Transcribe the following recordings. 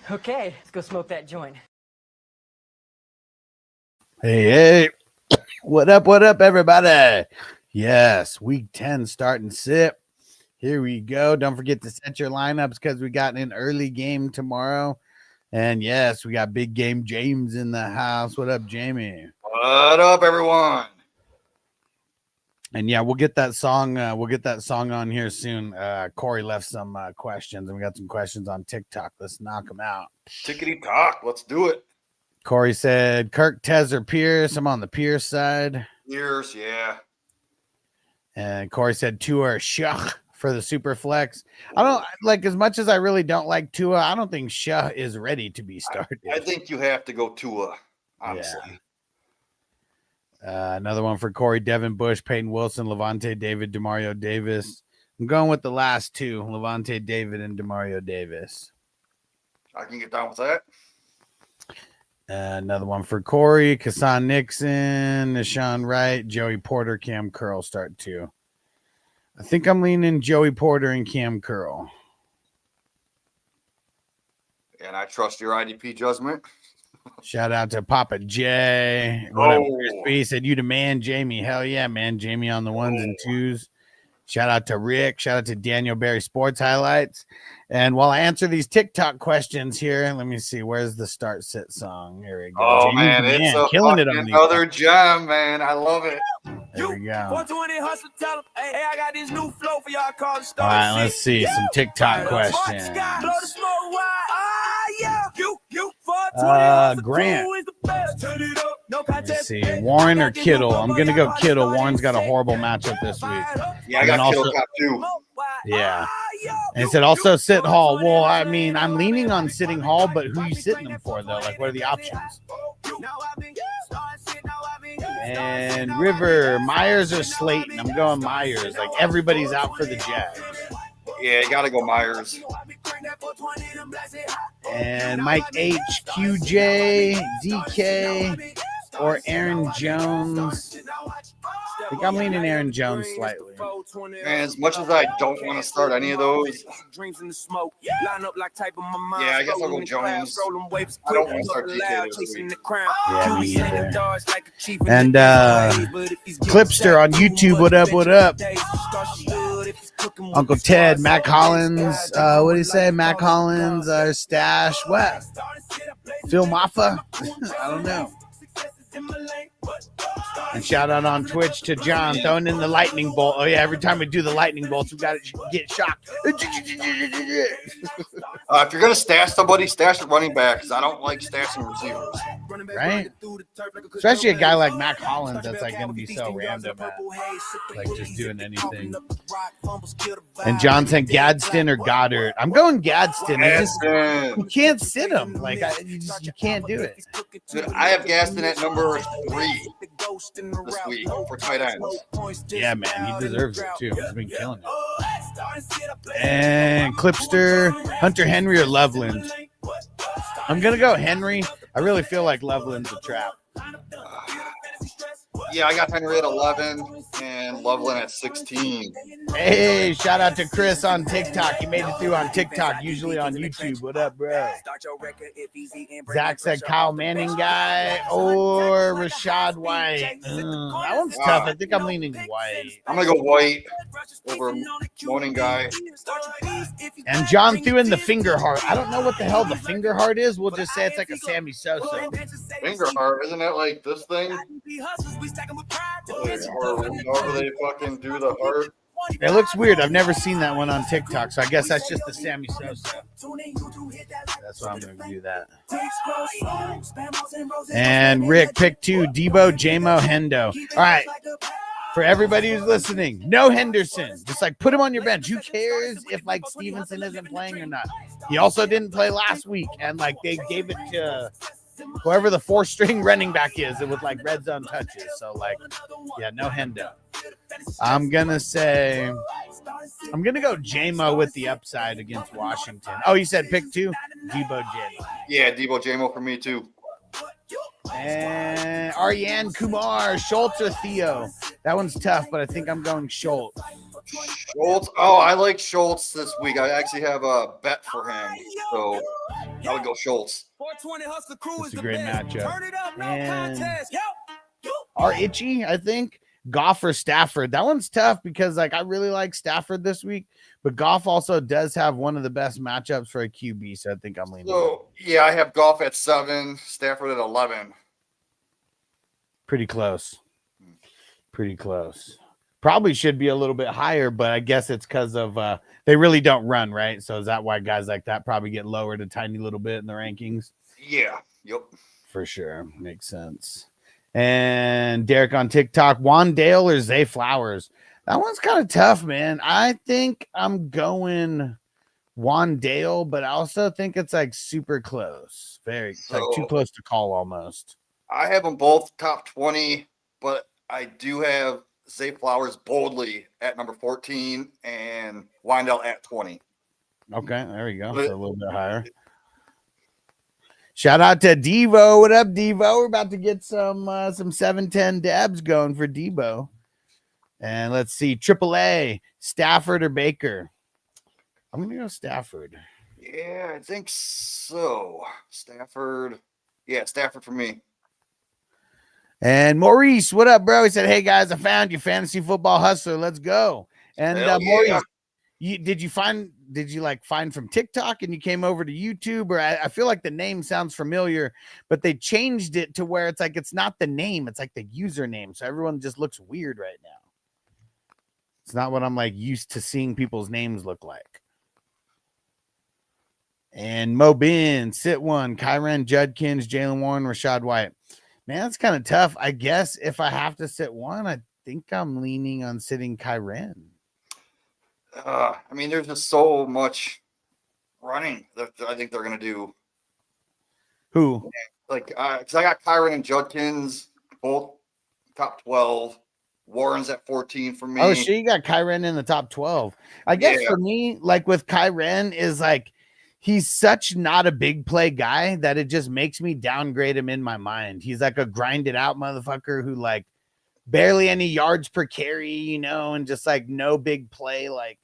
Okay, let's go smoke that joint. Hey, what up, everybody? Yes, week 10 starting sip. Here we go. Don't forget to set your lineups because we got an early game tomorrow. And yes, we got big game James in the house. What up, Jamie? What up, everyone? And yeah, we'll get that song. On here soon. Corey left some questions, and we got some questions on TikTok. Let's knock them out. Tickety talk. Let's do it. Corey said, Kirk, Tez, or Pierce. I'm on the Pierce side. Pierce, yeah. And Corey said Tua or Shah for the super flex. I don't like, as much as I really don't like Tua, I don't think Shah is ready to be started. I think you have to go Tua, honestly. Yeah. Another one for Corey: Devin Bush, Peyton Wilson, Levante David, Demario Davis. I'm going with the last two: Levante David and Demario Davis. I can get down with that. Another one for Corey: Kassan Nixon, Nashawn Wright, Joey Porter, Cam Curl. Start two. I think I'm leaning Joey Porter and Cam Curl. And I trust your IDP judgment. Shout out to Papa J. He said, you the man, Jamie. Hell yeah, man. Jamie on the ones and twos. Shout out to Rick. Shout out to Daniel Berry Sports Highlights. And while I answer these TikTok questions here, let me see. Where's the start sit song? Here we go. Oh, Jamie, man. It's killing it on another gem, man. I love it. There we go. 420 hustle, tell them, hey, I got this new flow for y'all called Star. All right, let's see. Some TikTok questions. Grant. Let's see. Warren or Kittle? I'm going to go Kittle. Warren's got a horrible matchup this week. Yeah, I got Kittle top two. Yeah. And it said also sit Hall. Well, I mean, I'm leaning on sitting Hall, but who are you sitting them for, though? Like, what are the options? And River, Myers or Slayton? I'm going Myers. Like, everybody's out for the Jags. Yeah, you got to go Myers. And Mike H, QJ, DK, or Aaron Jones. I think I'm leaning Aaron Jones slightly. And as much as I don't want to start any of those, yeah, I guess I'll go Jones. I don't want to start DK this week. Yeah, me either. And Clipster on YouTube, what up, what up? Uncle Ted, Mac Hollins, what do you say? Mac Hollins, Stash, what? Phil Maffa? I don't know. And shout out on Twitch to John throwing in the lightning bolt. Oh yeah, every time we do the lightning bolts, we got to get shocked. If you're gonna stash somebody, stash the running back, because I don't like stashing receivers. Right? Especially a guy like Mac Hollins that's like gonna be so random at like just doing anything. And John said Gadsden or Goddard. I'm going Gadsden. You can't sit him. Like you can't do it. Dude, I have Gadsden at number 3 this week for tight ends. Yeah, man, he deserves it too. He's been killing it. And Clipster, Hunter Henry or Loveland? I'm gonna go Henry. I really feel like Loveland's a trap. Yeah, I got Henry at 11 and Loveland at 16. Hey, shout out to Chris on TikTok. He made it through on TikTok, usually on YouTube. What up, bro? Zach said Kyle Manning guy or Rashad White. That one's tough. I think I'm leaning White. I'm going to go White over Morning guy. And John threw in the finger heart. I don't know what the hell the finger heart is. We'll just say it's like a Sammy Sosa. Finger heart? Isn't that like this thing? However they fucking do the heart. It looks weird. I've never seen that one on TikTok, so I guess that's just the Sammy Sosa. That's why I'm going to do that. And Rick, pick 2, Debo, J-Mo, Hendo. All right. For everybody who's listening, no Henderson. Just like put him on your bench. Who cares if like Stevenson isn't playing or not? He also didn't play last week, and like they gave it to whoever the 4-string running back is, it was like red zone touches. So like, yeah, no Hendo. I'm gonna go J-Mo with the upside against Washington. Oh, you said pick 2, Debo J-Mo. Yeah, Debo J-Mo for me too. And Ariane Kumar, Schultz or Theo? That one's tough, but I think I'm going Schultz. Schultz. Oh, I like Schultz this week. I actually have a bet for him. So I would go Schultz. It's a great matchup. And our Itchy, I think. Goff or Stafford. That one's tough because like I really like Stafford this week, but Goff also does have one of the best matchups for a QB. So I think I'm leaning. So yeah, I have Goff at 7, Stafford at 11. Pretty close. Pretty close. Probably should be a little bit higher, but I guess it's because of they really don't run, right? So is that why guys like that probably get lowered a tiny little bit in the rankings? Yeah. Yep. For sure. Makes sense. And Derek on TikTok, Wandale or Zay Flowers? That one's kind of tough, man. I think I'm going Wandale, but I also think it's like super close. It's like too close to call almost. I have them both top 20, but I do have Zay Flowers boldly at number 14 and Wandale at 20. Okay, there we go. So a little bit higher. Shout out to Devo. What up, Devo? We're about to get some 710 dabs going for Devo. And let's see, AAA, Stafford or Baker? I'm going to go Stafford. Yeah, I think so. Stafford. Yeah, Stafford for me. And Maurice, what up, bro? He said, hey, guys, I found you, Fantasy Football Hustler. Let's go. And Maurice, did you find from TikTok and you came over to YouTube? Or I feel like the name sounds familiar, but they changed it to where it's like it's not the name, it's like the username. So everyone just looks weird right now. It's not what I'm like used to seeing people's names look like. And Mo Bin, Sit One, Kyren Judkins, Jalen Warren, Rashad White. Man, that's kind of tough. I guess if I have to sit one, I think I'm leaning on sitting Kyren. I mean, there's just so much running that I think they're going to do. Who? Like, because I got Kyren and Judkins, both top 12. Warren's at 14 for me. Oh, shit, you got Kyren in the top 12. I guess for me, like with Kyren is like, he's such not a big play guy that it just makes me downgrade him in my mind. He's like a grinded out motherfucker who like barely any yards per carry, you know, and just like no big play, like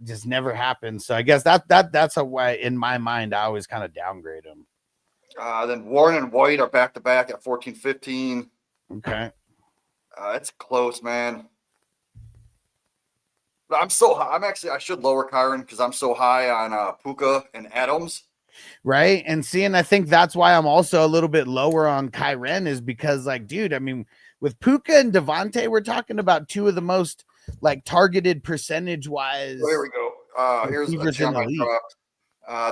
just never happens. So I guess that's a way in my mind I always kind of downgrade him. Then Warren and White are back to back at 14, 15. Okay. It's close, man. But I should lower Kyren because I'm so high on Puka and Adams. Right. And I think that's why I'm also a little bit lower on Kyren is because like, dude, I mean, with Puka and Devontae, we're talking about two of the most like targeted percentage wise. Oh, here we go. Here's a gem I dropped.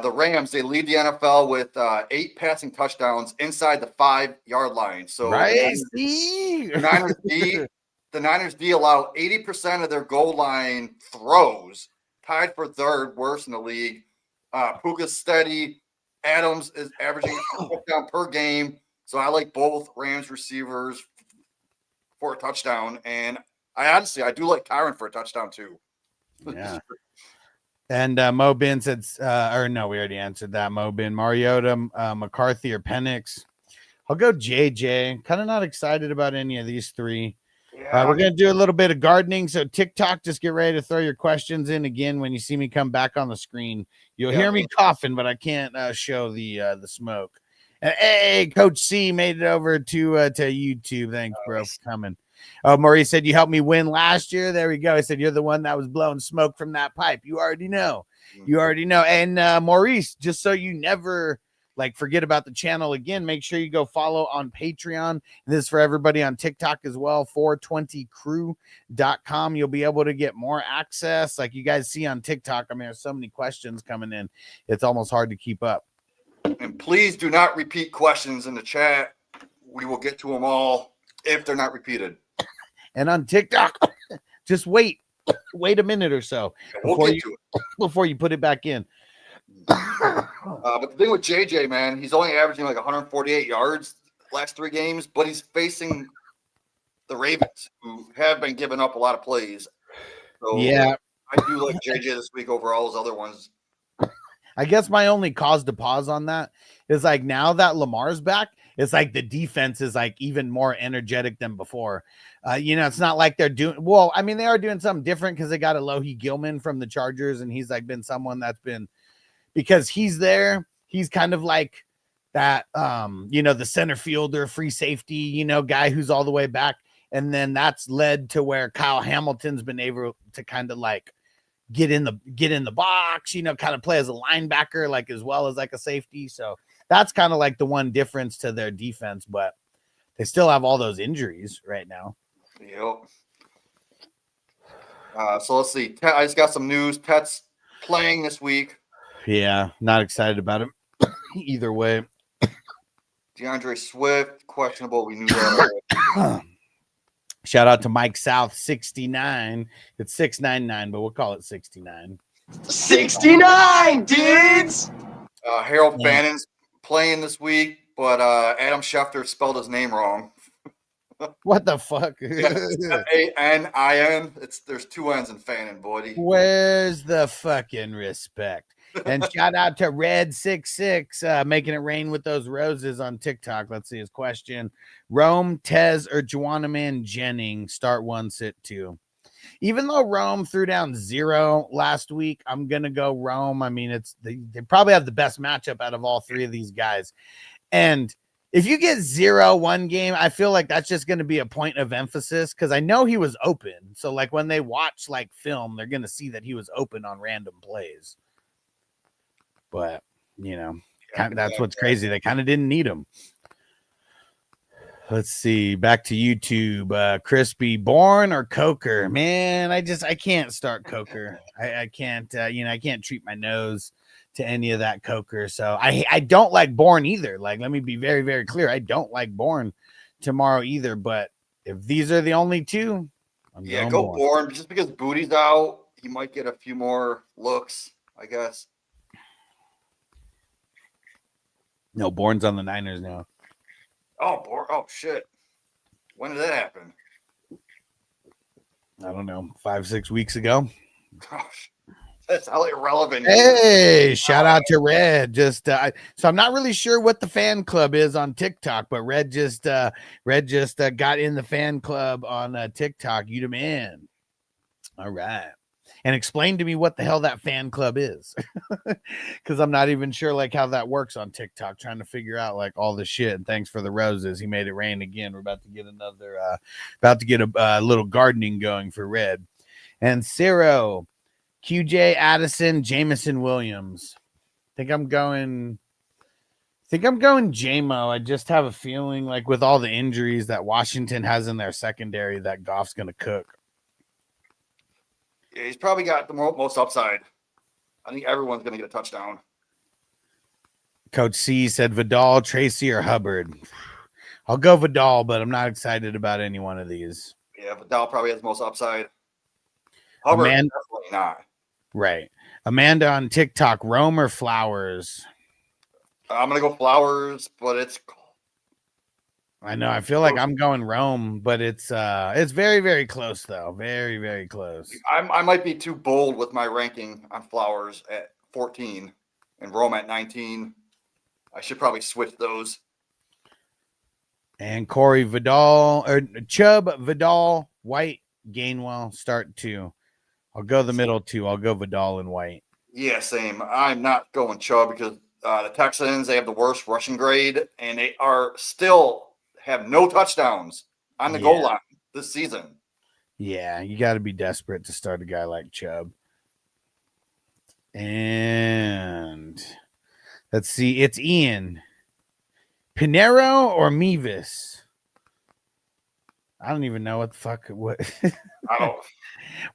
The Rams, they lead the NFL with 8 passing touchdowns inside the 5-yard line. So right. The Niners D allow 80% of their goal line throws, tied for 3rd worst in the league. Puka's steady. Adams is averaging a touchdown per game. So I like both Rams receivers for a touchdown. And I do like Kyren for a touchdown too. Yeah. And Mo Bin said, or no, we already answered that. Mo Bin, Mariota, McCarthy, or Penix. I'll go JJ. Kind of not excited about any of these three. Yeah. We're going to do a little bit of gardening. So TikTok, just get ready to throw your questions in again. When you see me come back on the screen, you'll hear me coughing, but I can't show the smoke. And hey, Coach C made it over to YouTube. Thanks, bro, for coming. Oh, Maurice said you helped me win last year. There we go. He said you're the one that was blowing smoke from that pipe. You already know. And Maurice, just so you never like forget about the channel again, make sure you go follow on Patreon. And this is for everybody on TikTok as well, 420crew.com. You'll be able to get more access. Like you guys see on TikTok, I mean, there's so many questions coming in. It's almost hard to keep up. And please do not repeat questions in the chat. We will get to them all if they're not repeated. And on TikTok, just wait a minute or so before you put it back in. But the thing with JJ, man, he's only averaging like 148 yards last 3 games, but he's facing the Ravens, who have been giving up a lot of plays. So yeah, I do like JJ this week over all those other ones. I guess my only cause to pause on that is like now that Lamar's back, it's like the defense is like even more energetic than before. It's not like they're doing well. I mean, they are doing something different because they got Alohi Gilman from the Chargers, and he's like been someone that's been because he's there. He's kind of like that, the center fielder, free safety, guy who's all the way back. And then that's led to where Kyle Hamilton's been able to kind of like get in the box, kind of play as a linebacker, like as well as like a safety. So that's kind of like the one difference to their defense, but they still have all those injuries right now. Yep. So let's see. I just got some news. Pet's playing this week. Yeah, not excited about him either way. DeAndre Swift, questionable. We knew that. Shout out to Mike South 69. It's 699, but we'll call it 69. 69 dudes. Harold Fannon's playing this week, but Adam Schefter spelled his name wrong. What the fuck? F-A-N-I-N. There's 2 N's in Fannin, buddy. Where's the fucking respect? And shout out to Red66 making it rain with those roses on TikTok. Let's see his question. Rome, Tez, or Juana Man Jennings start 1, sit 2. Even though Rome threw down 0 last week, I'm gonna go Rome. I mean, they probably have the best matchup out of all 3 of these guys. And if you get 0 one game, I feel like that's just going to be a point of emphasis because I know he was open. So like when they watch like film, they're going to see that he was open on random plays. But, that's what's crazy. They kind of didn't need him. Let's see. Back to YouTube. Crispy, Bourne or Coker? Man, I can't start Coker. I can't, I can't treat my nose to any of that Coker. So I don't like Bourne either. Like, let me be very, very clear. I don't like Bourne tomorrow either. But if these are the only 2, go Bourne. Just because Booty's out, he might get a few more looks, I guess. No, Bourne's on the Niners now. Oh, Bourne. Oh, shit. When did that happen? I don't know. 5-6 weeks ago. Gosh. That's how irrelevant. Hey, shout out to Red. So I'm not really sure what the fan club is on TikTok, but Red just got in the fan club on TikTok. You the man. All right. And explain to me what the hell that fan club is. Because I'm not even sure like how that works on TikTok, trying to figure out like all the shit. And thanks for the roses. He made it rain again. We're about to get a little gardening going for Red. And Ciro, QJ Addison, Jameson Williams. Think I'm going JMO. I just have a feeling like with all the injuries that Washington has in their secondary that Goff's going to cook. Yeah, he's probably got the most upside. I think everyone's going to get a touchdown. Coach C said Vidal, Tracy, or Hubbard. I'll go Vidal, but I'm not excited about any one of these. Yeah, Vidal probably has the most upside. Hubbard, definitely not. Right. Amanda on TikTok, Rome or Flowers? I'm going to go Flowers, but it's I know. I feel like I'm going Rome, but it's very, very close, though. Very, very close. I might be too bold with my ranking on Flowers at 14 and Rome at 19. I should probably switch those. And Corey Vidal, or Chubb, Vidal, White, Gainwell, start 2. I'll go the middle 2. I'll go Vidal and White. Yeah, same. I'm not going Chubb because the Texans, they have the worst rushing grade, and they are still have no touchdowns on the goal line this season. Yeah, you got to be desperate to start a guy like Chubb. And let's see, it's Ian. Pinero or Mevis? I don't even know what the fuck. What? I don't.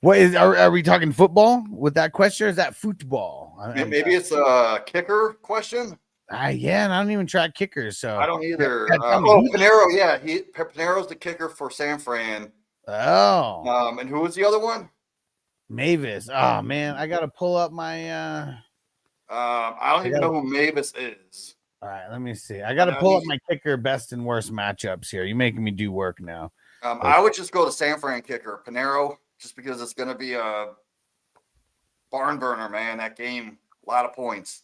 What is? Are we talking football with that question? Or is that football? Maybe it's a kicker question. Yeah, and I don't even track kickers, so I don't either. Pinero, yeah, Pinero's the kicker for San Fran. Oh, and who was the other one? Mavis. Oh man, I gotta pull up my. I don't even know who Mavis is. All right, let me see. I gotta pull up my kicker best and worst matchups here. You're making me do work now. I would just go to San Fran kicker Pinero, just because it's gonna be a barn burner, man. That game, a lot of points.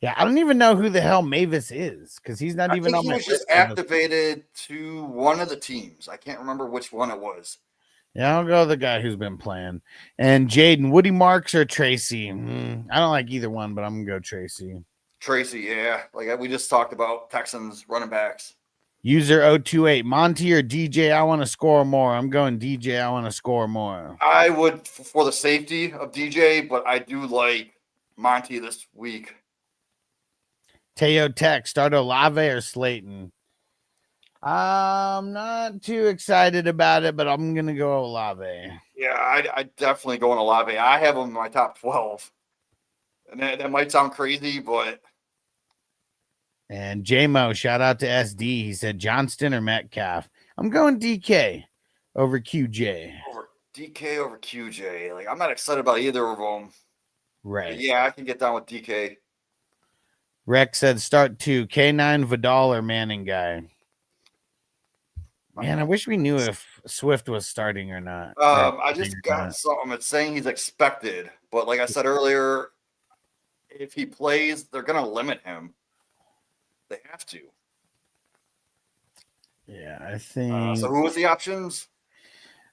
Yeah, I don't even know who the hell Mavis is because he's not I even think on he my was just list. activated to one of the teams. I can't remember which one it was. Yeah, I'll go the guy who's been playing. And Jaden, Woody Marks or Tracy? I don't like either one, but I'm gonna go Tracy. Tracy, yeah. Like we just talked about Texans running backs. User 028, Monty or DJ? I want to score more. I'm going DJ. I want to score more. I would for the safety of DJ, but I do like Monty this week. Teo Tech, start Olave or Slayton? I'm not too excited about it, but I'm gonna go Olave. Yeah, I definitely go on Olave. I have him in my top 12. And that might sound crazy, but And JMO, shout out to SD. He said Johnston or Metcalf. I'm going DK over QJ. over DK over QJ. Like I'm not excited about either of them. Right. Yeah, I can get down with DK. Rex said start 2. K9 Vidal or Manning guy. Man, I wish we knew if Swift was starting or not. I just got something. It's saying he's expected, but like I said earlier, if he plays, they're gonna limit him. They have to. Yeah, I think. So who was the options?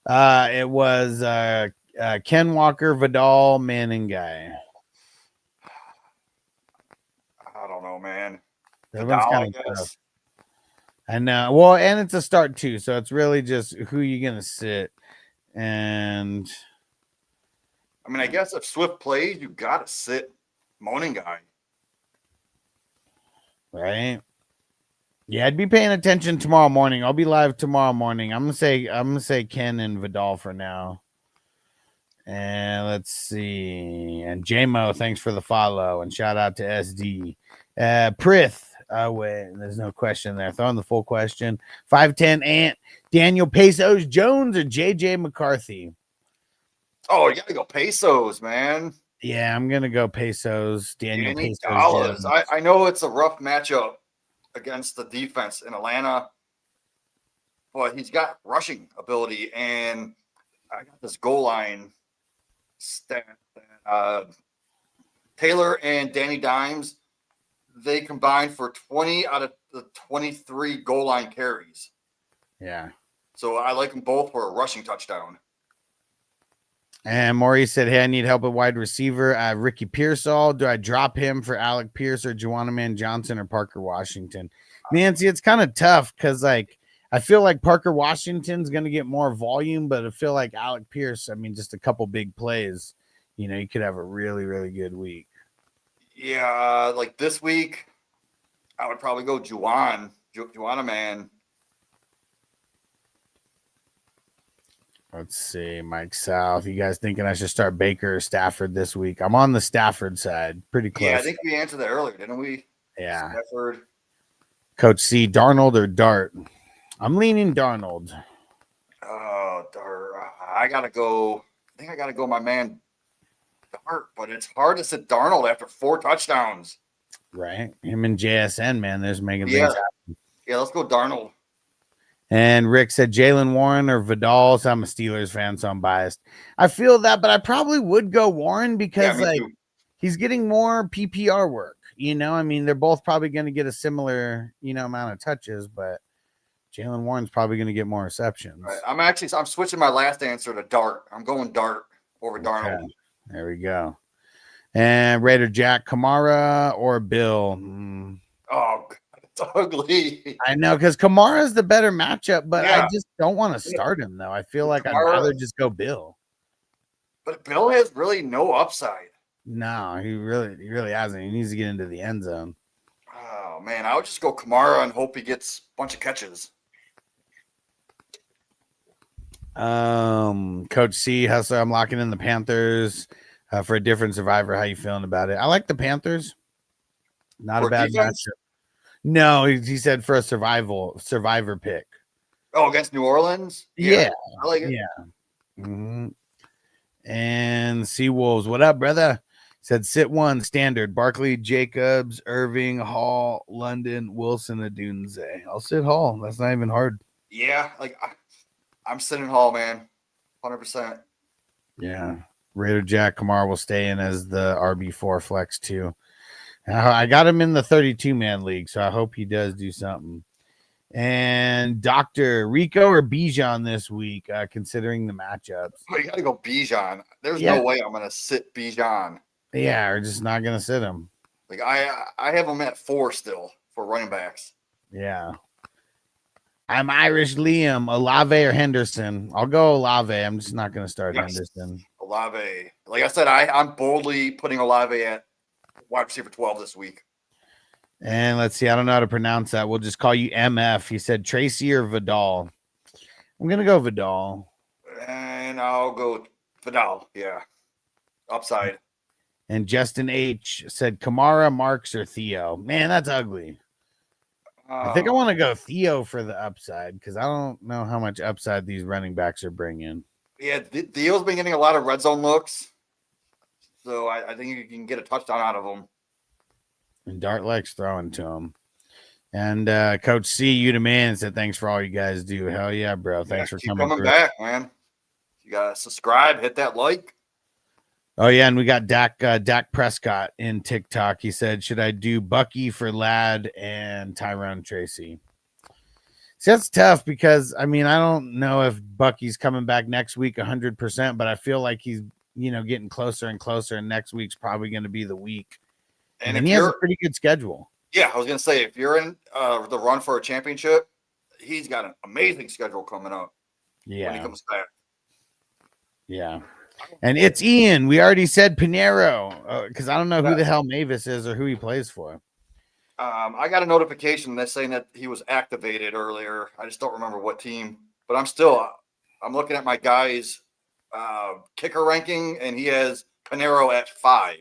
It was Ken Walker, Vidal, Manning guy. I don't know, man. That one's Vidal, I kind of tough. guess. I know. Well, and it's a start too, so it's really just who you're gonna sit. And I mean, I guess if Swift plays, you gotta sit Moaning guy. right. Yeah, I'd be paying attention tomorrow morning. I'll be live tomorrow morning. I'm gonna say Ken and Vidal for now. And let's see. And JMO, thanks for the follow. And shout out to SD. Prith. Oh, wait, there's no question there. Throwing the full question. 5'10 Ant, Daniel Pesos Jones or JJ McCarthy? Oh, you gotta go Pesos, man. Yeah, I'm gonna go Pesos. Daniel Danny Pesos Dollars. Jones. I know it's a rough matchup against the defense in Atlanta, but he's got rushing ability, and I got this goal line stat that Taylor and Danny Dimes, they combined for 20 out of the 23 goal line carries. Yeah. So I like them both for a rushing touchdown. And Maurice said, hey, I need help at wide receiver. Ricky Pearsall. Do I drop him for Alec Pierce or Juwanna Man Johnson or Parker Washington? Man, see, it's kind of tough because, like, I feel like Parker Washington's going to get more volume, but I feel like Alec Pierce, I mean, just a couple big plays, you know, you could have a really, really good week. Yeah, like this week, I would probably go Juwanna Man. Let's see, Mike South. You guys thinking I should start Baker or Stafford this week? I'm on the Stafford side. Pretty close. Yeah, I think we answered that earlier, didn't we? Yeah. Stafford. Coach C, Darnold or Dart? I'm leaning Darnold. Oh, Dart. I gotta go. I think I gotta go my man Dart, but it's hard to sit Darnold after 4 touchdowns. Right. Him and JSN, man. There's making Yeah. things happen. Yeah, let's go Darnold. And Rick said Jalen Warren or Vidal. So I'm a Steelers fan, so I'm biased. I feel that, but I probably would go Warren because Yeah, me too. he's getting more PPR work. You know, I mean, they're both probably going to get a similar, you know, amount of touches, but Jalen Warren's probably going to get more receptions. Right. I'm switching my last answer to Dart. I'm going Dart over Darnold. Okay. There we go. And Raider Jack, Kamara or Bill? Oh, God, it's ugly. I know, because Kamara's the better matchup, but Yeah. I just don't want to start him, though. I feel like I'd rather just go Bill. But Bill has really no upside. No, he really hasn't. He needs to get into the end zone. Oh, man. I would just go Kamara and hope he gets a bunch of catches. Coach C, Hustler, I'm locking in the Panthers for a different survivor. How you feeling about it? I like the Panthers. Not For a bad defense? matchup. No, he said for a survivor pick. Oh, against New Orleans? Yeah. I like it. Yeah. Mm-hmm. And Seawolves, what up, brother? Said sit 1 standard. Barkley, Jacobs, Irving, Hall, London, Wilson, Adunze. I'll sit Hall. That's not even hard. Yeah, like I'm sitting Hall, man. 100%. Yeah. Raider Jack Kamara will stay in as the RB4 flex too. I got him in the 32-man league, so I hope he does do something. And Dr. Rico or Bijan this week, considering the matchups. Oh, you got to go Bijan. There's Yeah. no way I'm going to sit Bijan. Yeah, we're just not going to sit him. Like I have him at 4 still for running backs. Yeah. I'm Irish Liam, Olave or Henderson. I'll go Olave. I'm just not going to start Henderson. Olave. Like I said, I'm boldly putting Olave at wide receiver 12 this week. And let's see. I don't know how to pronounce that. We'll just call you MF. He said Tracy or Vidal. I'm going to go Vidal. And I'll go Vidal. Yeah. Upside. And Justin H said Kamara, Marks, or Theo. Man, that's ugly. I think I want to go Theo for the upside because I don't know how much upside these running backs are bringing. Yeah, Theo's been getting a lot of red zone looks. So I think you can get a touchdown out of him. And Dart likes throwing to him. And Coach C, you the man, said thanks for all you guys do. Hell yeah, bro. Thanks for coming back, man. You got to subscribe, hit that like. Oh, yeah, and we got Dak Prescott in TikTok. He said, should I do Bucky for Ladd and Tyrone Tracy? See, that's tough because, I mean, I don't know if Bucky's coming back next week 100%, but I feel like he's, getting closer and closer, and next week's probably going to be the week. And he has a pretty good schedule. Yeah, I was going to say, if you're in the run for a championship, he's got an amazing schedule coming up when he comes back. Yeah. And it's Ian. We already said Pinheiro because I don't know who the hell Mavis is or who he plays for. I got a notification that's saying that he was activated earlier. I just don't remember what team. But I'm looking at my guy's kicker ranking, and he has Pinheiro at 5.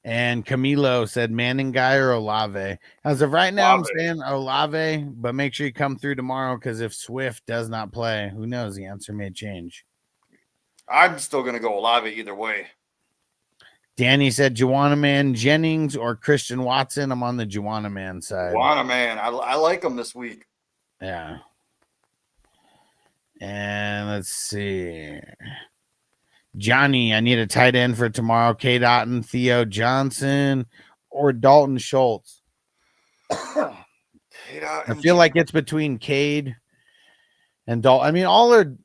And Camilo said Manning guy or Olave. As of right now, I'm saying Olave, but make sure you come through tomorrow because if Swift does not play, who knows? The answer may change. I'm still going to go Olave either way. Danny said Juwanna Man Jennings or Christian Watson. I'm on the Juwanna Man side. Juwanna Man. I like him this week. Yeah. And let's see. Johnny, I need a tight end for tomorrow. Cade Otton, Theo Johnson, or Dalton Schultz. I feel like it's between Cade and Dalton. I mean, all are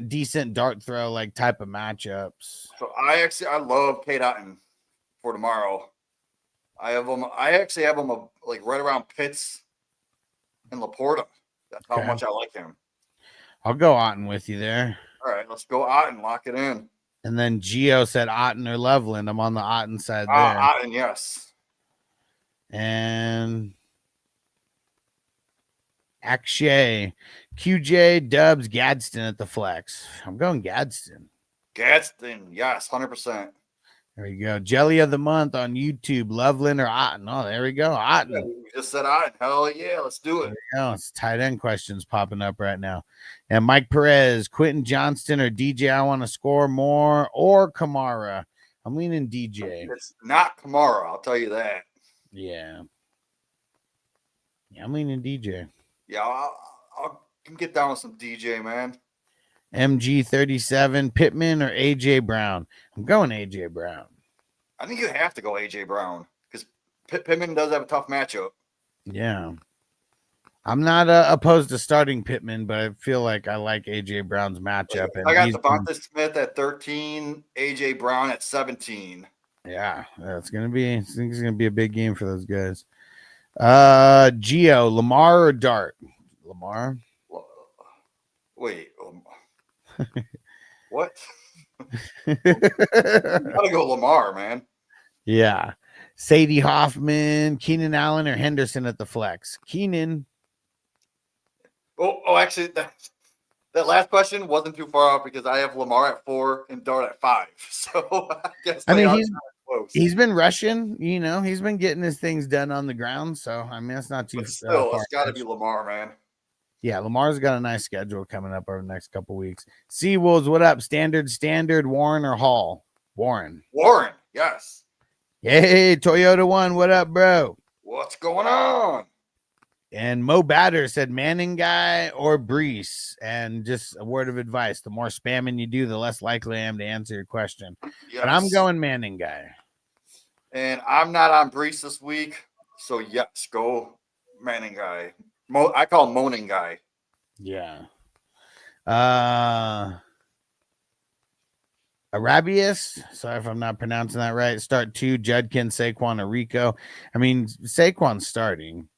decent dart throw like type of matchups. So I love Cade Otton for tomorrow. I actually have him like right around Pitts and Laporta. That's how much I like him. I'll go Otton with you there. All right, let's go Otton. Lock it in. And then Gio said Otton or Loveland. I'm on the Otton side there. Otton, yes. And Akshay, QJ, Dubs, Gadsden at the flex. I'm going Gadsden. Gadsden, yes, 100%. There you go. Jelly of the month on YouTube. Loveland or Otton. Oh, there we go. Otton. Yeah, we just said Otton. Hell yeah, let's do it. There you go. It's tight end questions popping up right now. And Mike Perez, Quentin Johnston or DJ. I want to score more or Kamara. I'm leaning DJ. It's not Kamara. I'll tell you that. Yeah. I'm leaning DJ. Yeah, I'll get down with some DJ, man. MG37, Pittman or AJ Brown? I'm going AJ Brown. I think you have to go AJ Brown because Pittman does have a tough matchup. Yeah. I'm not opposed to starting Pittman, but I feel like I like AJ Brown's matchup. And I got Devonta Smith at 13, AJ Brown at 17. Yeah, it's gonna be. I think it's gonna be a big game for those guys. Gio, Lamar or Dart? Lamar. Wait. What? Gotta go Lamar, man. Yeah. Sadie Hoffman, Keenan Allen, or Henderson at the flex? Keenan. Oh, actually, that last question wasn't too far off because I have Lamar at 4 and Dart at 5. So I guess he's been rushing. He's been getting his things done on the ground. So I mean, that's not too. But still, it's got to be Lamar, man. Yeah, Lamar's got a nice schedule coming up over the next couple weeks. Seawolves, what up? Standard, Warren or Hall? Warren, yes. Hey, Toyota One, what up, bro? What's going on? And Mo Batter said Manning guy or Brees. And just a word of advice: the more spamming you do, the less likely I am to answer your question. Yes. But I'm going Manning guy. And I'm not on Brees this week. So, yes, go Manning guy. I call him Moaning guy. Yeah. Arabius. Sorry if I'm not pronouncing that right. Start 2, Judkins, Saquon, or Rico. I mean, Saquon's starting.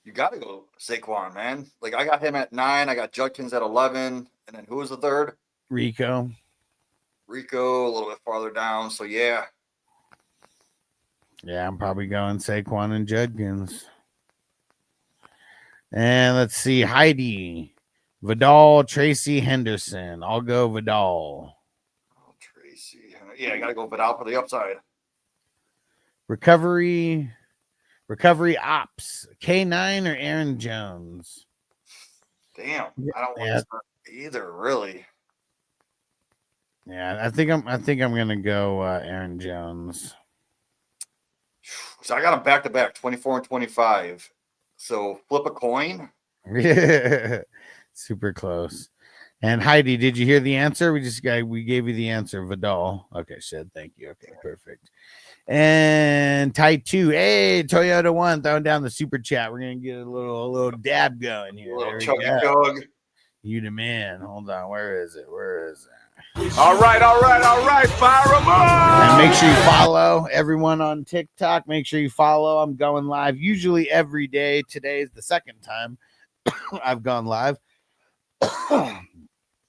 You got to go Saquon, man. Like, I got him at 9. I got Judkins at 11. And then who was the third? Rico, a little bit farther down. So, yeah. Yeah, I'm probably going Saquon and Judkins. And let's see, Heidi, Vidal, Tracy, Henderson. I'll go Vidal. Oh, Tracy. Yeah, I got to go Vidal for the upside. Recovery ops, K9 or Aaron Jones? Damn, I don't want to start either, really. Yeah, I think I'm gonna go Aaron Jones. So I got them back to back, 24 and 25. So flip a coin. Super close. And Heidi, did you hear the answer? We gave you the answer. Vidal. Okay, Shed. Thank you. Okay, perfect. And Type 2. Hey, Toyota 1 throwing down the super chat. We're gonna get a little dab going here. A little There we chuggy go. jug. You the man. Hold on. Where is it? All right, fire them up. And make sure you follow everyone on TikTok. Make sure you follow. I'm going live usually every day. Today is the second time I've gone live.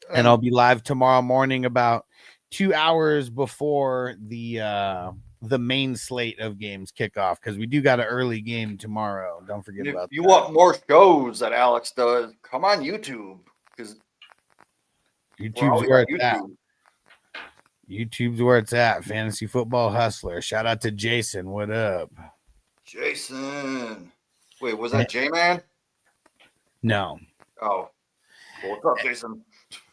And I'll be live tomorrow morning about 2 hours before the main slate of games kick off, because we do got an early game tomorrow. Don't forget about that. You want more shows that Alex does, come on YouTube, because YouTube's where it's at. YouTube's where it's at. Fantasy Football Hustler. Shout out to Jason. What up? Jason. Wait, was that J-Man? No. Oh. Well, what's up, Jason?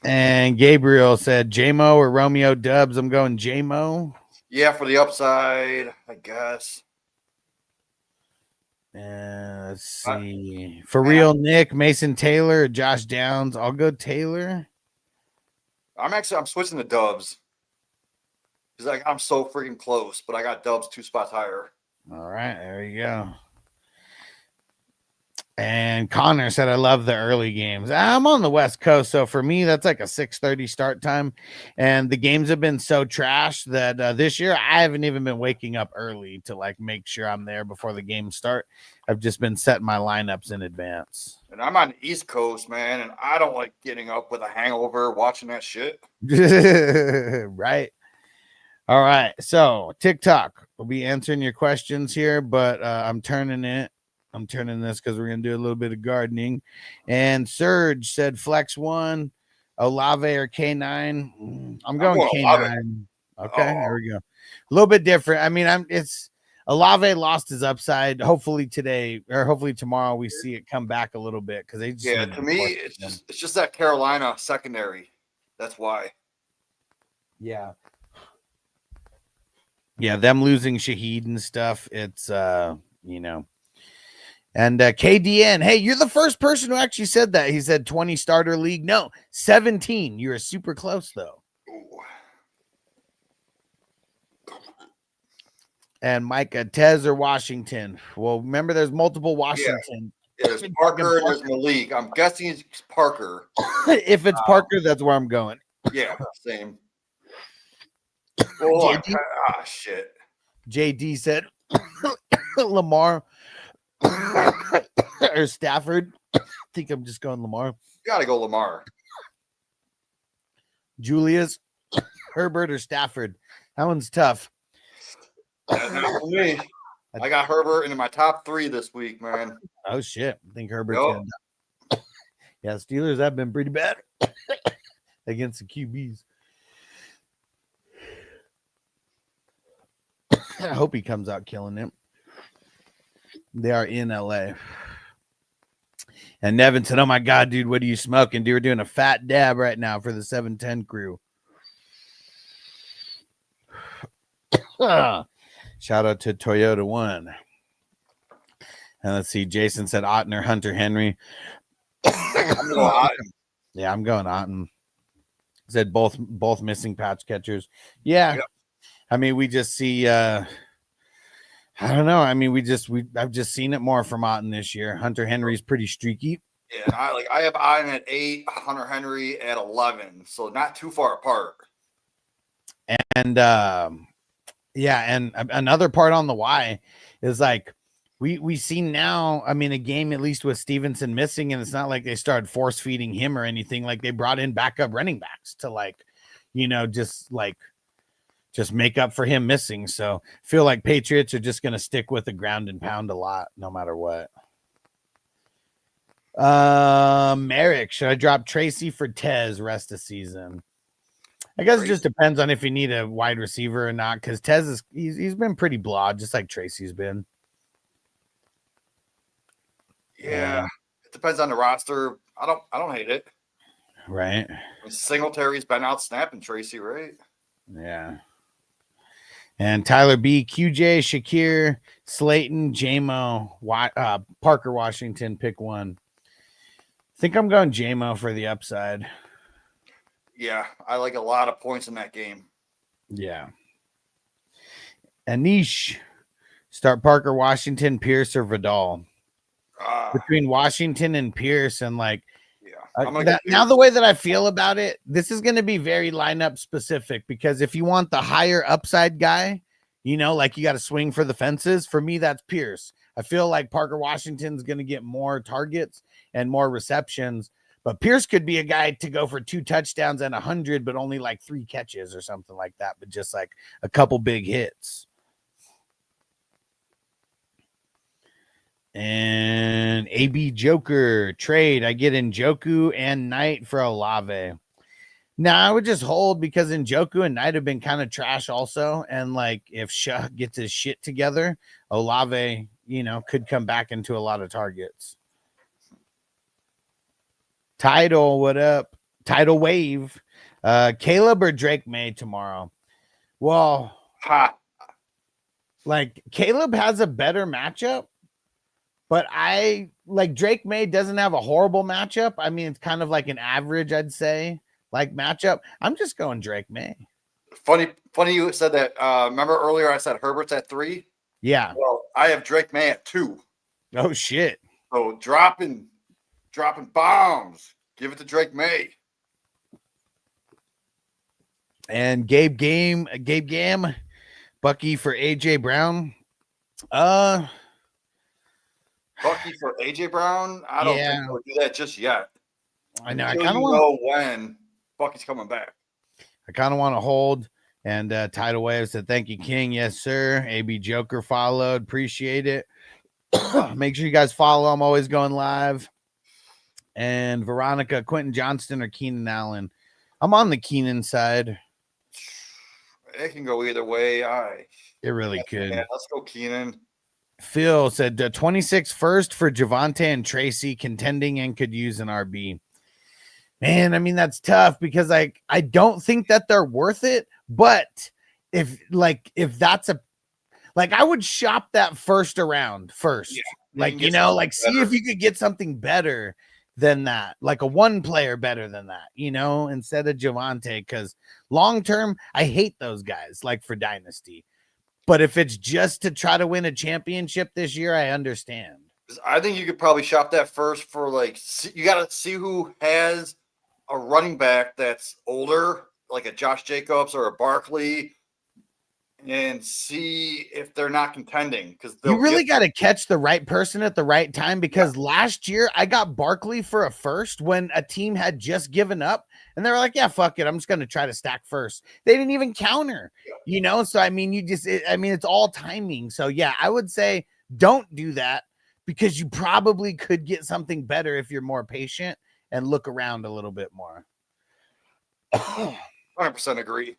And Gabriel said J-Mo or Romeo Dubs. I'm going J-Mo. Yeah, for the upside, I guess. Let's see. For real, Nick, Mason Taylor, Josh Downs. I'll go Taylor. I'm switching to Dubs. Because I'm so freaking close, but I got Dubs 2 spots higher. All right, there you go. And Connor said, I love the early games. I'm on the West Coast, so for me, that's like a 6:30 start time. And the games have been so trash that this year I haven't even been waking up early to like make sure I'm there before the games start. I've just been setting my lineups in advance. And I'm on the East Coast, man, and I don't like getting up with a hangover watching that shit. Right. All right. So TikTok, we'll be answering your questions here, but I'm turning this because we're going to do a little bit of gardening. And Serge said Flex 1, Olave or K9. I'm going K9. Okay, there we go. A little bit different. I mean, it's Olave lost his upside. Hopefully today or hopefully tomorrow we see it come back a little bit, because they just to me it's just that Carolina secondary. That's why. Yeah. Yeah, them losing Shaheed and stuff. It's And KDN, hey, you're the first person who actually said that. He said 20 starter league. No, 17. You were super close, though. Ooh. And Micah, Tez or Washington? Well, remember, there's multiple Washington. Yeah, there's Parker and there's Malik. I'm guessing it's Parker. If it's Parker, that's where I'm going. Yeah, same. Oh, shit. JD said Lamar or Stafford. I think I'm just going Lamar. You got to go Lamar. Julius, Herbert or Stafford. That one's tough. That's not for me. I got Herbert in my top 3 this week, man. Oh, shit. I think Herbert's going to. Yeah, Steelers have been pretty bad against the QBs. I hope he comes out killing him. They are in LA. And Nevin said, oh my God, dude, what are you smoking? Dude, we're doing a fat dab right now for the 710 crew. Shout out to Toyota 1. And let's see, Jason said Otten or Hunter Henry. I'm going Otten. Yeah, I'm going Otten. Said both missing patch catchers. Yeah. Yep. I mean, we just see I don't know. I mean, I've just seen it more from Otten this year. Hunter Henry's pretty streaky. Yeah, and I have Otten at 8, Hunter Henry at 11, so not too far apart. And yeah, and another part on the why is like we see now, I mean, a game at least with Stevenson missing, and it's not like they started force feeding him or anything. Like they brought in backup running backs to like, just make up for him missing. So I feel like Patriots are just going to stick with the ground and pound a lot, no matter what. Merrick, should I drop Tracy for Tez rest of season? I guess it just depends on if you need a wide receiver or not, because Tez he's been pretty blah, just like Tracy's been. Yeah, it depends on the roster. I don't hate it. Right. Singletary's been out snapping Tracy, right? Yeah. And Tyler B, QJ, Shakir, Slayton, JMO, Parker Washington, pick one. I think I'm going JMO for the upside. Yeah, I like a lot of points in that game. Yeah. Anish, start Parker Washington, Pierce, or Vidal. Between Washington and Pierce, and like, now the way that I feel about it, this is going to be very lineup specific, because if you want the higher upside guy, like you got to swing for the fences. For me, that's Pierce. I feel like Parker Washington's going to get more targets and more receptions, but Pierce could be a guy to go for 2 touchdowns and 100, but only like 3 catches or something like that, but just like a couple big hits. And AB Joker trade. I get Njoku and Knight for Olave. Now I would just hold, because Njoku and Knight have been kind of trash also. And like if Shah gets his shit together, Olave, could come back into a lot of targets. Tidal, what up? Tidal Wave. Caleb or Drake May tomorrow? Well, like Caleb has a better matchup. But I like Drake May doesn't have a horrible matchup. I mean, it's kind of like an average, I'd say, like matchup. I'm just going Drake May. Funny you said that. Remember earlier I said Herbert's at 3? Yeah. Well, I have Drake May at 2. Oh shit. So dropping bombs. Give it to Drake May. And Gabe Gam, Bucky for AJ Brown. Bucky for AJ Brown? I don't think we'll do that just yet. I know. I kind of know when Bucky's coming back. I kind of want to hold. And Tidal Wave said, "Thank you, King." Yes, sir. AB Joker followed. Appreciate it. Make sure you guys follow. I'm always going live. And Veronica, Quentin Johnston or Keenan Allen? I'm on the Keenan side. It can go either way. It really could. Yeah, let's go Keenan. Phil said 26 first for Javonte and Tracy, contending and could use an RB. Man, I mean, that's tough, because I don't think that they're worth it. But if that's I would shop that first around first. Yeah, see if you could get something better than that, like a one player better than that, instead of Javonte, because long term, I hate those guys like for Dynasty. But if it's just to try to win a championship this year, I understand. I think you could probably shop that first for you got to see who has a running back that's older, like a Josh Jacobs or a Barkley, and see if they're not contending. Because you really got to catch the right person at the right time, because last year I got Barkley for a first when a team had just given up. And they were like, yeah, fuck it, I'm just going to try to stack first. They didn't even counter, So, I mean, it's all timing. So, yeah, I would say don't do that, because you probably could get something better if you're more patient and look around a little bit more. 100% agree.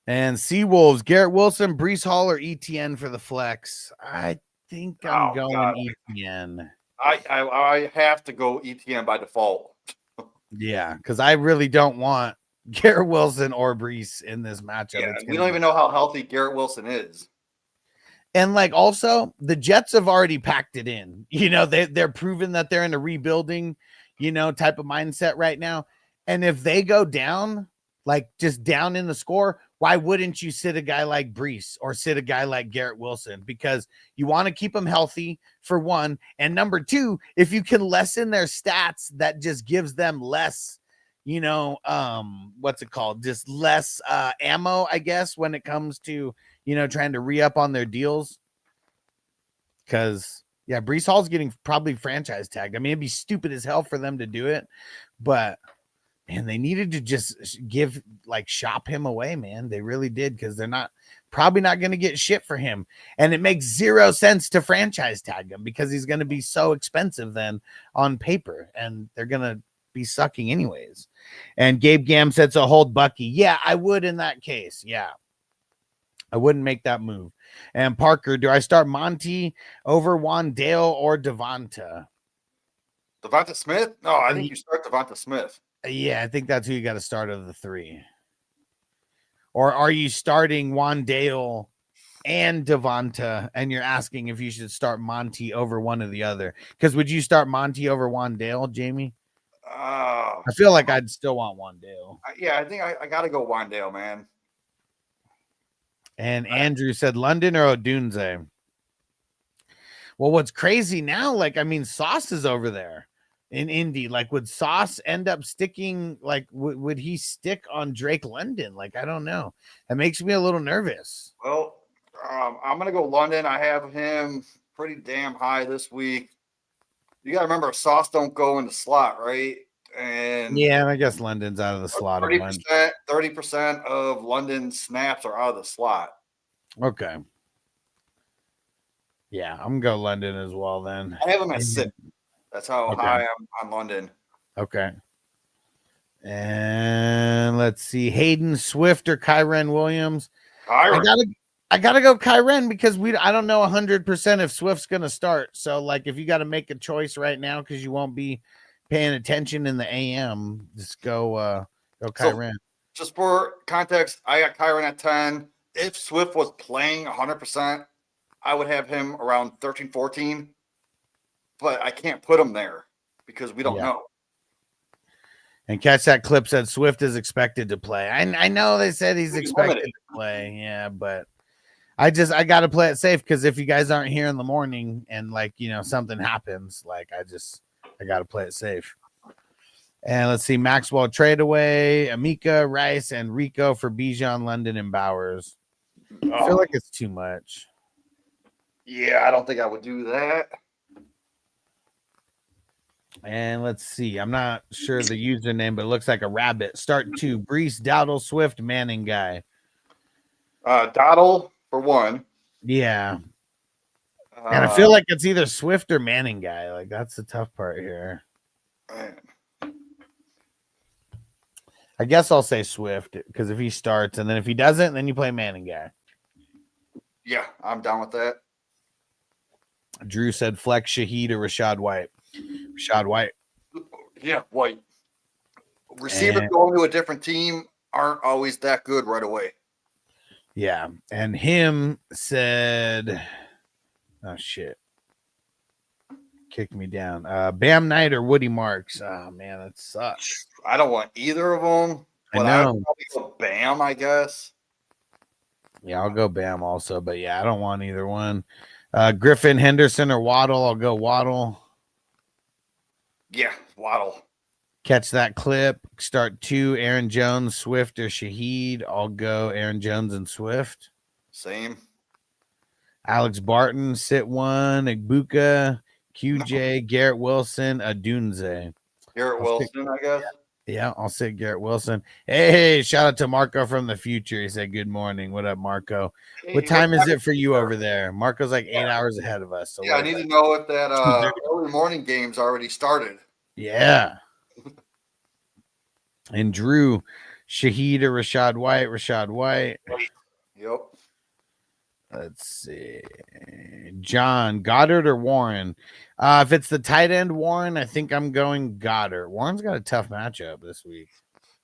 And Seawolves, Garrett Wilson, Breece Hall, or ETN for the flex? I think I'm going ETN. I have to go ETN by default. Yeah, because I really don't want Garrett Wilson or Breece in this matchup. Yeah, we don't even know how healthy Garrett Wilson is. And also the Jets have already packed it in. They're proven that they're in a rebuilding, type of mindset right now. And if they go down, like just down in the score, why wouldn't you sit a guy like Brees or sit a guy like Garrett Wilson? Because you want to keep them healthy, for one. And number two, if you can lessen their stats, that just gives them less, what's it called? Just less ammo, I guess, when it comes to, trying to re-up on their deals. Because, yeah, Brees Hall's getting probably franchise tagged. I mean, it'd be stupid as hell for them to do it, but man, they needed to just shop him away, man. They really did, because they're probably not going to get shit for him. And it makes zero sense to franchise tag him because he's going to be so expensive then on paper, and they're going to be sucking anyways. And Gabe Gam said, so hold Bucky. Yeah, I would in that case. Yeah, I wouldn't make that move. And Parker, do I start Monty over Wandale or Devonta? Devonta Smith? No, I think you start Devonta Smith. Yeah, I think that's who you got to start of the three. Or are you starting Wandale and Devonta, and you're asking if you should start Monty over one or the other? Because would you start Monty over Wandale, Jamie? I feel like I'd still want Wandale. Yeah, I think I got to go Wandale, man. And Andrew said London or Odunze. Well, what's crazy now, Sauce is over there in Indy. Like, would Sauce end up sticking? Like, would he stick on Drake London? Like, I don't know. That makes me a little nervous. Well, I'm gonna go London. I have him pretty damn high this week. You got to remember, Sauce don't go in the slot, right? And yeah, I guess London's out of the slot. 30% of London's snaps are out of the slot. Okay. Yeah, I'm gonna go London as well then. I have him at 6. That's how high I'm on London. Okay. And let's see, Hayden Swift or Kyren Williams. I gotta go Kyren because I don't know 100% if Swift's gonna start. So if you got to make a choice right now because you won't be paying attention in the AM, just go Kyren. So, just for context, I got Kyren at 10. If Swift was playing 100%, I would have him around 13, 14. But I can't put him there because we don't know. And catch that clip said Swift is expected to play. I know they said he's expected to play. Yeah, but I got to play it safe because if you guys aren't here in the morning and something happens, I got to play it safe. And let's see, Maxwell trade away, Amika, Rice, and Rico for Bijan, London, and Bowers. I feel like it's too much. Yeah, I don't think I would do that. And let's see, I'm not sure the username, but it looks like a rabbit. Start 2, Brees, Dowdle, Swift, Manning guy. Dowdle for 1. Yeah. And I feel like it's either Swift or Manning guy. That's the tough part here. Man. I guess I'll say Swift because if he starts and then if he doesn't, then you play Manning guy. Yeah, I'm down with that. Drew said flex Shaheed or Rashad White. Rashad White. Yeah, White. Receivers going to a different team aren't always that good right away. Yeah. And him said, oh, shit. Kicked me down. Bam Knight or Woody Marks. Oh, man, that sucks. I don't want either of them. But I know. I'd probably go Bam, I guess. Yeah, I'll go Bam also. But, yeah, I don't want either one. Griffin, Henderson, or Waddle. I'll go Waddle. Yeah, Waddle. Catch that clip. Start 2, Aaron Jones, Swift, or Shaheed. I'll go Aaron Jones and Swift. Same. Alex Barton, sit 1, Igbuka, QJ, Garrett Wilson, Adunze. Garrett Wilson, I guess. Yeah, I'll sit Garrett Wilson. Hey, shout out to Marco from the future. He said, good morning. What up, Marco? Hey, what time is it for you over there? Marco's 8 hours ahead of us. So yeah, I need to know if that early morning game's already started. Yeah. And Drew, Shaheed or Rashad White? Rashad White. Yep. Let's see. John, Goddard or Warren? If it's the tight end Warren, I think I'm going Goddard. Warren's got a tough matchup this week.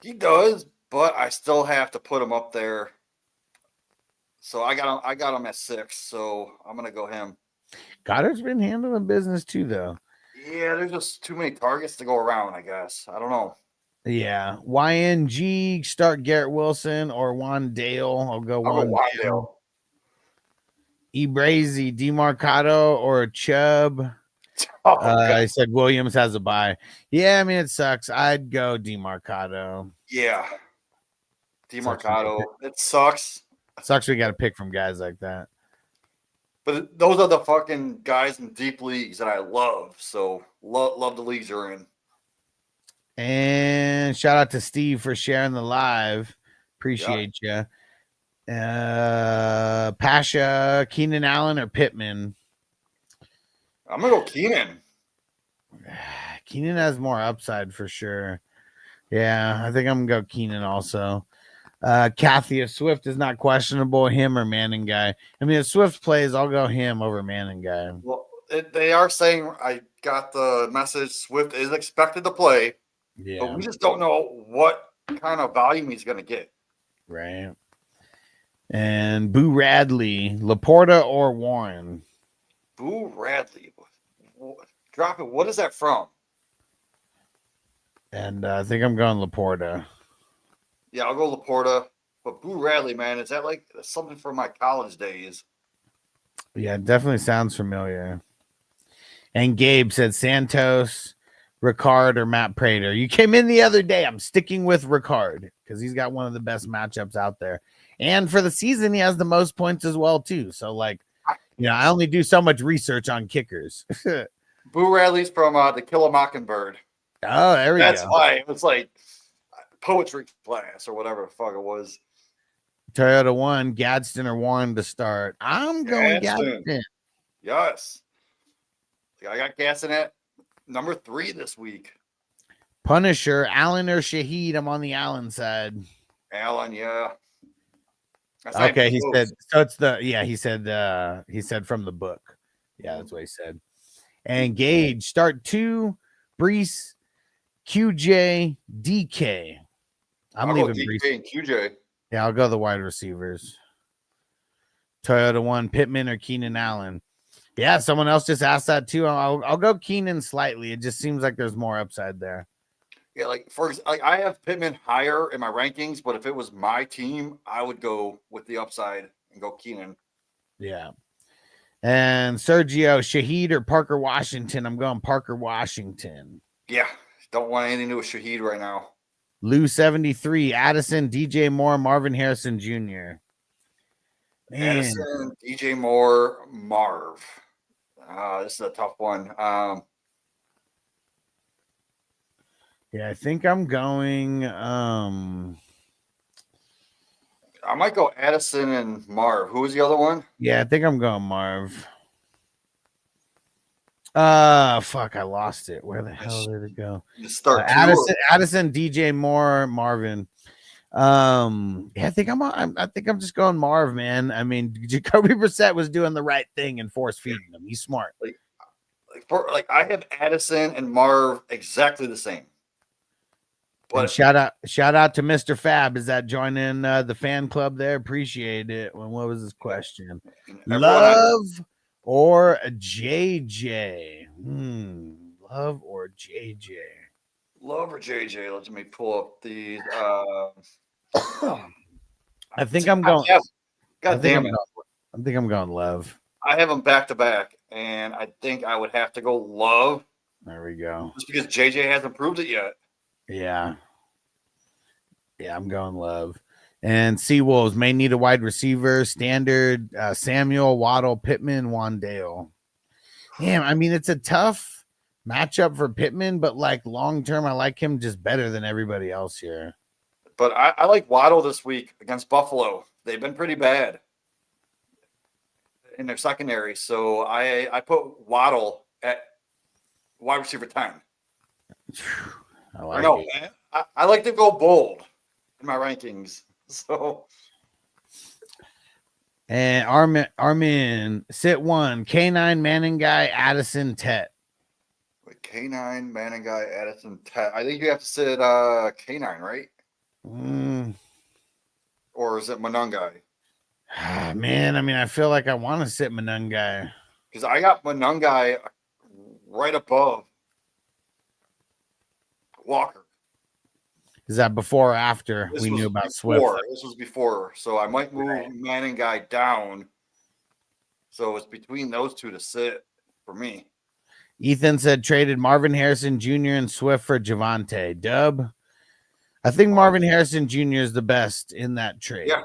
He does, but I still have to put him up there. So I got him at 6, so I'm gonna go him. Goddard's been handling business too, though. Yeah, there's just too many targets to go around, I guess. I don't know. Yeah. YNG, start Garrett Wilson or Juan Dale. I'll go I'll Juan go Dale. Wandale. Ebrazy, DeMarcado or Chubb. Oh, God. I said Williams has a bye. Yeah, I mean, it sucks. I'd go DeMarcado. Yeah. Sucks DeMarcado. It sucks. Sucks we got to pick from guys like that. But those are the fucking guys in deep leagues that I love. So love the leagues you're in. And shout out to Steve for sharing the live. Appreciate you. Pasha, Keenan Allen, or Pittman? I'm gonna go Keenan. Keenan has more upside for sure. Yeah, I think I'm gonna go Keenan also. Kathy, if Swift is not questionable, him or Manning guy. I mean, if Swift plays, I'll go him over Manning guy. Well, they are saying I got the message Swift is expected to play, Yeah, but we just don't know what kind of volume he's gonna get. right. And Boo Radley, Laporta or Warren? Boo Radley. Drop it. What is that from? And I think I'm going Laporta. Yeah, I'll go Laporta. But Boo Radley, man, is that like something from my college days? Yeah, it definitely sounds familiar. And Gabe said Santos, Ricard, or Matt Prater. You came in the other day. I'm sticking with Ricard because he's got one of the best matchups out there. And for the season, he has the most points as well, too. So, like, you know, I only do so much research on kickers. Boo Radley's from To Kill a Mockingbird. Oh, there we go. That's why it was like poetry class or whatever the fuck it was. Toyota 1, Gadsden or Warren to start. I'm going Gadsden. Yes. I got Gadsden at number 3 this week. Punisher, Allen or Shaheed. I'm on the Allen side. Allen, yeah. That's Okay, he said so. It's the he said from the book. Yeah, that's what he said. And Gage, start 2, Brees, QJ, DK. I'm I'll leaving go Brees. DK and QJ. Yeah, I'll go the wide receivers. Toyota 1, Pittman or Keenan Allen. Yeah, someone else just asked that too. I'll go Keenan slightly. It just seems like there's more upside there. Yeah, like I have Pittman higher in my rankings, but if it was my team, I would go with the upside and go Keenan. Yeah. And Sergio, Shaheed or Parker Washington. I'm going Parker Washington. Yeah, don't want anything to do with Shaheed right now. Lou 73, Addison, DJ Moore, Marvin Harrison Jr. Man. Addison, DJ Moore, Marv. This is a tough one. Yeah, I think I'm going. I might go Addison and Marv. Who was the other one? Yeah, I think I'm going Marv. Fuck, I lost it. Where the hell did it go? Start Addison, DJ Moore, Marvin. Yeah, I think I'm just going Marv, man. I mean, Jacoby Brissett was doing the right thing and force feeding him. He's smart. Like I have Addison and Marv exactly the same. But shout out to Mr. Fab. Is that joining the fan club there? Appreciate it. What was his question? Love or JJ? Love or JJ? Love or JJ? Let me pull up these. I think I'm going. God damn it! I think I'm going Love. I have them back to back, and I think I would have to go Love. There we go. Just because JJ hasn't proved it yet. Yeah, I'm going Love. And Seawolves may need a wide receiver. Standard Samuel, Waddle, Pittman, Wandale. Damn, I mean, it's a tough matchup for Pittman, but like long term, I like him just better than everybody else here. But I like Waddle this week against Buffalo. They've been pretty bad in their secondary. So I put Waddle at wide receiver 10. I like to go bold in my rankings. So, and Armin sit 1, K9 Manning guy, Addison Tet. K9 Manning guy, Addison Tet. I think you have to sit K9, right? Or is it Monungai? Man, I mean, I feel like I want to sit Monungai because I got Monungai right above Walker. Is that before or after This we was knew about Swift? before. This was before. So I might move Manning guy down. So it's between those two to sit for me. Ethan said traded Marvin Harrison Jr. and Swift for Javante. Dub. I think Marvin Harrison Jr. is the best in that trade. Yeah.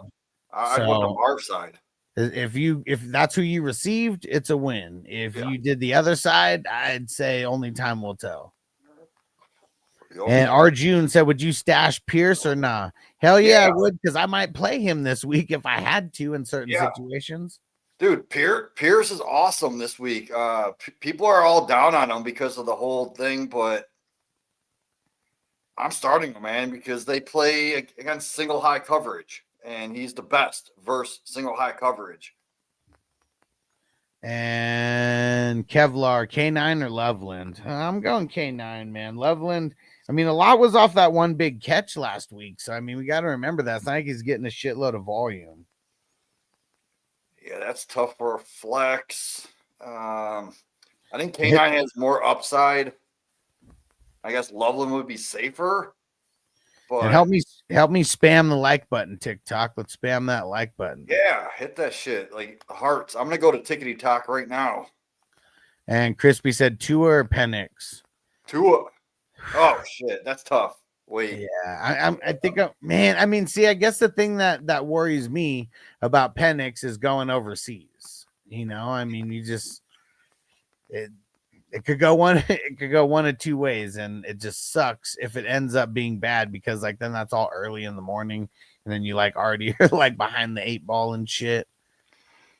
I'd want the Marv side. If that's who you received, it's a win. If Yeah. you did the other side, I'd say only time will tell. Yep. And Arjun said, would you stash Pierce or nah? Hell yeah, I Yeah. would, because I might play him this week if I had to in certain Yeah. situations. Dude, Pierce is awesome this week. People are all down on him because of the whole thing, but I'm starting him, man, because they play against single high coverage, and he's the best versus single high coverage. And Kevlar, K9 or Loveland? I'm going K9, man. Loveland, I mean, a lot was off that one big catch last week. So, I mean, we got to remember that. It's not like he's getting a shitload of volume. Yeah, that's tough for a flex. I think K9 has more upside. I guess Loveland would be safer. But And help me spam the like button, TikTok. Let's spam that like button. yeah, hit that shit. Like hearts. I'm gonna go to Tickety Talk right now. And Crispy said Tua or Penix. Tua. Oh shit, that's tough. Wait. Yeah, I think, man. I mean, see, I guess the thing that worries me about Penix is going overseas. You know, I mean, it could go one of two ways, and it just sucks if it ends up being bad because like then that's all early in the morning, and then you like already are like behind the 8 ball and shit.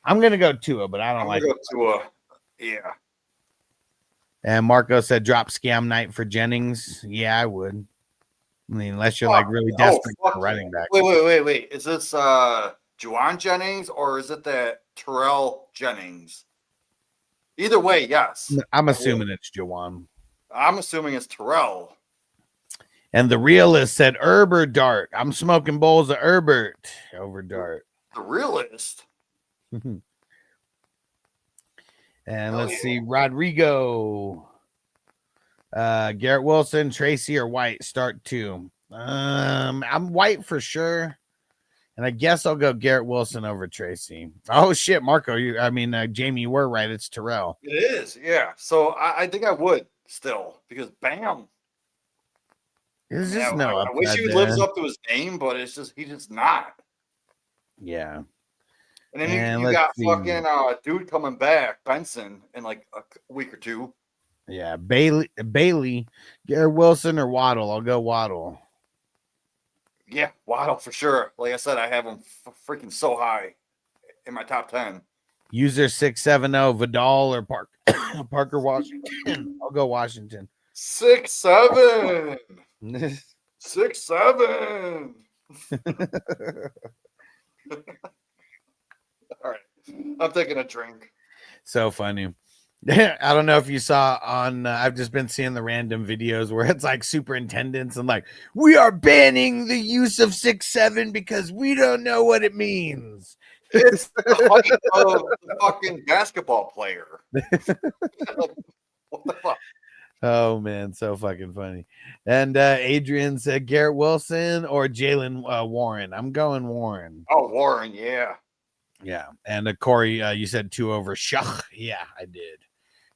I'm gonna go Tua, but I don't like go Tua. Yeah. And Marco said drop scam night for Jennings. Yeah, I would. I mean, unless you're like really desperate for running back. Wait. Is this Juwan Jennings or is it that Terrell Jennings? Either way, yes. I'm assuming it's Jawan. I'm assuming it's Terrell. And the realist said Herb or Dart. I'm smoking bowls of Herbert over Dart. The realist. And let's see, Rodrigo, Garrett Wilson, Tracy, or White. Start 2. I'm White for sure. And I guess I'll go Garrett Wilson over Tracy. Oh shit, Marco! Jamie, you were right. It's Terrell. It is, yeah. So I think I would still because bam. There's just I wish he lives up to his name, but it's just he's just not. Yeah. And then you got fucking dude coming back, Benson, in like a week or two. Yeah, Bailey, Garrett Wilson or Waddle. I'll go Waddle. Yeah, Waddle for sure. Like I said, I have him freaking so high in my top 10. User 670 Vidal or Parker Washington. I'll go Washington. 6'7". 6'7". All right, I'm taking a drink. So funny. I don't know if you saw on I've just been seeing the random videos where it's like superintendents and like we are banning the use of 6'7" because we don't know what it means. It's the height of the fucking basketball player. What the fuck? Oh man, so fucking funny. And Adrian said Garrett Wilson or Jalen Warren. I'm going Warren. Oh, Warren, yeah. Yeah. And Corey, you said 2 over Shach. Yeah, I did.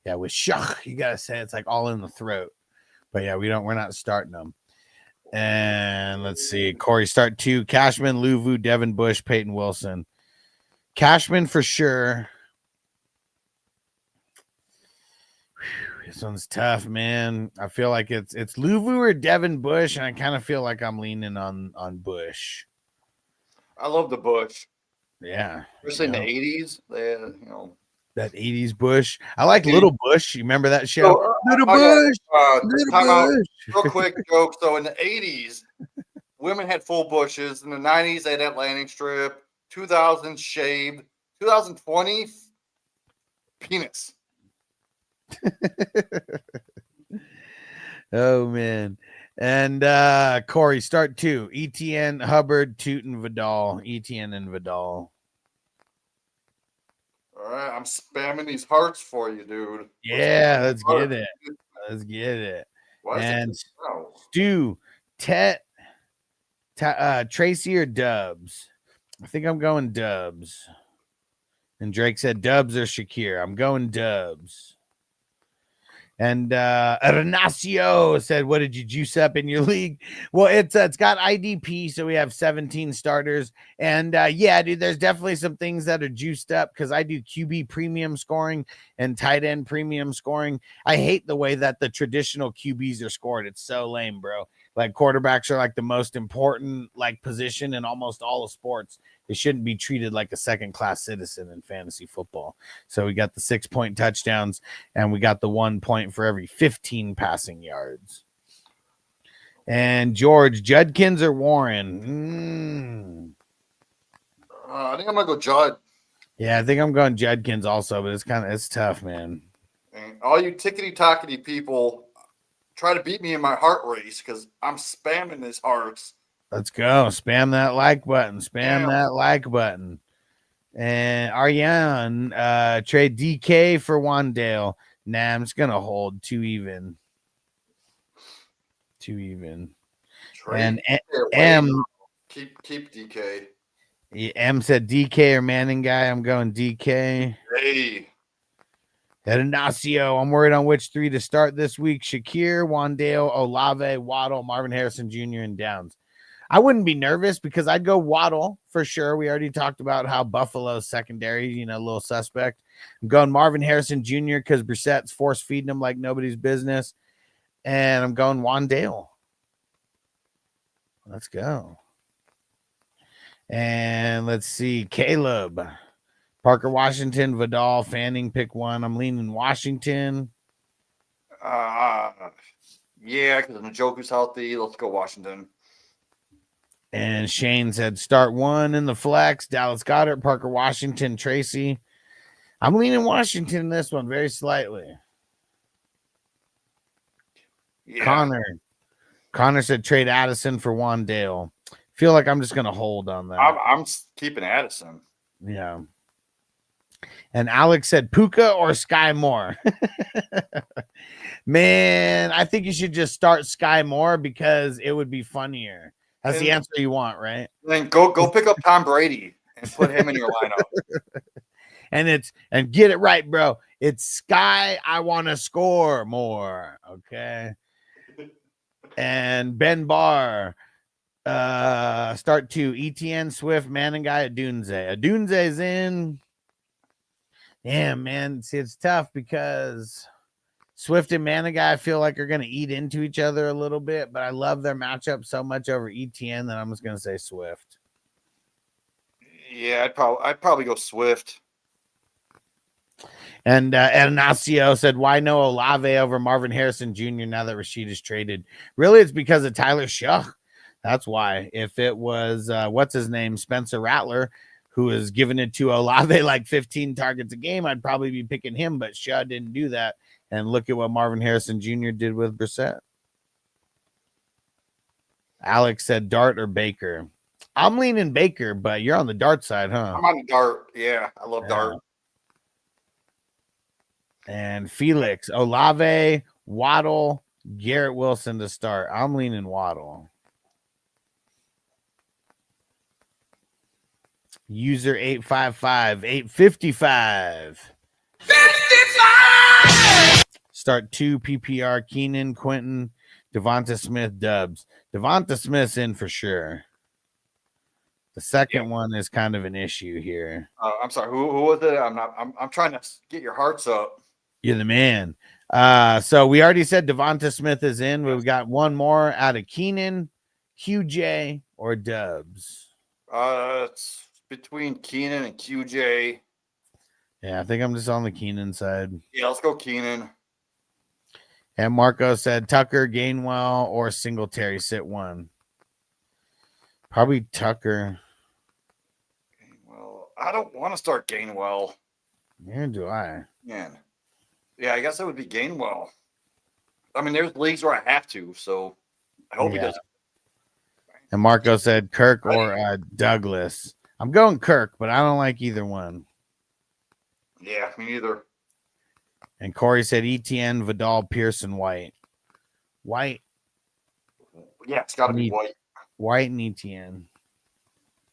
Yeah, with Shach, you gotta say it's like all in the throat. But yeah, we're not starting them. And let's see. Corey, start 2. Cashman, Luvu, Devin Bush, Peyton Wilson. Cashman for sure. Whew, this one's tough, man. I feel like it's Luvu or Devin Bush, and I kind of feel like I'm leaning on Bush. I love the Bush. Yeah. Especially in the 80s. They, that 80s Bush. I like Little Bush. You remember that show? Little Bush. Little Bush. Real quick joke. So in the 80s, women had full bushes. In the 90s, they had that landing strip. 2000 shaved. 2020, penis. Oh man. And Corey, start 2. ETN, Hubbard, Tootin, Vidal. ETN and Vidal. All right, I'm spamming these hearts for you, dude. Yeah, let's get it. Let's get it. And Stu, Tet, Tracy or Dubs? I think I'm going Dubs. And Drake said Dubs or Shakir. I'm going Dubs. And Renacio said, what did you juice up in your league? Well, it's got IDP, so we have 17 starters. And yeah, dude, there's definitely some things that are juiced up because I do QB premium scoring and tight end premium scoring. I hate the way that the traditional QBs are scored. It's so lame, bro. Like quarterbacks are like the most important like position in almost all of sports. They shouldn't be treated like a second-class citizen in fantasy football. So we got the 6-point touchdowns, and we got the 1 point for every 15 passing yards. And George, Judkins or Warren? I think I'm gonna go Judd. Yeah, I think I'm going Judkins also, but it's tough, man. And all you tickety-tockety people try to beat me in my heart race because I'm spamming his hearts. Let's go. Spam that like button. That like button. And Aryan, trade DK for Wandale. Nah, I'm just going to hold 2 even. 2 even. Trade And DK M. Keep DK. M said DK or Manning guy. I'm going DK. Hey. And Ignacio, I'm worried on which 3 to start this week. Shakir, Wandale, Olave, Waddle, Marvin Harrison Jr., and Downs. I wouldn't be nervous because I'd go Waddle for sure. We already talked about how Buffalo's secondary, a little suspect. I'm going Marvin Harrison Jr. because Brissett's force feeding him like nobody's business. And I'm going Wandale. Let's go. And let's see. Caleb. Parker Washington, Vidal, Fanning, pick one. I'm leaning Washington. Yeah, because Njoku's healthy. Let's go Washington. And Shane said start 1 in the flex. Dallas Goedert, Parker Washington, Tracy. I'm leaning Washington in this one very slightly. Yeah. Connor said trade Addison for Wandale. Feel like I'm just going to hold on that. I'm keeping Addison. Yeah. And Alex said Puka or Sky Moore. Man, I think you should just start Sky Moore because it would be funnier. That's the answer you want, right? Then go pick up Tom Brady and put him in your lineup. and get it right, bro. It's Sky. I want to score more. Okay. And Ben Barr. Start 2. ETN, Swift, Manning guy, Adunze. Adunze's in. Yeah, man. See, it's tough because Swift and Maniga, I feel like are going to eat into each other a little bit, but I love their matchup so much over ETN that I'm just going to say Swift. Yeah, I'd probably go Swift. And Ignacio said, why no Olave over Marvin Harrison Jr. now that Rashid is traded? Really, it's because of Tyler Shuck. That's why. If it was, what's his name, Spencer Rattler, who is giving it to Olave like 15 targets a game, I'd probably be picking him, but Shuck didn't do that. And look at what Marvin Harrison Jr. did with Brissett. Alex said Dart or Baker. I'm leaning Baker, but you're on the Dart side, huh? I'm on the Dart. Yeah, I love Dart. And Felix, Olave, Waddle, Garrett Wilson to start. I'm leaning Waddle. User 855, 855. 55! Start 2 PPR, Keenan, Quentin, Devonta Smith, Dubs. Devonta Smith's in for sure. The second one is kind of an issue here. I'm sorry. Who was it? I'm trying to get your hearts up. You're the man. So we already said Devonta Smith is in. We've got one more out of Keenan, QJ, or Dubs. It's between Keenan and QJ. Yeah, I think I'm just on the Keenan side. Yeah, let's go Keenan. And Marco said Tucker, Gainwell, or Singletary sit 1. Probably Tucker. Well, I don't want to start Gainwell. Neither do I. Man. Yeah, I guess it would be Gainwell. I mean, there's leagues where I have to, so I hope he doesn't. And Marco said Kirk or Douglas. I'm going Kirk, but I don't like either one. Yeah, me neither. And Corey said ETN, Vidal, Pearson, White. White. Yeah, it's got to be White. White and ETN.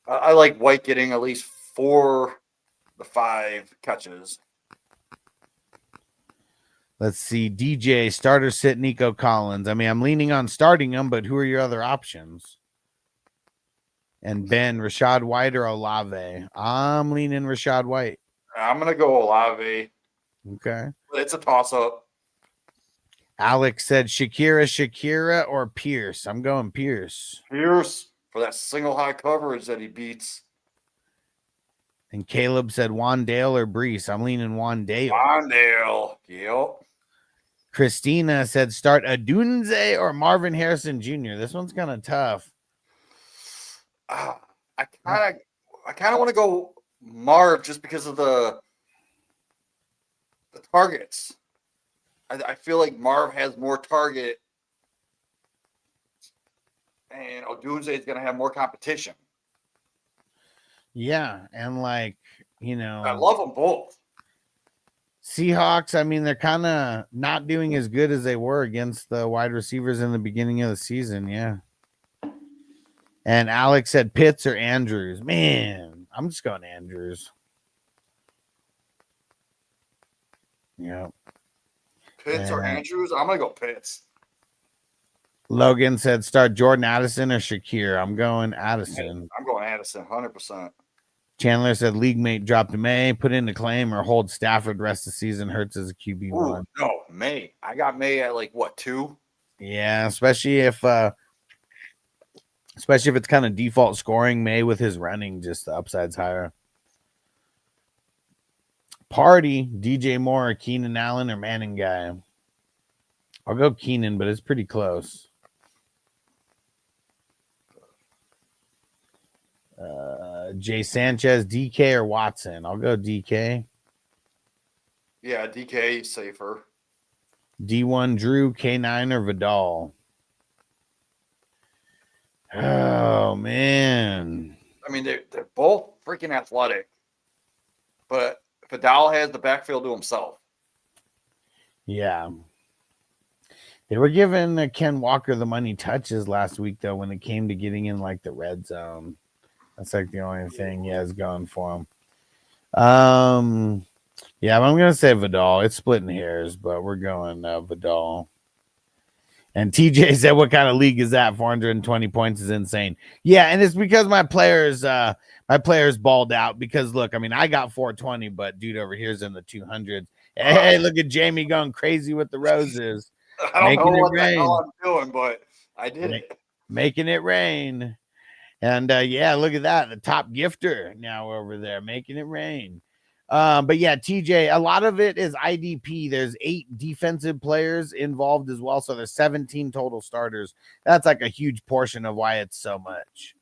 I like White getting at least 4 to 5 catches. Let's see. DJ, starter sit Nico Collins. I mean, I'm leaning on starting him, but who are your other options? And Ben, Rashad White or Olave? I'm leaning Rashad White. I'm going to go Olave. Okay. But it's a toss-up. Alex said Shakira or Pierce. I'm going Pierce. Pierce for that single high coverage that he beats. And Caleb said Wandale or Brees. I'm leaning Wandale. Wandale. Yep. Christina said start Adunze or Marvin Harrison Jr. This one's kind of tough. I kind of want to go Marv just because of the targets. I feel like Marv has more target, and Odunze is going to have more competition. Yeah, and like, you know, I love them both. Seahawks, I mean, they're kind of not doing as good as they were against the wide receivers in the beginning of the season. Yeah. And Alex said Pitts or Andrews. Man, I'm just going Andrews. Yeah. Pitts or Andrews? I'm going to go Pitts. Logan said start Jordan Addison or Shakir. I'm going Addison. I'm going Addison, 100%. Chandler said league mate dropped May, put in a claim, or hold Stafford rest of the season. Hurts as a QB1. No, May. I got May at like what, 2? Yeah, especially if it's kind of default scoring. May with his running, just the upside's higher. Party, DJ Moore, Keenan Allen, or Manning guy. I'll go Keenan, but it's pretty close. Jay Sanchez, DK, or Watson? I'll go DK. Yeah, DK safer. D1 Drew, K9, or Vidal? Oh, man. I mean, they're both freaking athletic, but Vidal has the backfield to himself. Yeah. They were giving Ken Walker the money touches last week, though, when it came to getting in like the red zone. That's like the only thing he has going for him. Yeah, I'm going to say Vidal. It's splitting hairs, but we're going Vidal. And TJ said, what kind of league is that? 420 points is insane. Yeah, and it's because my players balled out. Because, look, I mean, I got 420, but dude over here's in the 200s. Hey, look at Jamie going crazy with the roses. I don't know what the hell I'm doing, but I did it. Making it rain. And yeah, look at that. The top gifter now over there making it rain. But yeah, TJ, a lot of it is IDP. There's 8 defensive players involved as well. So there's 17 total starters. That's like a huge portion of why it's so much.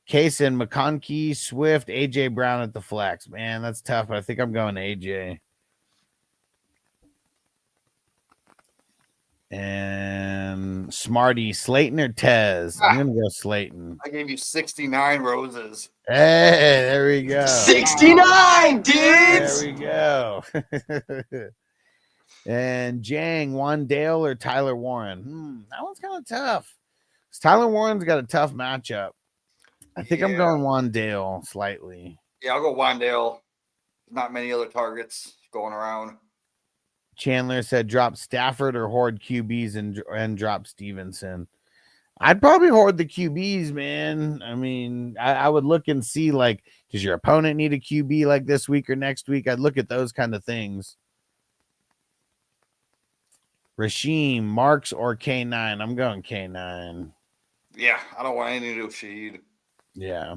Kaysen, McConkey, Swift, AJ Brown at the flex. Man, that's tough, but I think I'm going AJ. And Smarty, Slayton or Tez? I'm going to go Slayton. I gave you 69 roses. Hey, there we go. 69, dudes. There we go. And Jang, Wandale or Tyler Warren? That one's kind of tough. Tyler Warren's got a tough matchup. I think I'm going Wandale slightly. Yeah, I'll go Wandale. Not many other targets going around. Chandler said drop Stafford or hoard QBs and drop Stevenson. I'd probably hoard the QBs, man. I mean, I would look and see, like, does your opponent need a QB like this week or next week? I'd look at those kind of things. Rasheem, Marks or K9? I'm going K9. Yeah, I don't want anything to do with Sheed. Yeah.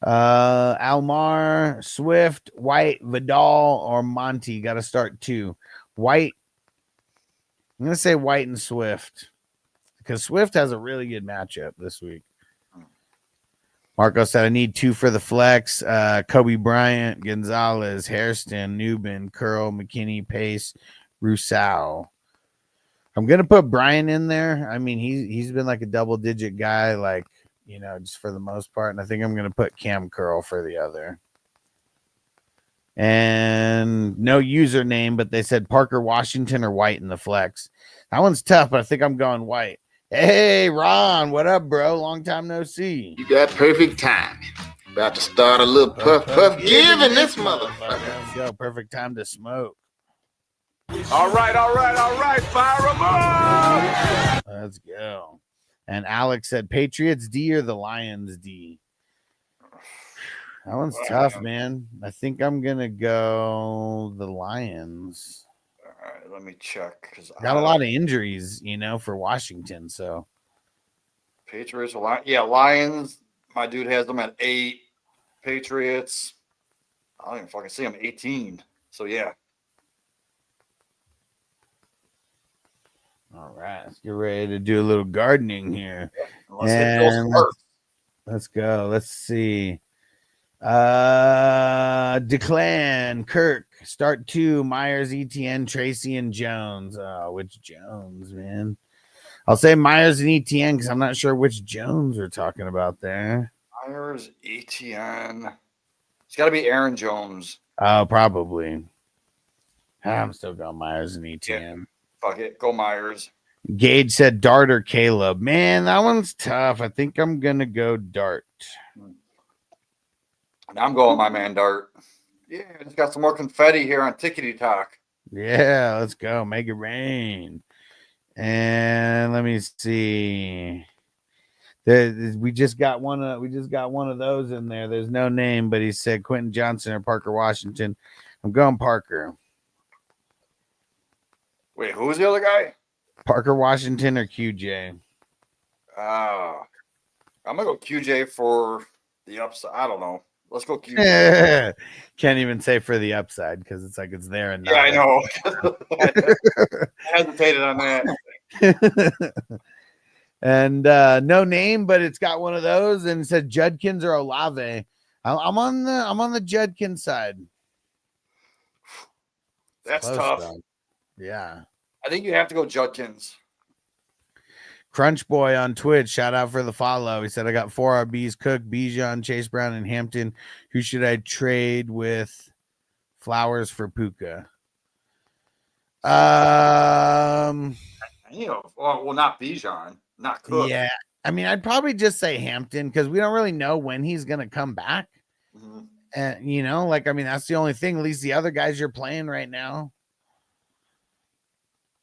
Almar, Swift, White, Vidal, or Monty. Got to start 2. White. I'm going to say White and Swift because Swift has a really good matchup this week. Marco said, I need 2 for the flex. Kobe Bryant, Gonzalez, Hairston, Newman, Curl, McKinney, Pace, Rousseau. I'm going to put Bryant in there. I mean, he's been like a double-digit guy, like, you know, just for the most part. And I think I'm going to put Cam Curl for the other. And no username, but they said Parker Washington or White in the flex. That one's tough, but I think I'm going White. Hey, Ron, what up, bro? Long time no see. You got perfect time. About to start a little puff giving this motherfucker. Let's go. Perfect time to smoke. All right. Fire them up. Let's go. And Alex said Patriots D or the Lions D. That one's tough, man. I think I'm gonna go the Lions. All right, let me check because Got a lot of injuries, for Washington. So Patriots, Lions. My dude has them at 8. Patriots, I don't even fucking see them 18. So yeah. all right, let's get ready to do a little gardening here. And Let's go. Let's see. Declan, Kirk, start 2, Myers, ETN, Tracy, and Jones. Which Jones, man? I'll say Myers and ETN because I'm not sure which Jones we're talking about there. Myers, ETN. It's got to be Aaron Jones. Oh, probably. I'm still going Myers and ETN. Yeah. Fuck it. Go Myers. Gage said Dart or Caleb. Man, that one's tough. I think I'm going to go Dart. And I'm going my man Dart. Yeah, just got some more confetti here on Tickety Talk. Yeah, let's go. Make it rain. And let me see. We just got one of those in there. There's no name, but he said Quentin Johnson or Parker Washington. I'm going Parker. Wait, who was the other guy? Parker Washington or QJ? I'm gonna go QJ for the upside. I don't know. Let's go QJ. Can't even say for the upside because it's like it's there and not. Yeah, I know. I hesitated on that. And no name, but it's got one of those, and it said Judkins or Olave. I'm on the Judkins side. That's Close, tough. though. Yeah. I think you have to go Judkins. Crunch Boy on Twitch, shout out for the follow. He said, I got 4 RBs, Cook, Bijan, Chase Brown, and Hampton. Who should I trade with Flowers for Puka? Well, not Bijan, not Cook. Yeah. I mean, I'd probably just say Hampton because we don't really know when he's going to come back. Mm-hmm. And, that's the only thing. At least the other guys you're playing right now.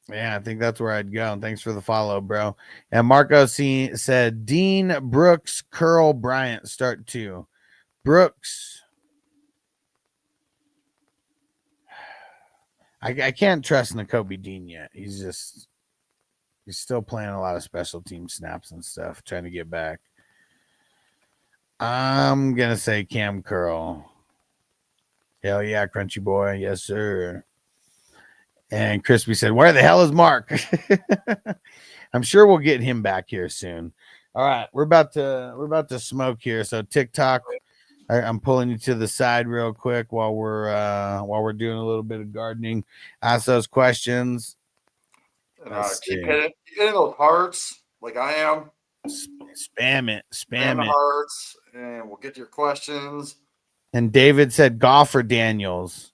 Yeah, I think that's where I'd go. And thanks for the follow, bro. And Marco said Dean, Brooks, Curl, Bryant start 2. Brooks. I can't trust Nakobe Dean yet. He's still playing a lot of special team snaps and stuff, trying to get back. I'm gonna say Cam Curl. Hell yeah, Crunchy Boy. Yes, sir. And Crispy said, where the hell is Mark? I'm sure we'll get him back here soon. All right, we're about to smoke here. So TikTok, I'm pulling you to the side real quick while we're doing a little bit of gardening. Ask those questions. Keep hitting those hearts like I am. Spam it. The hearts, and we'll get to your questions. And David said Goff or Daniels.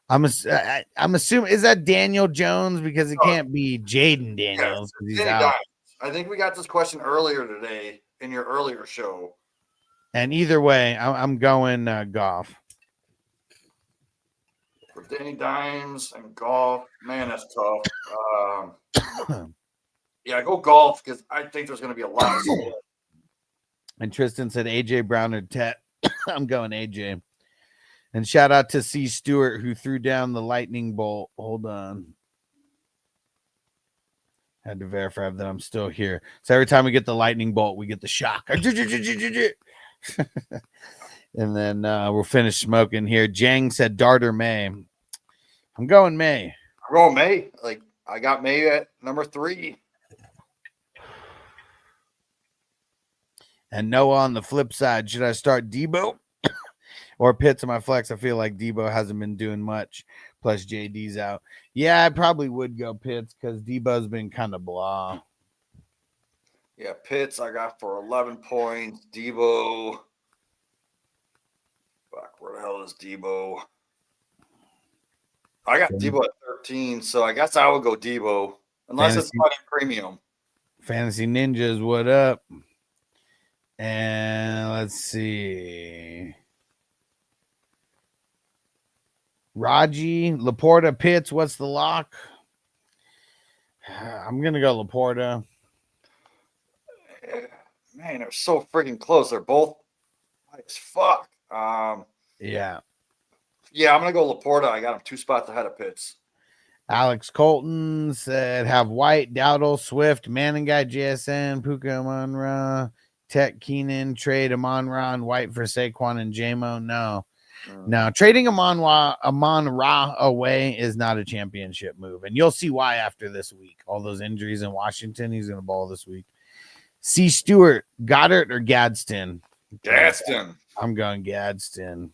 I'm assuming, is that Daniel Jones? Because it can't be Jaden Daniels. He's out. I think we got this question earlier today in your earlier show. And either way, I'm going Goff. For Danny Dimes and Golf, man, that's tough. Yeah, go Golf because I think there's going to be a lot of support. And Tristan said AJ Brown or Tet. I'm going AJ. And shout out to C. Stewart who threw down the lightning bolt. Hold on. Had to verify that I'm still here. So every time we get the lightning bolt, we get the shock. And then we'll finish smoking here. Jang said Dart or May. I'm going May. I'm going May. Like I got May at number 3. And Noah on the flip side, should I start Debo or Pitts on my flex? I feel like Debo hasn't been doing much. Plus JD's out. Yeah, I probably would go Pitts because Debo's been kind of blah. Yeah, Pitts I got for 11 points. Debo. Fuck, where the hell is Debo? I got Debo at 13, so I guess I would go Debo. Unless it's money premium. Fantasy Ninjas, what up? And let's see. Raji, Laporta, Pitts, what's the lock? I'm going to go Laporta. Man, they're so freaking close. They're both high as fuck. Yeah. Yeah, I'm going to go Laporta. I got him 2 spots ahead of Pitts. Alex Colton said have White, Dowdle, Swift, Manning Guy, JSN, Puka Amon-Ra, Tech Keenan, trade Amon-Ra and White for Saquon and JMO. No, trading Amon-Ra away is not a championship move. And you'll see why after this week. All those injuries in Washington, he's going to ball this week. C. Stewart, Goddard or Gadsden? Gadsden. I'm going Gadsden.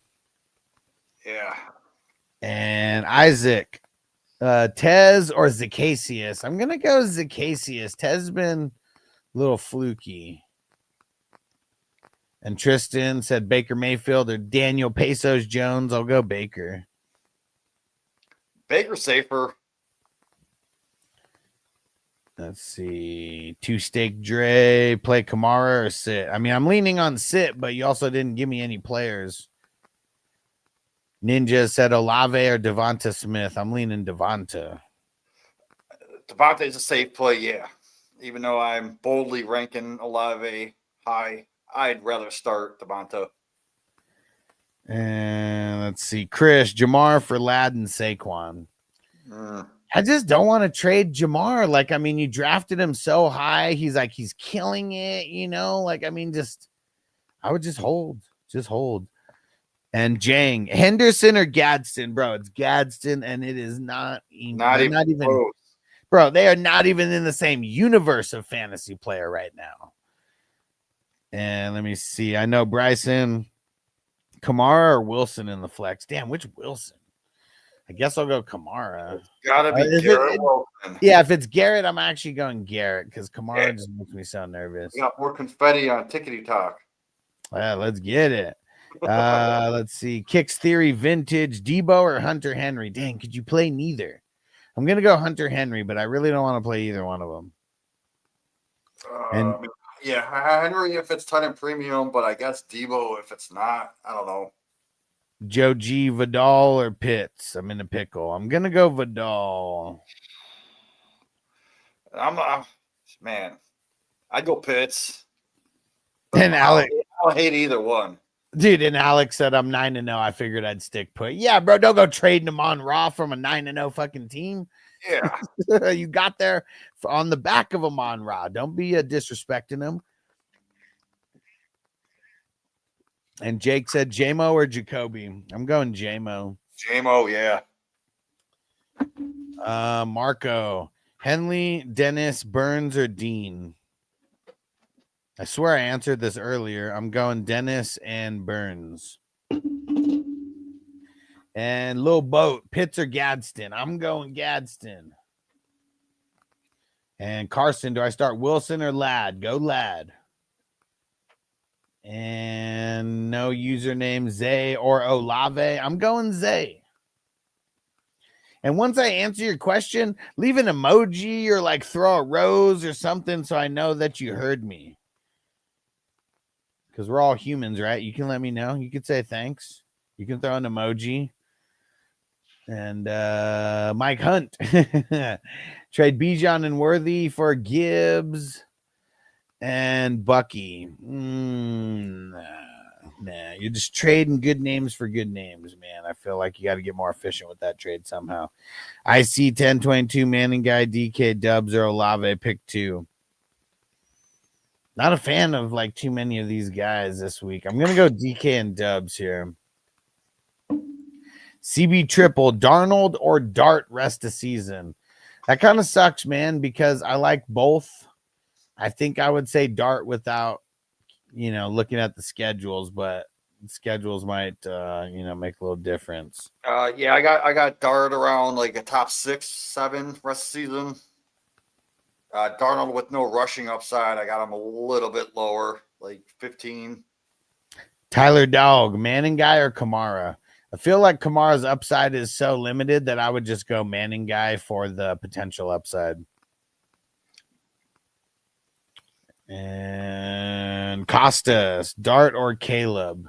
Yeah. And Isaac, Tez or Zacasius? I'm going to go Zacasius. Tez has been a little fluky. And Tristan said Baker Mayfield or Daniel Pesos Jones. I'll go Baker. Baker safer. Let's see. Two Steak Dre, play Kamara or sit? I mean, I'm leaning on sit, but you also didn't give me any players. Ninja said Olave or Devonta Smith. I'm leaning Devonta. Devonta is a safe play, yeah. Even though I'm boldly ranking Olave high, I'd rather start Devonta. And let's see. Chris, Jamar for Ladd and Saquon. I just don't want to trade Jamar. Like, I mean, you drafted him so high. He's killing it, you know? Like, I mean, I would just hold. Just hold. And Jang, Henderson or Gadsden, bro. It's Gadsden, and it is not even close. Bro, they are not even in the same universe of fantasy player right now. And let me see. I know Bryson, Kamara or Wilson in the flex. Damn, which Wilson? I guess I'll go Kamara. It's gotta be Garrett Wilson. Yeah, if it's Garrett, I'm actually going Garrett because Kamara just makes me so nervous. We got more confetti on Tickety Talk. Well, let's get it. Let's see. Kicks Theory Vintage, Debo or Hunter Henry. Dang, could you play neither? I'm gonna go Hunter Henry, but I really don't want to play either one of them. And yeah, Henry if it's ton and premium, but I guess Debo if it's not. I don't know. Joe G, Vidal or Pitts. I'm in a pickle. I'm gonna go Vidal. Man. I'd go Pitts. And Alex, I don't hate either one. dude, and Alex said I'm 9-0. I figured I'd stick put. Yeah, bro, don't go trading him on Raw from a 9-0 fucking team. Yeah. You got there on the back of him on Raw. Don't be disrespecting him. And Jake said JMO or Jacoby. I'm going JMO. JMO, yeah. Marco, Henley, Dennis, Burns, or Dean? I swear I answered this earlier. I'm going Dennis and Burns. And Lil Boat, Pitts or Gadsden? I'm going Gadsden. And Carson, do I start Wilson or Ladd? Go Ladd. And no username Zay or Olave. I'm going Zay. And once I answer your question, leave an emoji or like throw a rose or something so I know that you heard me. Because we're all humans, right? You can let me know. You could say thanks. You can throw an emoji. And Mike Hunt. Trade Bijan and Worthy for Gibbs and Bucky. Nah. You're just trading good names for good names, man. I feel like you got to get more efficient with that trade somehow. I see 1022 Manning Guy, DK, Dubs, or Olave, pick 2. Not a fan of like too many of these guys this week. I'm gonna go DK and Dubs here. CB triple, Darnold or Dart rest of season. That kind of sucks, man, because I like both. I think I would say Dart without, looking at the schedules, but schedules might, make a little difference. Yeah, I got Dart around like a top 6, 7 rest of season. Darnold with no rushing upside. I got him a little bit lower, like 15. Tyler Dog, Manning Guy or Kamara? I feel like Kamara's upside is so limited that I would just go Manning Guy for the potential upside. And Costas, Dart or Caleb?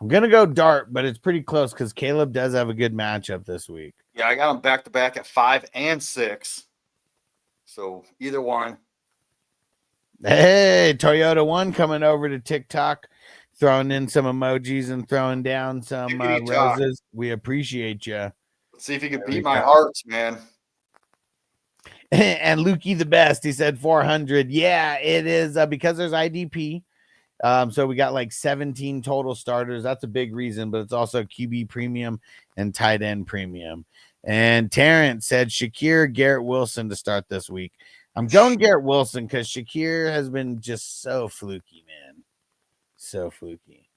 I'm going to go Dart, but it's pretty close because Caleb does have a good matchup this week. Yeah, I got them back to back at 5 and 6. So either one. Hey, Toyota One coming over to TikTok, throwing in some emojis and throwing down some roses. We appreciate you. Let's see if you can beat my hearts, man. And Lukey the best. He said 400. Yeah, it is because there's IDP. So we got like 17 total starters. That's a big reason, but it's also QB premium and tight end premium. And Terrence said Shakir, Garrett Wilson to start this week. I'm going Garrett Wilson because Shakir has been just so fluky, man. So fluky.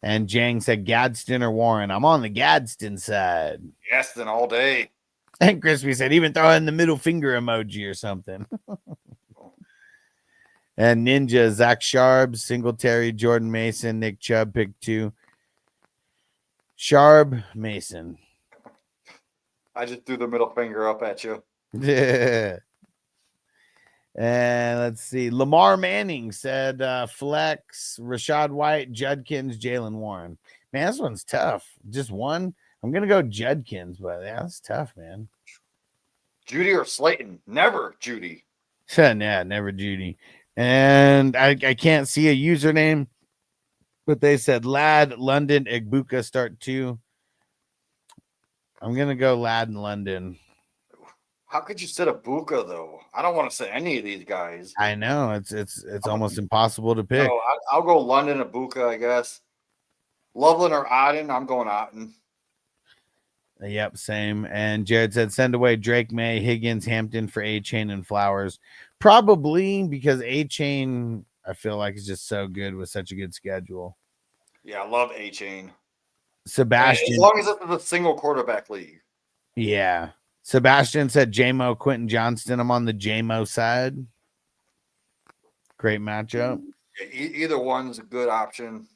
And Jang said Gadsden or Warren. I'm on the Gadsden side. Gadsden all day. And Crispy said even throw in the middle finger emoji or something. And Ninja, Zach Sharp, Singletary, Jordan Mason, Nick Chubb, pick 2. Sharp, Mason. I just threw the middle finger up at you. Yeah. And let's see. Lamar Manning said Flex, Rashad White, Judkins, Jalen Warren. Man, this one's tough. Just one. I'm going to go Judkins, but yeah, that's tough, man. Judy or Slayton? Never Judy. Yeah, never Judy. And I can't see a username, but they said Lad, London, Igbuka start 2. I'm going to go Lad in London. How could you sit a Buka though? I don't want to sit any of these guys. I know it's almost impossible to pick. No, I'll go London, Abuka, I guess. Loveland or Otten. I'm going Otten. Yep, same. And Jared said send away Drake May, Higgins, Hampton for A-Chain and Flowers. Probably because A-Chain, I feel like, is just so good with such a good schedule. Yeah, I love A-Chain. Sebastian. As long as it's a single quarterback league. Yeah. Sebastian said J-Mo, Quentin Johnston. I'm on the J-Mo side. Great matchup. Yeah, either one's a good option.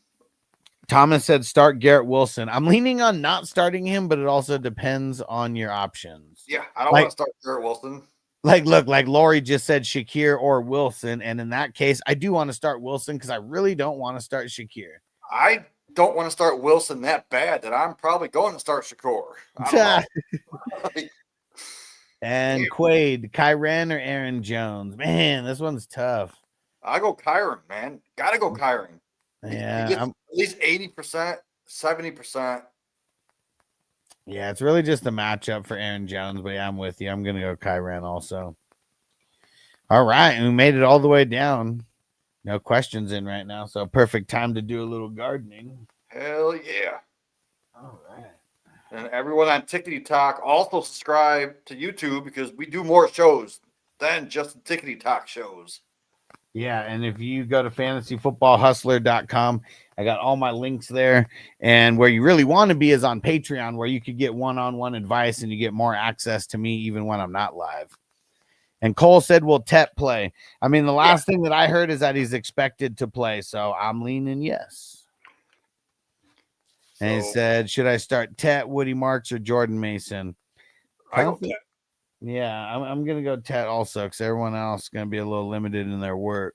Thomas said start Garrett Wilson. I'm leaning on not starting him, but it also depends on your options. Yeah, I don't want to start Garrett Wilson. Look, Lori just said Shakir or Wilson. And in that case, I do want to start Wilson because I really don't want to start Shakir. I don't want to start Wilson that bad that I'm probably going to start Shakur. And Quaid, Kyren or Aaron Jones? Man, this one's tough. I go Kyren, man. Gotta go Kyren. Yeah, at least 80%, 70%. Yeah, it's really just a matchup for Aaron Jones, but yeah, I'm with you. I'm gonna go Kyren also. All right, and we made it all the way down. No questions in right now, so perfect time to do a little gardening. Hell yeah. All right. And everyone on Tickety Talk also subscribe to YouTube because we do more shows than just the Tickety Talk shows. Yeah, and if you go to fantasyfootballhustler.com, I got all my links there. And where you really want to be is on Patreon, where you could get one-on-one advice and you get more access to me even when I'm not live. And Cole said, will Tet play? I mean, the last thing that I heard is that he's expected to play, so I'm leaning yes. And he said, should I start Tet, Woody Marks, or Jordan Mason? Yeah, I'm going to go Tet also because everyone else is going to be a little limited in their work.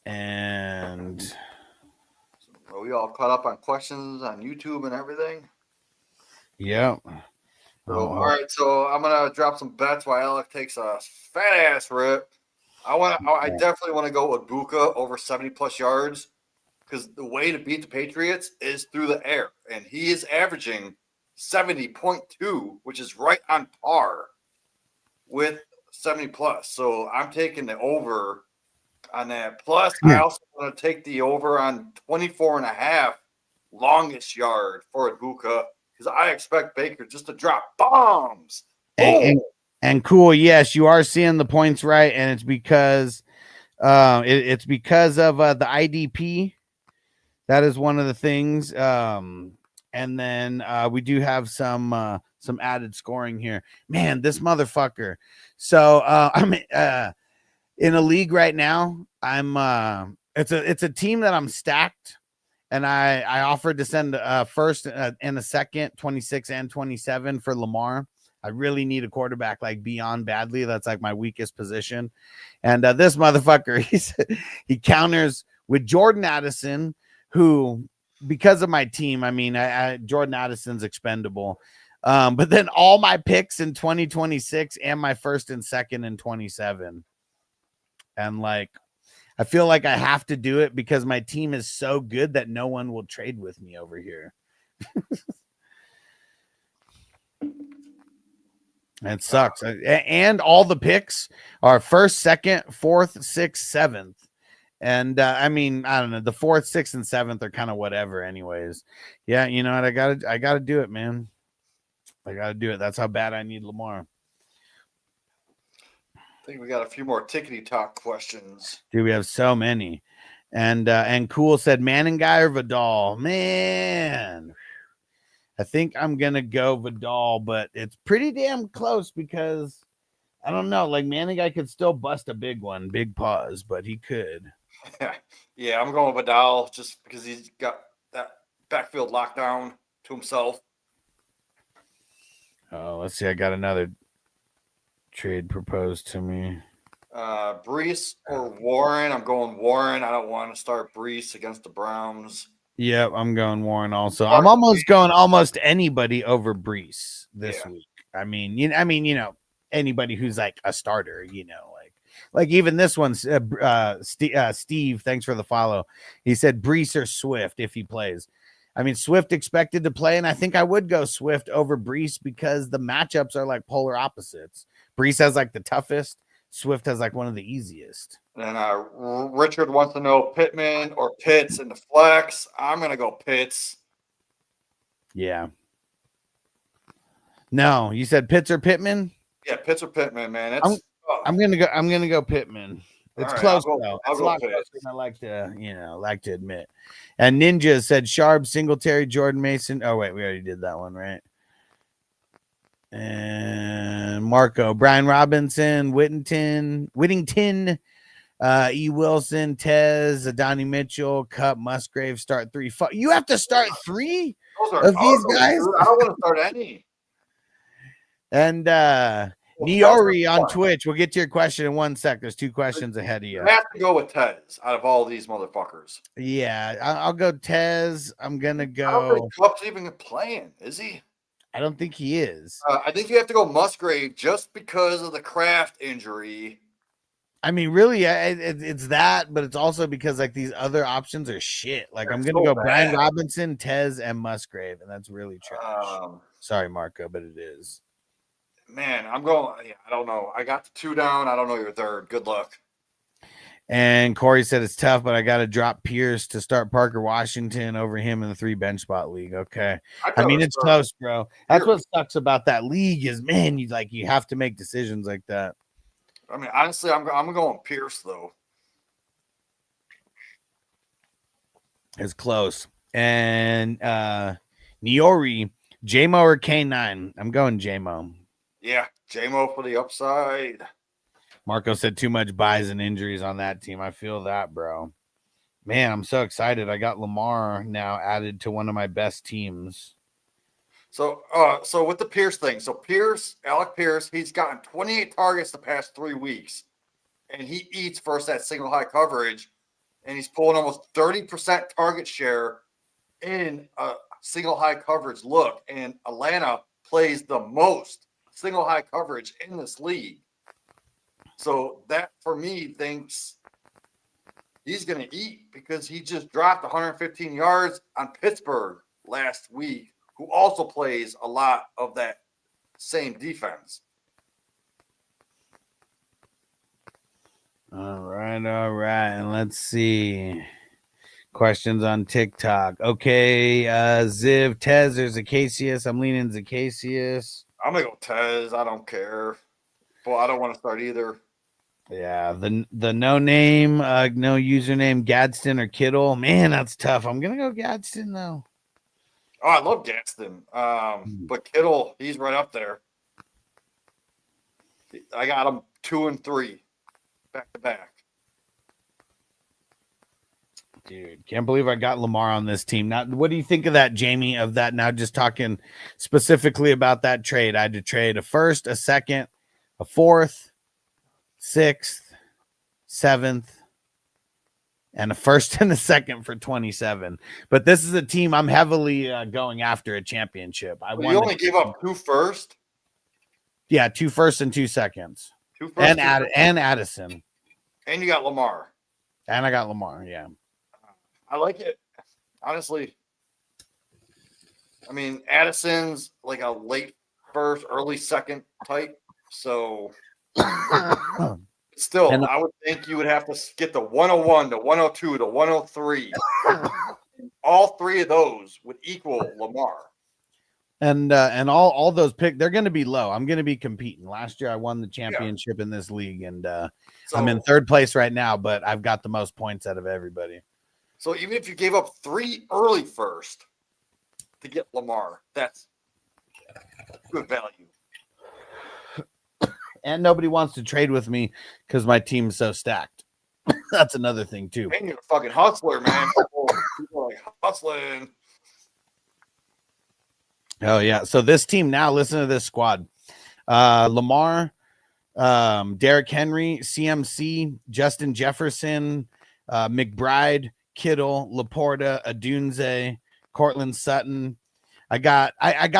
And are we all caught up on questions on YouTube and everything? Yep. So, all right, so I'm going to drop some bets while Alec takes a fat-ass rip. I definitely want to go with Buka over 70-plus yards because the way to beat the Patriots is through the air, and he is averaging 70.2, which is right on par with 70 plus. So I'm taking the over on that. Plus, I also want to take the over on 24.5 longest yard for Ibuka because I expect Baker just to drop bombs. And cool, yes, you are seeing the points right, and it's because it's because of the IDP. That is one of the things. And then we do have some added scoring here. Man, this motherfucker. So I'm in a league right now. It's a team that I'm stacked, and I offered to send first and a second, 26 and 27 for Lamar. I really need a quarterback like beyond badly. That's like my weakest position. And this motherfucker, he counters with Jordan Addison, who, because of my team, I mean, Jordan Addison's expendable. But then all my picks in 2026 and my first and second in 27. And like, I feel like I have to do it because my team is so good that no one will trade with me over here. It sucks. And all the picks are first, second, fourth, sixth, seventh. And I mean, I don't know. The fourth, sixth, and seventh are kind of whatever, anyways. Yeah, you know what? I gotta do it, man. I gotta do it. That's how bad I need Lamar. I think we got a few more tickety talk questions. Dude, we have so many. And Cool said Manning guy or Vidal. Man, I think I'm gonna go Vidal, but it's pretty damn close because I don't know. Like Manning guy could still bust a big one, big pause, but he could. Yeah, I'm going with Vidal just because he's got that backfield lockdown to himself. Oh, let's see. I got another trade proposed to me. Brees or Warren. I'm going Warren. I don't want to start Brees against the Browns. Yep, I'm going Warren also. I'm almost going almost anybody over Brees this week. I mean, you know, anybody who's like a starter, you know, like even this one, Steve, thanks for the follow. He said Brees or Swift if he plays. I mean, Swift expected to play, and I think I would go Swift over Brees because the matchups are like polar opposites. Brees has like the toughest. Swift has like one of the easiest. And Richard wants to know Pittman or Pitts in the flex. I'm going to go Pitts. Yeah. No, you said Pitts or Pittman? Yeah, Pitts or Pittman, man. I'm gonna go Pittman. It's right, close I'll though. go It's a lot Pitts. closer than I like to admit. And Ninja said Sharp, Singletary, Jordan Mason. Oh wait, we already did that one, right? And Marco, Brian Robinson, Whittington, E. Wilson, Tez, Adonai Mitchell, Cup, Musgrave. Start 3. You have to start 3 of these guys. Dude. I don't want to start any. And Niori on Twitch. We'll get to your question in 1 sec. There's 2 questions ahead of you. You have to go with Tez out of all these motherfuckers. Yeah, I'll go Tez. I'm gonna go. I don't think Cup's even playing, is he? I don't think he is. I think you have to go Musgrave just because of the Kraft injury. I mean, really, it's that, but it's also because like these other options are shit. Like I'm gonna go Brian Robinson, Tez, and Musgrave, and that's really trash. Sorry, Marco, but it is. Man, I'm going. Yeah, I don't know. I got the 2 down. I don't know your third. Good luck. And Corey said it's tough, but I got to drop Pierce to start Parker Washington over him in the 3 bench spot league. Okay, I mean it's close, bro. That's what sucks about that league is, man, you have to make decisions like that. I mean, honestly, I'm going Pierce though. It's close. And Niori, JMO or K9? I'm going JMO. Yeah, JMO for the upside. Marco said too much buys and injuries on that team. I feel that, bro. Man, I'm so excited. I got Lamar now added to one of my best teams. So with the Pierce thing, Alec Pierce, he's gotten 28 targets the past 3 weeks, and he eats versus that single high coverage, and he's pulling almost 30% target share in a single high coverage look, and Atlanta plays the most single high coverage in this league. So that, for me, thinks he's going to eat because he just dropped 115 yards on Pittsburgh last week, who also plays a lot of that same defense. All right. And let's see. Questions on TikTok. Okay, Ziv, Tez, there's Zacchaeus. I'm leaning Zacchaeus. I'm going to go Tez. I don't care. Well, I don't want to start either. Yeah, the no name, no username, Gadsden or Kittle. Man, that's tough. I'm gonna go Gadsden though. Oh, I love Gadsden. But Kittle, he's right up there. I got him 2 and 3 back to back. Dude, can't believe I got Lamar on this team. Now, what do you think of that, Jamie? Of that, now just talking specifically about that trade. I had to trade a first, a second, a fourth, sixth, seventh, and a first and a second for 27. But this is a team I'm heavily going after a championship. You only gave up 2 first? Yeah, 2 firsts and 2 seconds. 2 first and Addison. And you got Lamar. And I got Lamar, yeah. I like it. Honestly. I mean, Addison's like a late first, early second type. So still, I would think you would have to get the 101, the 102, the 103. All 3 of those would equal Lamar. And all those picks, they're going to be low. I'm going to be competing. Last year, I won the championship in this league, and so, I'm in 3rd place right now, but I've got the most points out of everybody. So even if you gave up 3 early first to get Lamar, that's good value. And nobody wants to trade with me because my team's so stacked. That's another thing, too. And you're a fucking hustler, man. People are like hustling. Oh, yeah. So this team now, listen to this squad. Lamar, Derrick Henry, CMC, Justin Jefferson, McBride, Kittle, Laporta, Adunze, Cortland Sutton. I got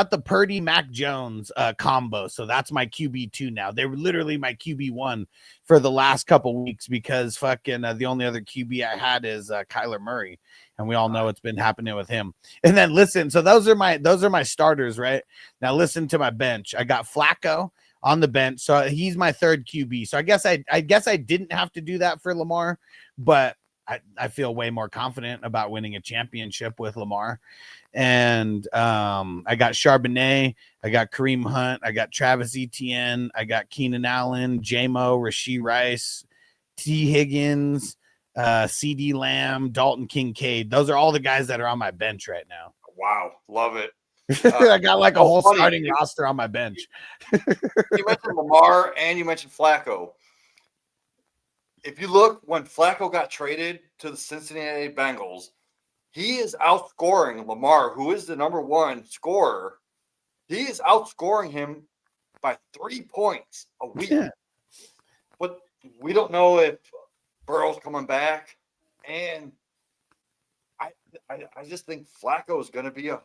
the Purdy Mac Jones combo, so that's my QB2 now. They were literally my QB1 for the last couple weeks because fucking the only other QB I had is Kyler Murray, and we all know it's been happening with him. And then listen, so those are my starters, right? Now listen to my bench. I got Flacco on the bench, so he's my 3rd QB. So I guess I didn't have to do that for Lamar, but I feel way more confident about winning a championship with Lamar. And I got Charbonnet, I got Kareem Hunt, I got Travis Etienne, I got Keenan Allen, J-Mo, Rashee Rice, T. Higgins, CD Lamb, Dalton Kincaid. Those are all the guys that are on my bench right now. Wow, love it. I got like a whole starting roster on my bench. You mentioned Lamar and you mentioned Flacco. If you look, when Flacco got traded to the Cincinnati Bengals, he is outscoring Lamar, who is the #1 scorer. He is outscoring him by 3 points a week. Yeah. But we don't know if Burrow's coming back. And I just think Flacco is going to be a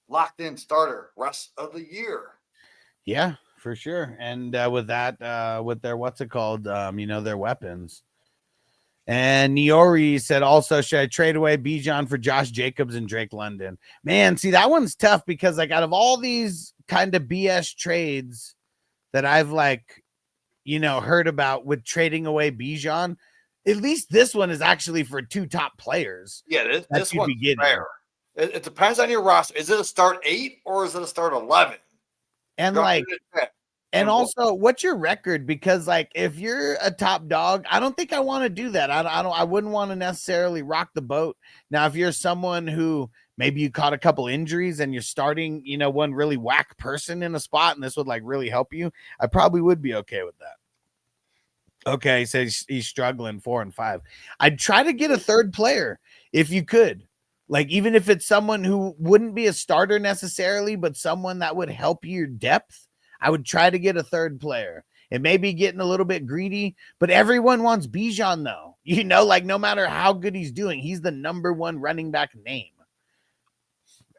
locked-in starter rest of the year. Yeah, for sure. And with that, with their, their weapons. And Niori said also, should I trade away Bijan for Josh Jacobs and Drake London? Man, see, that one's tough because like out of all these kind of BS trades that I've heard about with trading away Bijan, at least this one is actually for 2 top players. Yeah, this one's rare. It depends on your roster. Is it a start 8 or is it a start 11? And And also, what's your record? Because like, if you're a top dog, I don't think I want to do that. I wouldn't want to necessarily rock the boat. Now, if you're someone who maybe you caught a couple injuries and you're starting, one really whack person in a spot, and this would like really help you, I probably would be okay with that. Okay, so he's struggling 4 and 5. I'd try to get a 3rd player if you could. Like, even if it's someone who wouldn't be a starter necessarily, but someone that would help your depth, I would try to get a 3rd player. It may be getting a little bit greedy, but everyone wants Bijan, though. Like no matter how good he's doing, he's the #1 running back name.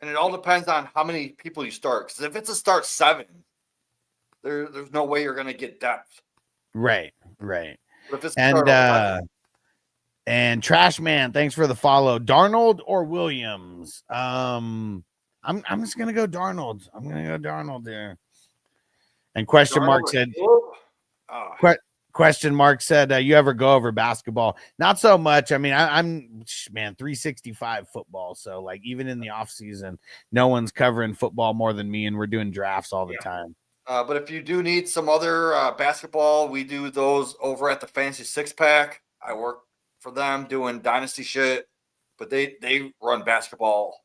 And it all depends on how many people you start. Because if it's a start 7, there's no way you're going to get depth. Right. But if it's and Trash Man, thanks for the follow. Darnold or Williams? I'm just gonna go Darnold. I'm gonna go Darnold there. And question mark said, you ever go over basketball? Not so much. I mean, I'm 365 football. So like even in the off season, no one's covering football more than me, and we're doing drafts all the time. But if you do need some other basketball, we do those over at the Fantasy 6-Pack. I work for them doing dynasty shit, but they run basketball.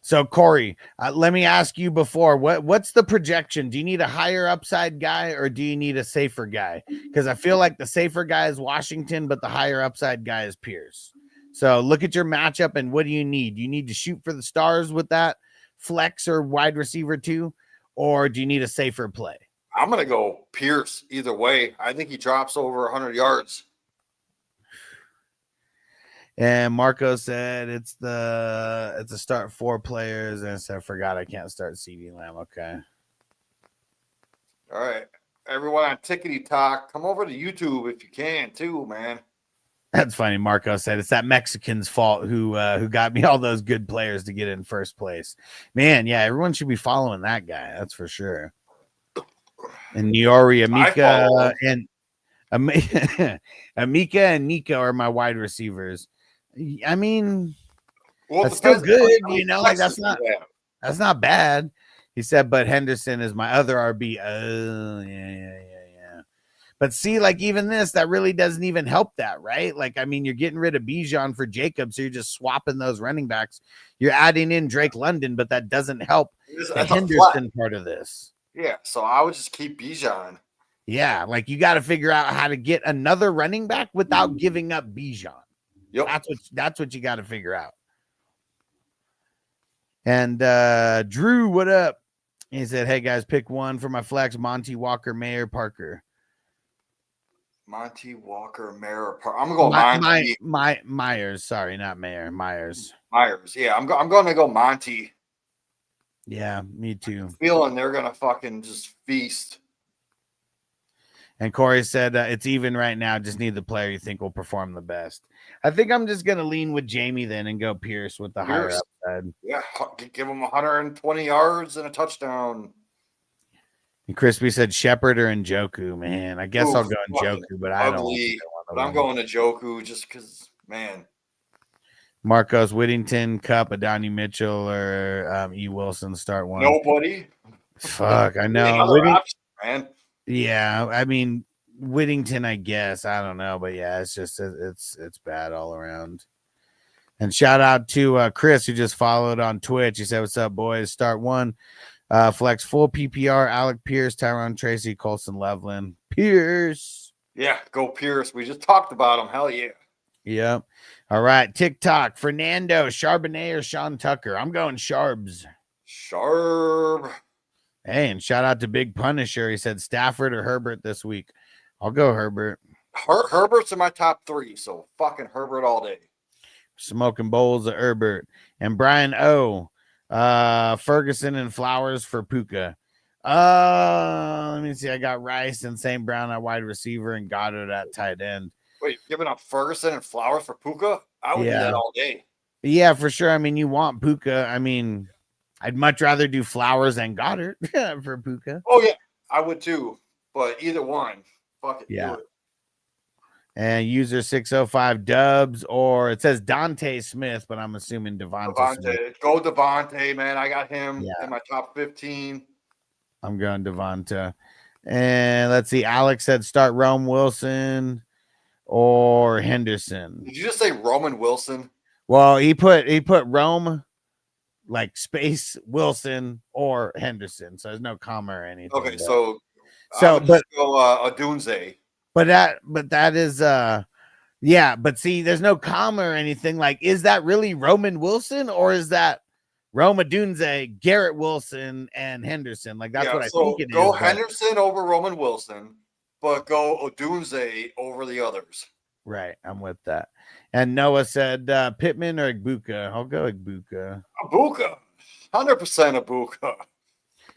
So Corey, let me ask you before, what's the projection? Do you need a higher upside guy or do you need a safer guy? Because I feel like the safer guy is Washington, but the higher upside guy is Pierce. So look at your matchup and what do you need? You need to shoot for the stars with that flex or wide receiver too, or do you need a safer play? I'm gonna go Pierce either way. I think he drops over 100 yards. And Marco said it's a start 4 players, and I forgot I can't start CeeDee Lamb. Okay. All right. Everyone on Tickety Talk, come over to YouTube if you can too, man. That's funny. Marco said it's that Mexican's fault who got me all those good players to get in first place. Man, yeah, everyone should be following that guy. That's for sure. And Niori, Amika, and Amika and Nico are my wide receivers. I mean, that's still good, you know. Like that's not bad. He said, but Henderson is my other RB. Yeah. But see, like even this, that really doesn't even help that, right? Like, I mean, you're getting rid of Bijan for Jacobs, so you're just swapping those running backs. You're adding in Drake London, but that doesn't help the Henderson part of this. Yeah, so I would just keep Bijan. Yeah, like you got to figure out how to get another running back without giving up Bijan. Yep. That's what you got to figure out. And Drew, what up? He said, "Hey guys, pick one for my flex: Monty Walker, Mayer, Parker." Monty Walker, Mayer, Parker. I'm gonna go Monty. Myers. Sorry, not Mayer. Myers. Yeah, I'm gonna go Monty. Yeah, me too. I'm feeling they're gonna fucking just feast. And Corey said it's even right now. Just need the player you think will perform the best. I think I'm just going to lean with Jamie then and go Pierce with the higher upside. Yeah, give him 120 yards and a touchdown. And Crispy said Shepard or Njoku. Man, I guess I'll go Njoku, but I don't. But I'm going to Njoku just because, man. Marcos, Whittington, Cup, Adonai Mitchell, or E. Wilson start one. Nobody. Fuck, I know. Option, man. Yeah, I mean Whittington, I guess. I don't know, but yeah, it's just it's bad all around. And shout out to Chris who just followed on Twitch. He said, "What's up, boys? Start one, flex full PPR. Alec Pierce, Tyrone Tracy, Colson Loveland, Pierce. Yeah, go Pierce. We just talked about him. Hell yeah. Yep. All right, TikTok. Fernando, Charbonnet, or Sean Tucker. I'm going Sharbs. Sharp. Hey, and shout out to Big Punisher. He said Stafford or Herbert this week. I'll go Herbert. Herbert's in my top 3, so fucking Herbert all day. Smoking bowls of Herbert. And Brian O. Ferguson and Flowers for Puka. Let me see. I got Rice and St. Brown at wide receiver and Goddard at tight end. Wait, giving up Ferguson and Flowers for Puka? I would do that all day. Yeah, for sure. I mean, you want Puka. I mean, I'd much rather do Flowers and Goddard for Puka. Oh, yeah. I would too. But either one. Fuck it. Yeah. Do it. And user 605 Dubs, or it says Dante Smith, but I'm assuming Devonta Smith. Go Devonta, man. I got him in my top 15. I'm going Devonta. And let's see. Alex said start Rome Wilson or Henderson. Did you just say Roman Wilson? Well, he put Rome like space Wilson or Henderson. So there's no comma or anything. Okay, but go Adunze. But that is but see, there's no comma or anything. Like, is that really Roman Wilson or is that Rome Adunze, Garrett Wilson, and Henderson? Like that's what I think it is. Go Henderson over Roman Wilson, but go Odunze over the others. Right, I'm with that. And Noah said Pittman or Igbuka. I'll go Igbuka. Igbuka, 100% Igbuka.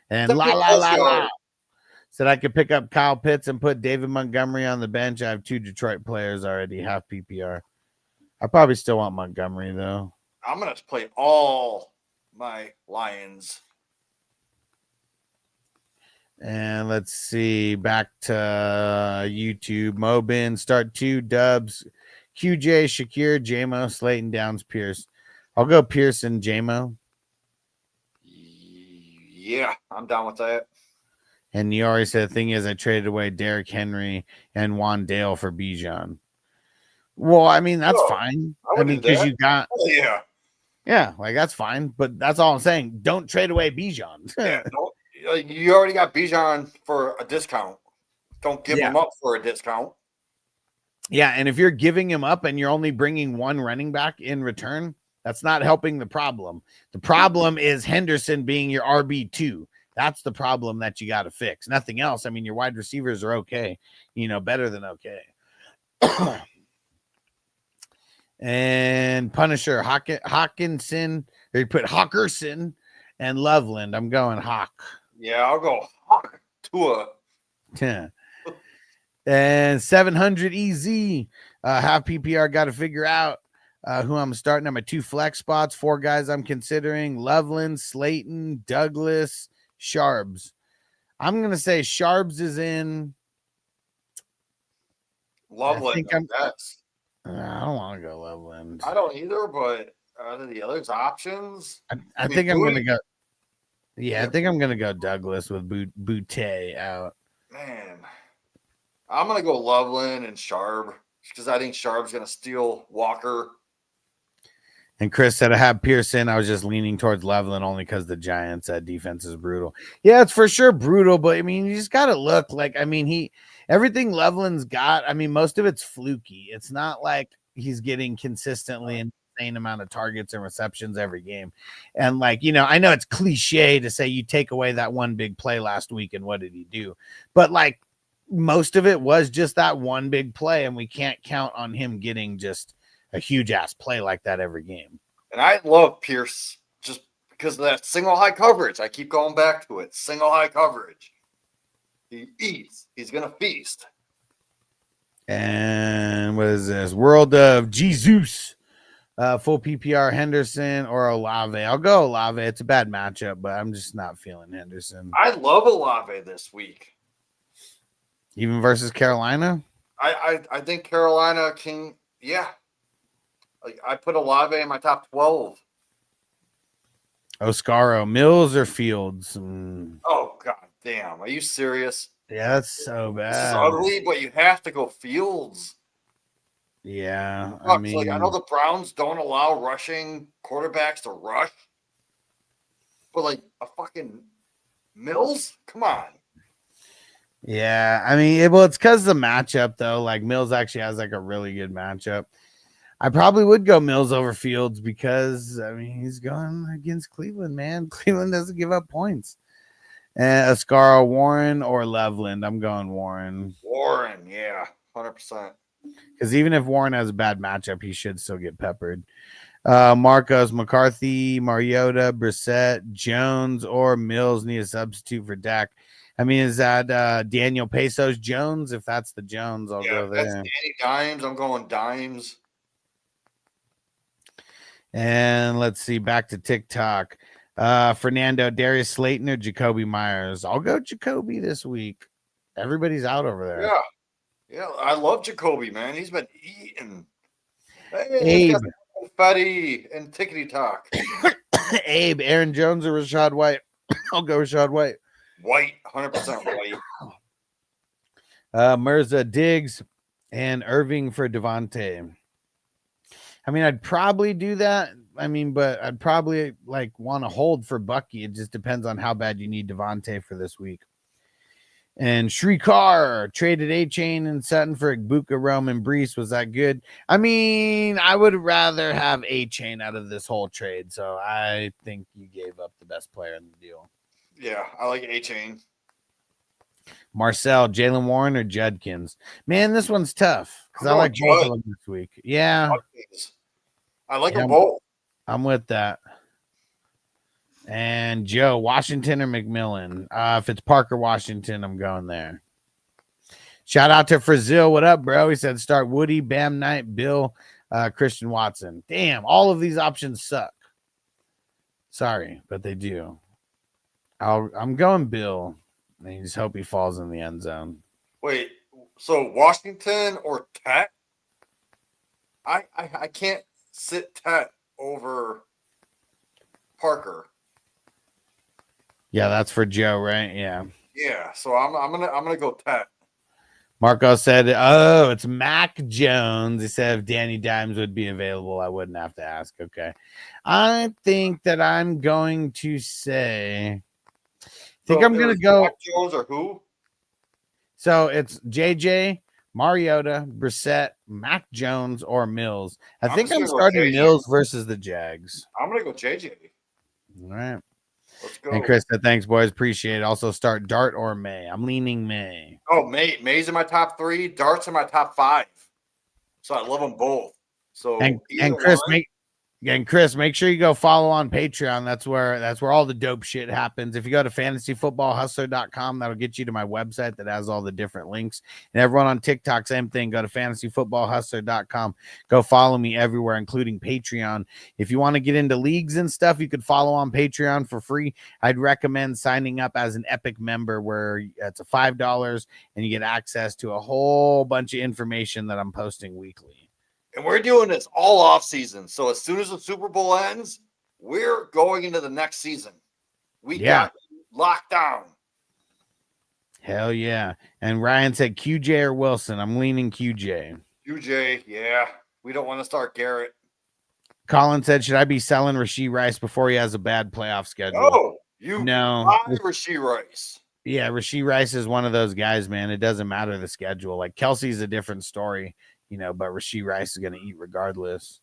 And la said I could pick up Kyle Pitts and put David Montgomery on the bench. I have 2 Detroit players already, half PPR. I probably still want Montgomery though. I'm gonna play all my Lions. And let's see, back to YouTube. Mobin, start 2 Dubs, QJ, Shakir, JMO, Slayton, Downs, Pierce. I'll go Pierce and JMO. Yeah, I'm down with that. And Niori said the thing is I traded away Derrick Henry and Juan Dale for Bijan. Well, I mean, that's fine. I mean, because you got Yeah, like that's fine, but that's all I'm saying. Don't trade away Bijan. Yeah, you already got Bijan for a discount. Don't give Yeah. him up for a discount. Yeah, and if you're giving him up and you're only bringing one running back in return, that's not helping the problem. The problem is Henderson being your RB2. That's the problem that you got to fix. Nothing else. I mean, your wide receivers are okay, better than okay. And Punisher, Hawkinson, or you put Hawkerson and Loveland. I'm going Hawk. Yeah, I'll go Hawk Tua. Yeah. And 700 EZ. Half PPR got to figure out who I'm starting on my 2 flex spots. 4 guys I'm considering: Loveland, Slayton, Douglas, Sharbs. I'm going to say Sharbs is in. Loveland. I don't want to go Loveland. I don't either, but out of the others options, I think I'm going to go. Yeah, I think I'm going to go Douglas with Boutte out. Man, I'm going to go Loveland and Sharp because I think Sharp's going to steal Walker. And Chris said I have Pearson. I was just leaning towards Loveland only because the Giants' defense is brutal. Yeah, it's for sure brutal, but I mean, you just got to look like, I mean, everything Loveland's got, I mean, most of it's fluky. It's not like he's getting consistently an insane amount of targets and receptions every game. And like, I know it's cliche to say you take away that one big play last week and what did he do? But like most of it was just that one big play, and we can't count on him getting just a huge ass play like that every game. And I love Pierce just because of that single high coverage. I keep going back to it. Single high coverage. He eats. He's going to feast. And what is this? World of Jesus. Full PPR Henderson or Olave. I'll go Olave. It's a bad matchup, but I'm just not feeling Henderson. I love Olave this week. Even versus Carolina? I think Carolina can, yeah. Like I put Olave in my top 12. Oscaro, Mills or Fields? Oh, god damn. Are you serious? Yeah, that's so bad. This is ugly, but you have to go Fields. Yeah. I mean, like, I know the Browns don't allow rushing quarterbacks to rush, but like a fucking Mills? Come on. Yeah. I mean, well, it's because the matchup, though. Like, Mills actually has like a really good matchup. I probably would go Mills over Fields because, I mean, he's going against Cleveland, man. Cleveland doesn't give up points. And Oscaro, Warren, or Loveland? I'm going Warren. Warren, yeah, 100%. Because even if Warren has a bad matchup, he should still get peppered. Marcos, McCarthy, Mariota, Brissett, Jones, or Mills need a substitute for Dak. I mean, is that Daniel Pesos Jones? If that's the Jones, I'll go there. That's Danny Dimes. I'm going Dimes. And let's see, back to TikTok. Fernando, Darius Slayton, or Jacoby Myers? I'll go Jacoby this week. Everybody's out over there. Yeah, I love Jacoby, man. He's been eating. Hey, Abe. Confetti and tickety talk. Abe, Aaron Jones, or Rashad White? I'll go Rashad White. White, 100% white. Mirza, Diggs, and Irving for Devontae. I mean, I'd probably do that. I mean, but I'd probably like want to hold for Bucky. It just depends on how bad you need Devontae for this week. And Shrikar traded A-Chain and Sutton for Igbuka, Rome, and Brees. Was that good? I mean, I would rather have A-Chain out of this whole trade. So I think you gave up the best player in the deal. Yeah, I like A-Chain. Marcel, Jalen Warren, or Judkins? Man, this one's tough because I like both of them this week. Yeah. I like them both. I'm with that. And Joe, Washington or McMillan? If it's Parker Washington, I'm going there. Shout out to Frazil. What up, bro? He said start Woody, Bam Knight, Bill, Christian Watson. Damn, all of these options suck. Sorry, but they do. I'm going Bill. I just hope he falls in the end zone. Wait, so Washington or Tet? I can't sit Tet over Parker. Yeah, that's for Joe, right? Yeah. Yeah, so I'm gonna go Tet. Marco said, "Oh, it's Mac Jones." He said, "If Danny Dimes would be available, I wouldn't have to ask." Okay, I think that I'm going to say. So I'm it gonna was go. Mac Jones or who? So it's JJ, Mariota, Brissett, Mac Jones, or Mills. I think just I'm gonna go starting JJ. Mills versus the Jags. I'm gonna go JJ. All right. Let's go. And Chris said, "Thanks, boys. Appreciate it." Also, start Dart or May. I'm leaning May. Oh, May's in my top 3. Dart's in my top 5. So I love them both. So And either Chris, one. make sure you go follow on Patreon. That's where all the dope shit happens. If you go to fantasyfootballhustler.com, that'll get you to my website that has all the different links. And everyone on TikTok, same thing. Go to fantasyfootballhustler.com. Go follow me everywhere, including Patreon. If you want to get into leagues and stuff, you could follow on Patreon for free. I'd recommend signing up as an Epic member where it's a $5 and you get access to a whole bunch of information that I'm posting weekly. And we're doing this all off season. So as soon as the Super Bowl ends, we're going into the next season. We got locked down. Hell yeah. And Ryan said QJ or Wilson. I'm leaning QJ. QJ, yeah. We don't want to start Garrett. Colin said, should I be selling Rashee Rice before he has a bad playoff schedule? No, No. Rashee Rice. Yeah, Rashee Rice is one of those guys, man. It doesn't matter the schedule. Like Kelsey's a different story, but Rashee Rice is going to eat regardless.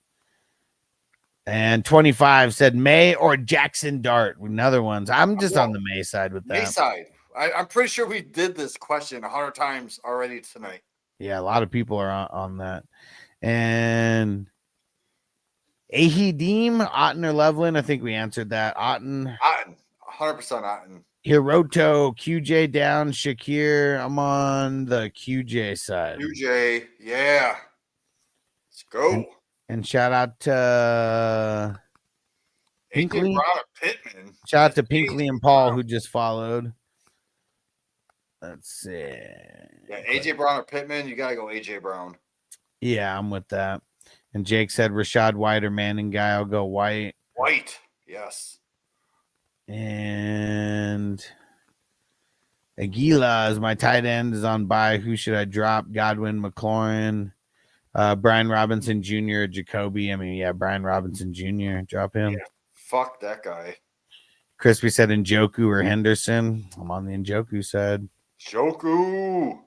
And 25 said May or Jackson Dart. Another ones. I'm just on the May side with that. May side. I'm pretty sure we did this question 100 times already tonight. Yeah, a lot of people are on that. And Ahidim, Otten or Loveland. I think we answered that. Otten. 100% Otten. Hiroto, QJ down, Shakir. I'm on the QJ side. QJ, yeah. Let's go. And shout out to Pinkley. Pittman. Shout out to Pinkley and Paul who just followed. Let's see. Yeah, AJ Brown or Pittman. You gotta go AJ Brown. Yeah, I'm with that. And Jake said Rashad White or Manning guy. I'll go White. White, yes. And Aguila is my tight end is on bye. Who should I drop? Godwin, McLaurin, Brian Robinson Jr., Jacoby. Brian Robinson Jr. Drop him. Yeah, fuck that guy. Crispy said Njoku or Henderson. I'm on the Njoku side. Njoku.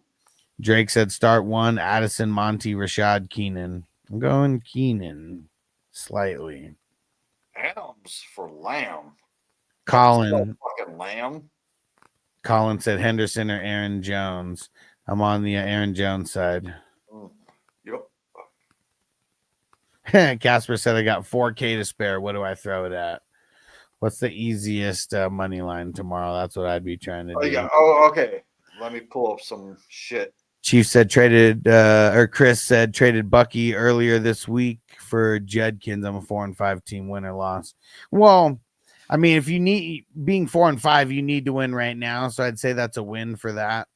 Drake said start one. Addison, Monty, Rashad, Keenan. I'm going Keenan slightly. Adams for Lamb. Colin. Fucking Lamb. Colin said Henderson or Aaron Jones. I'm on the Aaron Jones side. Yep. Casper said I got 4K to spare. What do I throw it at? What's the easiest money line tomorrow? That's what I'd be trying to do. Yeah. Oh, okay. Let me pull up some shit. Chief said Chris said traded Bucky earlier this week for Judkins. I'm a 4-5 team, win or loss. Well, I mean, if you need being 4-5, you need to win right now. So I'd say that's a win for that.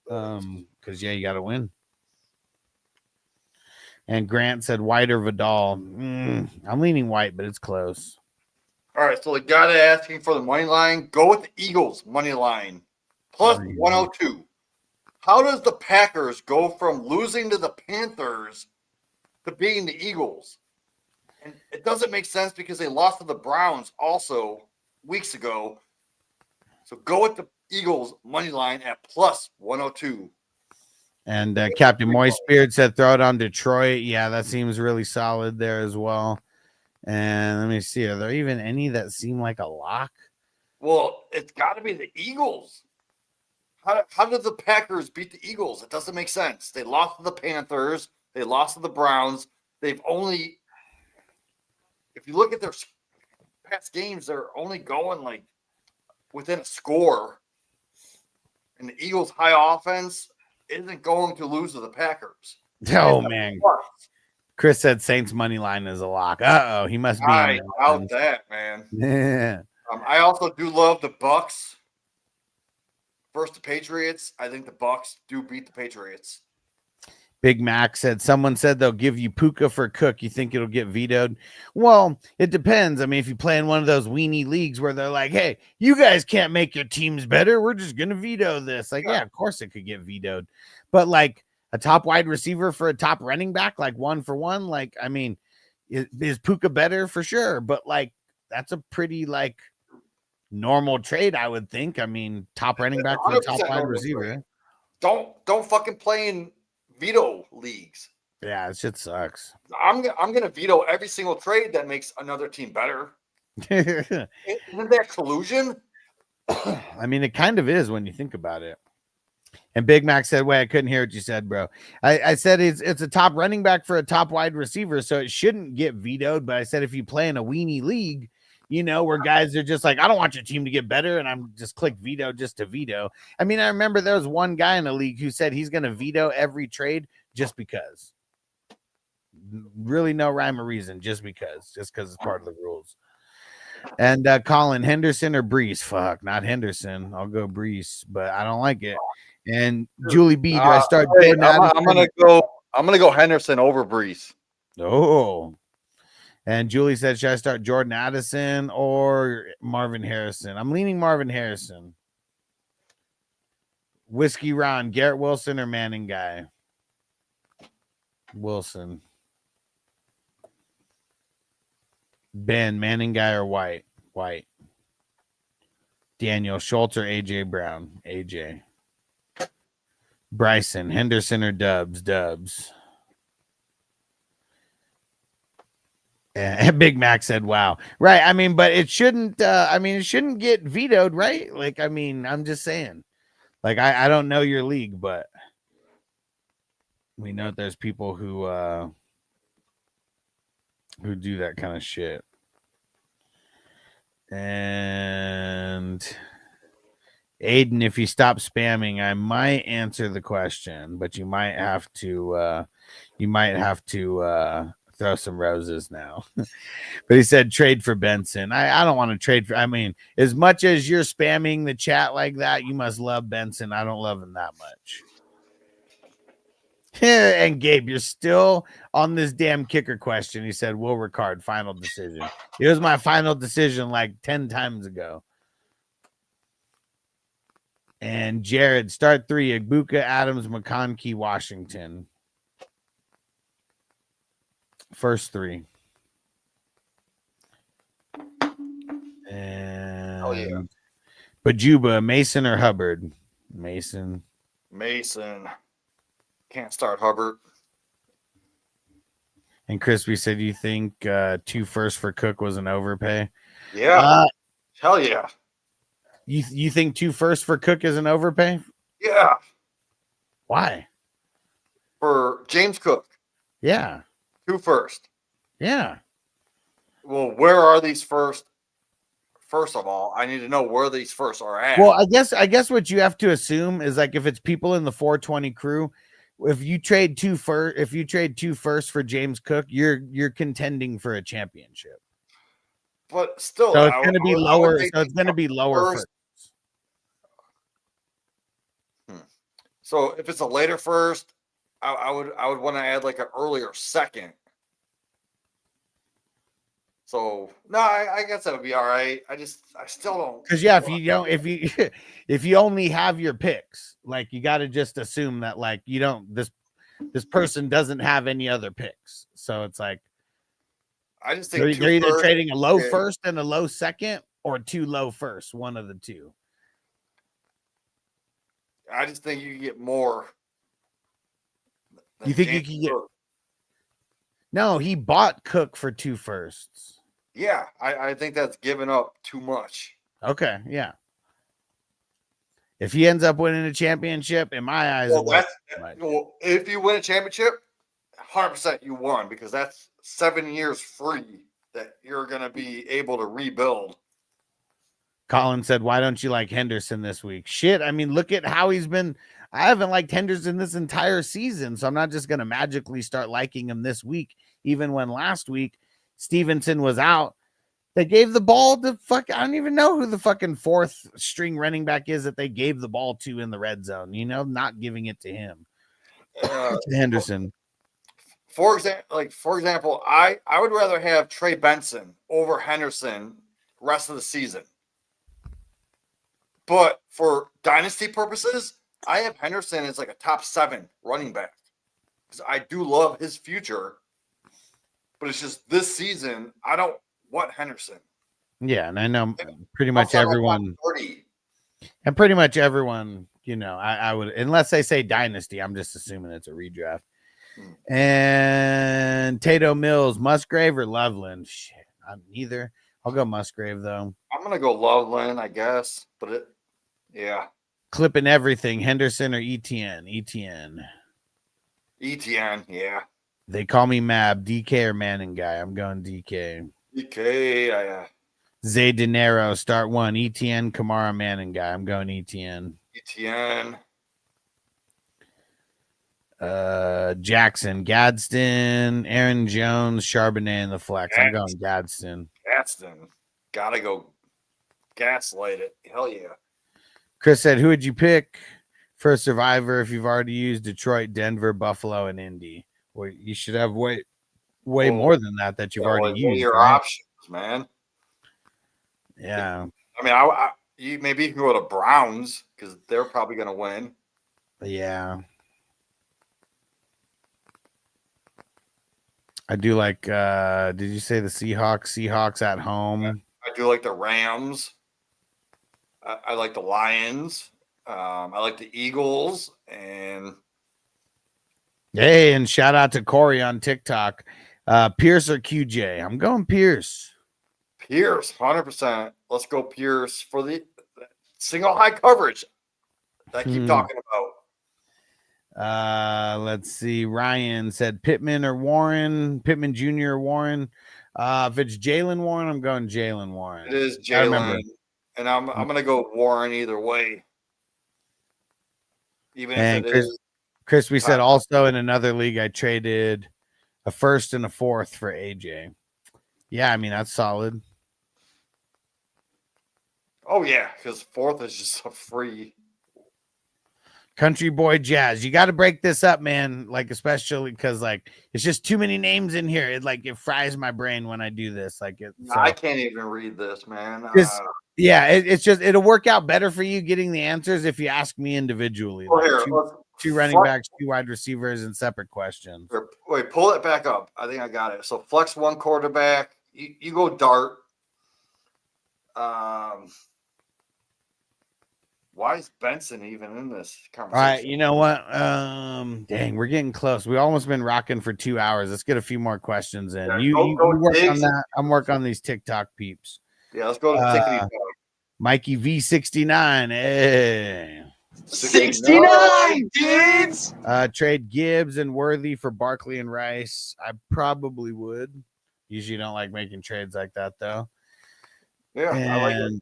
Because you got to win. And Grant said White or Vidal. I'm leaning White, but it's close. All right, so the guy that asking for the money line, go with the Eagles money line plus 102. How does the Packers go from losing to the Panthers to beating the Eagles? And it doesn't make sense because they lost to the Browns also weeks ago. So go with the Eagles money line at plus 102. And Captain Moist Spirit said throw it on Detroit. Yeah, that seems really solid there as well. And let me see. Are there even any that seem like a lock? Well, it's got to be the Eagles. How did the Packers beat the Eagles? It doesn't make sense. They lost to the Panthers. They lost to the Browns. They've only, if you look at their past games, they're only going like within a score. And the Eagles' high offense isn't going to lose to the Packers. Oh, man. Chris said Saints money line is a lock. Uh-oh, he must be. I doubt that, man. Yeah. I also do love the Bucks. First, the Patriots. I think the Bucks do beat the Patriots. Big Mac said, someone said they'll give you Puka for Cook. You think it'll get vetoed? Well, it depends. I mean, if you play in one of those weenie leagues where they're like, hey, you guys can't make your teams better, we're just going to veto this. Like, yeah, of course it could get vetoed. But like a top wide receiver for a top running back, like 1-for-1, like, I mean, is Puka better? For sure. But like, that's a pretty like normal trade, I would think. I mean, top running back for a top wide receiver. Don't fucking play in veto leagues. Yeah, it shit sucks. I'm gonna veto every single trade that makes another team better. Isn't that collusion? I mean, it kind of is when you think about it. And Big Mac said, wait, I couldn't hear what you said, bro. I said it's a top running back for a top wide receiver, so it shouldn't get vetoed. But I said if you play in a weenie league, you know, where guys are just like, I don't want your team to get better, and I'm just click veto just to veto. I mean, I remember there was one guy in the league who said he's going to veto every trade just because. Really no rhyme or reason, just because it's part of the rules. And Colin, Henderson or Brees? Fuck, not Henderson. I'll go Brees, but I don't like it. And Julie B, do I start? I'm gonna go Henderson over Brees. Oh. And Julie said, should I start Jordan Addison or Marvin Harrison? I'm leaning Marvin Harrison. Whiskey Ron, Garrett Wilson or Manning guy? Wilson. Ben, Manning guy or White? White. Daniel, Schultz or AJ Brown? AJ. Bryson, Henderson or Dubs? Dubs. And Big Mac said, wow. Right. I mean, but it shouldn't, it shouldn't get vetoed, right? Like, I mean, I'm just saying. Like, I don't know your league, but we know there's people who do that kind of shit. And Aiden, if you stop spamming, I might answer the question, but you might have to throw some roses now. But he said trade for Benson. I don't want to trade for, I mean, as much as you're spamming the chat like that, you must love Benson. I don't love him that much. And Gabe, you're still on this damn kicker question. He said, Will Ricard, final decision. It was my final decision like 10 times ago. And Jared, start 3, Igbuka, Adams, McConkey, Washington. First 3. And Bajuba, Mason or Hubbard? Mason. Can't start Hubbard. And Crispy said, you think 2 firsts for Cook was an overpay? Yeah. Hell yeah. You think 2 firsts for Cook is an overpay? Yeah. Why? For James Cook. Yeah. 2 firsts. Yeah. Well, where are these first? First of all, I need to know where these firsts are at. Well, I guess what you have to assume is like if it's people in the 420 crew, if you trade 2 firsts for James Cook, you're contending for a championship. But still, so it's going to be lower. So it's going to be lower first. So if it's a later first, I would want to add like an earlier second. So no, I guess that would be all right. I still don't. Because yeah, if you only have your picks, like you got to just assume that like you don't this person doesn't have any other picks. So it's like I just think they're either trading a low first and a low second, or 2 low firsts, one of the 2. I just think you get more. You think you can get? No, he bought Cook for 2 firsts. Yeah, I think that's giving up too much. Okay, yeah. If he ends up winning a championship, in my eyes, if you win a championship, 100% you won, because that's 7 years free that you're going to be able to rebuild. Colin said, why don't you like Henderson this week? Shit, I mean, look at how he's been. I haven't liked Henderson this entire season, so I'm not just going to magically start liking him this week, even when last week Stevenson was out. They gave the ball to I don't even know who the fucking 4th string running back is that they gave the ball to in the red zone, not giving it to him. Henderson. For example, I would rather have Trey Benson over Henderson rest of the season. But for dynasty purposes, I have Henderson as like a top 7 running back because I do love his future. But it's just this season, I don't want Henderson. Yeah, and I know pretty much everyone. You know, I would, unless they say dynasty, I'm just assuming it's a redraft. And Tato Mills, Musgrave or Loveland? Shit, I'm neither. I'll go Musgrave though. I'm gonna go Loveland, I guess, but yeah. Clipping everything, Henderson or ETN? ETN, yeah. They call me Mab, DK or Manning guy. I'm going DK. DK, yeah. Zay De Niro, start 1. ETN, Kamara, Manning guy. I'm going ETN. ETN. Jackson, Gadsden, Aaron Jones, Charbonnet in the flex. I'm going Gadsden. Gotta go gaslight it. Hell yeah. Chris said, who would you pick for a survivor if you've already used Detroit, Denver, Buffalo, and Indy? Well, you should have way more than that you've already used. Your options, man. Yeah. I mean, maybe you can go to Browns because they're probably going to win. Yeah. I do like, did you say the Seahawks? Seahawks at home. I do like the Rams. I like the Lions. I like the Eagles. And hey, and shout out to Corey on TikTok. Pierce or QJ? I'm going Pierce. Pierce, 100%. Let's go Pierce for the single high coverage that I keep talking about. Let's see. Ryan said Pittman or Warren. Pittman Jr. or Warren. If it's Jalen Warren, I'm going Jalen Warren. It is Jalen. And I'm going to go Warren either way. Even if it is. Chris, we said also in another league, I traded a 1st and a 4th for AJ. Yeah, I mean, that's solid. Oh, yeah, because 4th is just a free. Country Boy Jazz. You got to break this up, man. Like, especially because, like, it's just too many names in here. It fries my brain when I do this. Like, I can't even read this, man. It's just, it'll work out better for you getting the answers if you ask me individually. Two running backs, 2 wide receivers, and separate questions. Wait, pull it back up. I think I got it. So flex 1 quarterback. You go dart. Why is Benson even in this conversation? All right, you know what? Dang, we're getting close. We almost been rocking for 2 hours. Let's get a few more questions in. You work on that. I'm working on these TikTok peeps. Yeah, let's go to TikTok. Mikey V69. Hey. 69 dudes. Trade Gibbs and Worthy for Barkley and Rice. I probably would. Usually don't like making trades like that though. Yeah, I like it.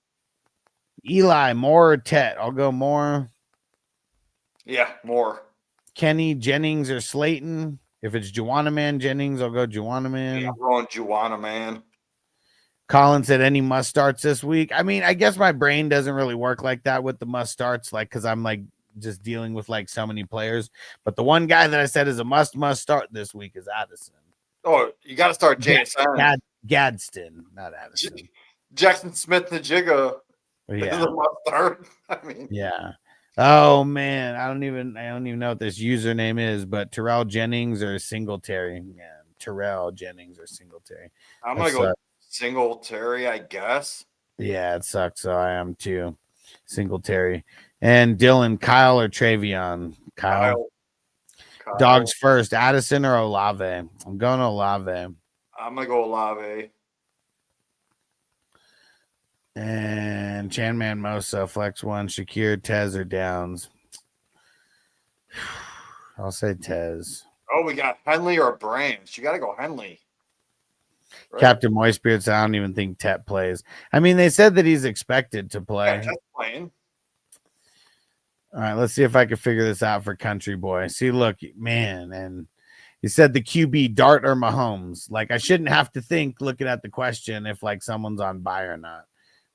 Eli, Moore or Tet? I'll go Moore. Yeah, Moore. Kenny, Jennings, or Slayton? If it's Juwanna Man Jennings, I'll go Juwanna Man. Yeah, I'm going Juwanna Man. Colin said any must starts this week. I mean, I guess my brain doesn't really work like that with the must starts, like because I'm like just dealing with like so many players. But the one guy that I said is a must start this week is Addison. Oh, you got to start JSN. Gadsden, not Addison. Jackson Smith Najiga. Yeah. I mean, yeah. Oh man, I don't even know what this username is, but Terrell Jennings or Singletary. Yeah, Terrell Jennings or Singletary. I'm gonna go Singletary, I guess. Yeah, it sucks. So I am too. Singletary. And Dylan, Kyle or Travion? Kyle. Dogs first, Addison or Olave? I'm going to Olave. I'm gonna go Olave. And Chanman Mosa, flex 1, Shakir, Tez, or Downs. I'll say Tez. Oh, we got Henley or Branch. You got to go Henley. Right. Captain Moistbeard said, I don't even think Tet plays. I mean, they said that he's expected to play. Yeah, Tet's playing. All right, let's see if I can figure this out for Country Boy. See, look, man, and he said the QB, Dart or Mahomes. Like, I shouldn't have to think looking at the question if, like, someone's on bye or not.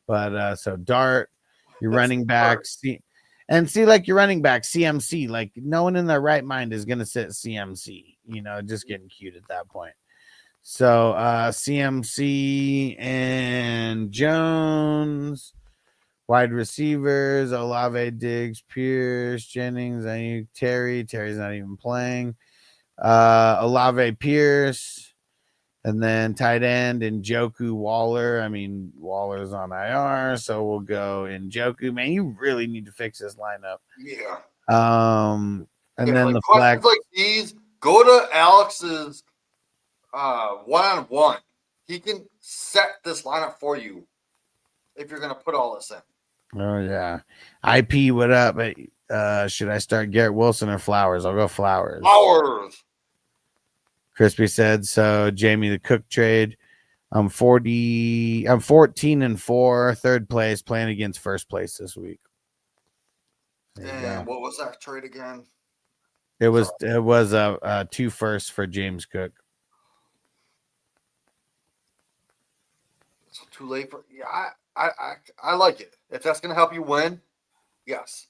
But so Dart, your running back. And see, like your running back, CMC, like no one in their right mind is going to sit CMC, just getting cute at that point. So CMC and Jones, wide receivers, Olave, Diggs, Pierce, Jennings, Ayuk, Terry's not even playing. Olave, Pierce, and then tight end Njoku, Waller. I mean, Waller's on IR, so we'll go Njoku. Man, you really need to fix this lineup. Yeah. And then like the flex. Like these, go to Alex's one-on-one. He can set this lineup for you if you're going to put all this in. Oh, yeah. IP, what up? Should I start Garrett Wilson or Flowers? I'll go Flowers. Flowers. Crispy said, so Jamie the Cook trade. I'm 14-4, third place, playing against first place this week. And what was that trade again? It was a 2 firsts for James Cook. It's too late for I like it. If that's gonna help you win, yes.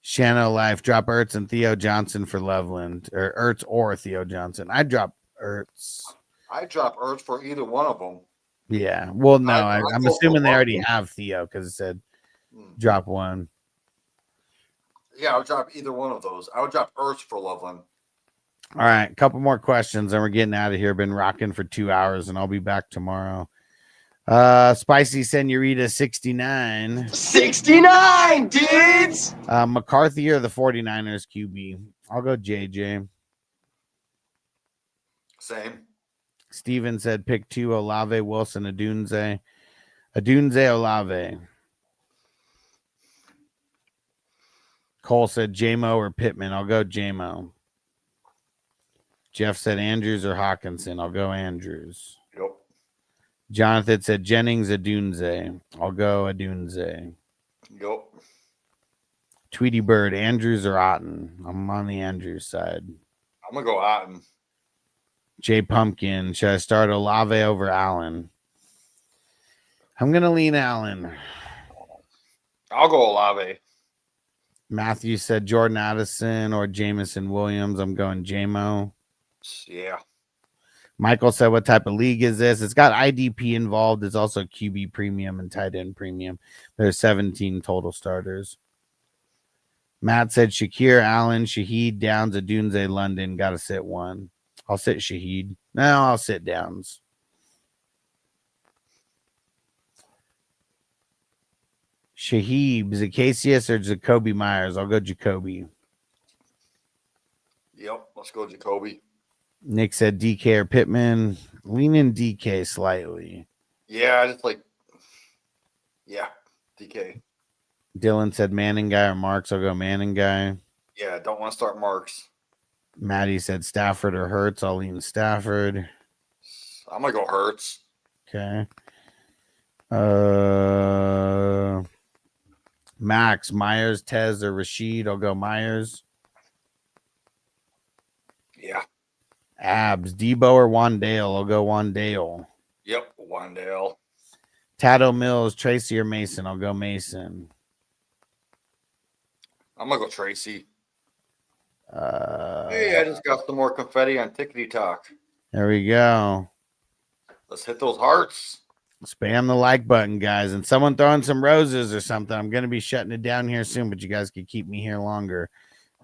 Shanna Life, drop Ertz and Theo Johnson for Loveland, or Ertz or Theo Johnson. I'd drop Ertz. I drop Ertz for either one of them. Yeah. Well, no, I'm assuming they already Loveland. have Theo because it said drop one. Yeah, I would drop either one of those. I would drop Ertz for Loveland. All right, a couple more questions, and we're getting out of here. Been rocking for 2 hours, and I'll be back tomorrow. Spicy Senorita 69. 69, dudes. McCarthy or the 49ers QB? I'll go JJ. Same. Steven said pick 2, Olave, Wilson, Adunze. Adunze, Olave. Cole said JMO or Pittman. I'll go JMO. Jeff said Andrews or Hawkinson. I'll go Andrews. Yep. Jonathan said Jennings, Adunze. I'll go Adunze. Yep. Tweety Bird, Andrews or Otten? I'm on the Andrews side. I'm gonna go Otten. Jay Pumpkin, should I start Olave over Allen? I'm gonna lean Allen. I'll go Olave. Matthew said Jordan Addison or Jamison Williams. I'm going JMO. Yeah. Michael said, what type of league is this? It's got IDP involved. It's also QB premium and tight end premium. There's 17 total starters. Matt said Shakir, Allen, Shaheed, Downs, Adunze, London. Got to sit one. I'll sit Shaheed. No, I'll sit Downs. Shaheed, Zacchaeus or Jacoby Myers? I'll go Jacoby. Yep. Let's go Jacoby. Nick said DK or Pittman. Lean in DK slightly. Yeah, I just DK. Dylan said Manning guy or Marks. I'll go Manning guy. Yeah, don't want to start Marks. Maddie said Stafford or Hurts. I'll lean Stafford. I'm gonna go Hurts. Okay. Max, Myers, Tez, or Rashid. I'll go Myers. Yeah. Abs, Debo or Wandale. I'll go Wandale. Yep, Wandale. Tato Mills, Tracy or Mason. I'll go Mason. I'm gonna go Tracy. Uh, Hey, I just got some more confetti on Tickety Talk. There we go. Let's hit those hearts. Spam the like button, guys. And someone throwing some roses or something. I'm going to be shutting it down here soon, but you guys can keep me here longer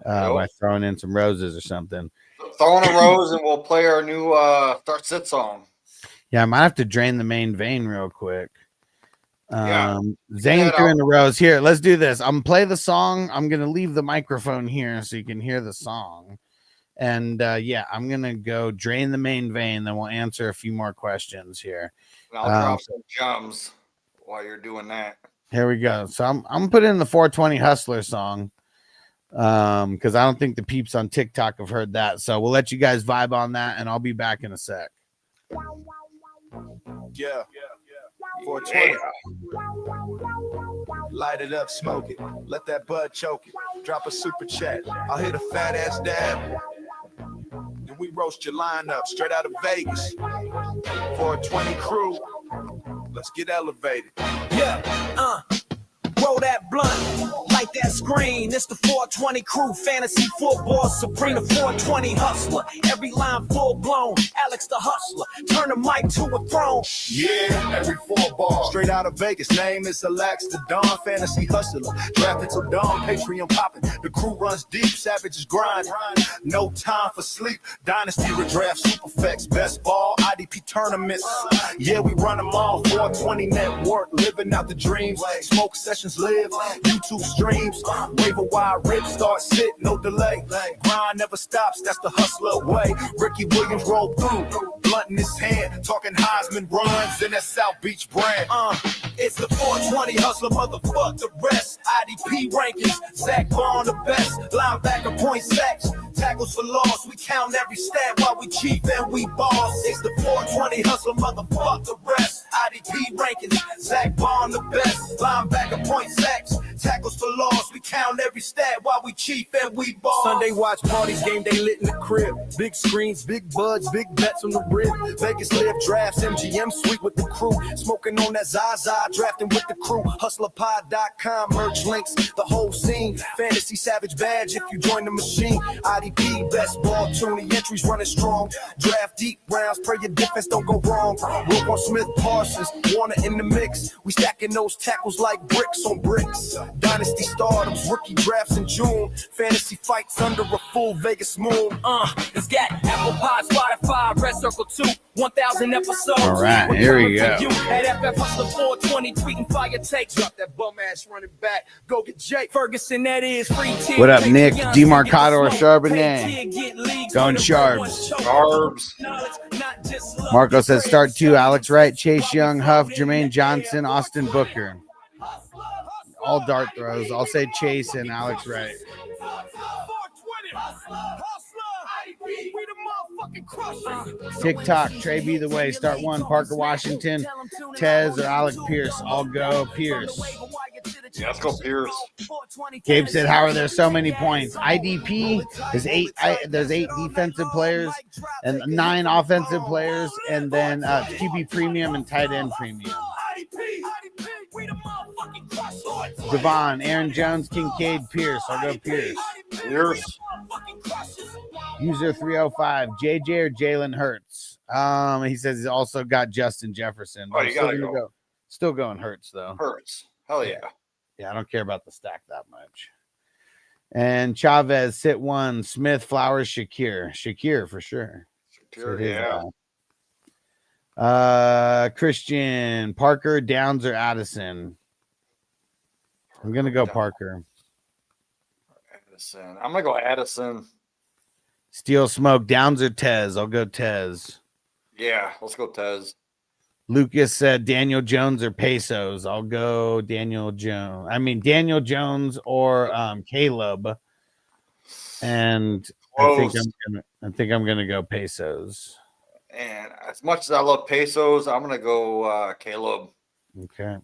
by throwing in some roses or something. Throw in a rose and we'll play our new start sit song. Yeah, I might have to drain the main vein real quick. Yeah. Zane threw in the rose. Here, let's do this. I'm going to play the song. I'm going to leave the microphone here so you can hear the song. And I'm going to go drain the main vein. Then we'll answer a few more questions here. And I'll drop some gems while you're doing that. Here we go. So I'm putting in the 420 Hustler song because I don't think the peeps on TikTok have heard that. So we'll let you guys vibe on that, and I'll be back in a sec. Yeah. 420. Light it up, smoke it. Let that bud choke it. Drop a super chat. I'll hit a fat ass dab. And we roast your lineup straight out of Vegas. 420 crew. Let's get elevated. Yeah, roll that blunt. like that screen. It's the 420 crew, fantasy football, supreme, the 420 hustler. Every line full blown, Alex the hustler. Turn the mic to a throne. Yeah, every 4 ball. Straight out of Vegas, name is Alex the Don, fantasy hustler. Drafted till dawn, Patreon popping. The crew runs deep, savages grind. No time for sleep. Dynasty redraft, Superflex, best ball, IDP tournaments. Yeah, we run them all. 420 network, living out the dreams. Smoke sessions live, YouTube streams. Waiver wire rip, start sit, no delay. Grind never stops, that's the hustler way. Ricky Williams rolled through, blunt in his hand, talking Heisman runs in that South Beach brand. It's the 420 hustler, motherfuck the rest. IDP rankings, Zach Bond the best. Linebacker point sacks, tackles for loss. We count every stat while we chief and we boss. It's the 420 hustler, motherfuck the rest. IDP rankings, Zach Bond the best. Linebacker point sacks, tackles for loss. We count every stat while we chief and we boss. Sunday watch parties, game day lit in the crib. Big screens, big buds, big bets on the rib. Vegas live drafts, MGM suite with the crew. Smoking on that Zaza, drafting with the crew. Hustlerpod.com, merch links, the whole scene. Fantasy Savage badge if you join the machine. IDP, best ball tune, the entries running strong. Draft deep rounds, pray your defense don't go wrong. Wilbur Smith, Parsons, Warner in the mix. We stacking those tackles like bricks on bricks. Dynasty stardoms, rookie drafts in June. Fantasy fights under a full Vegas moon. It's got Apple Pod, Spotify, Red Circle 2, 1,000 episodes. All right, here we go. At FF Hustler 420, tweeting fire takes. Drop that bum ass running back. Go get Jake Ferguson, that is free tier. What up, Nick? DeMarcado or Charbonnet? Going Sharps. Marco says start 2. Alex Wright, Chase Young, Huff, Jermaine Johnson, Austin Booker. All dart throws. I'll say Chase and Alex Wright. TikTok, Trey Be the Way. Start 1. Parker Washington, Tez, or Alec Pierce. I'll go Pierce. Yeah, let's go Pierce. Gabe said, how are there so many points? IDP is 8. There's 8 defensive players and 9 offensive players, and then QB premium and tight end premium. Devon, Aaron Jones, Kincaid, Pierce. I'll go Pierce. Pierce. User 305, JJ or Jalen Hurts. He says he's also got Justin Jefferson. Oh, you gotta go. Still going Hurts though. Hurts. Hell yeah. Yeah, I don't care about the stack that much. And Chavez, sit 1. Smith, Flowers, Shakir for sure. Shakir, yeah. Christian, Parker, Downs, or Addison. I'm gonna go Parker. Addison. I'm gonna go Addison. Steel Smoke, Downs or Tez? I'll go Tez. Yeah, let's go Tez. Lucas said Daniel Jones or Pesos. I'll go Daniel Jones. Daniel Jones or Caleb. And I think I'm gonna go Pesos. And as much as I love Pesos, I'm gonna go Caleb. Okay.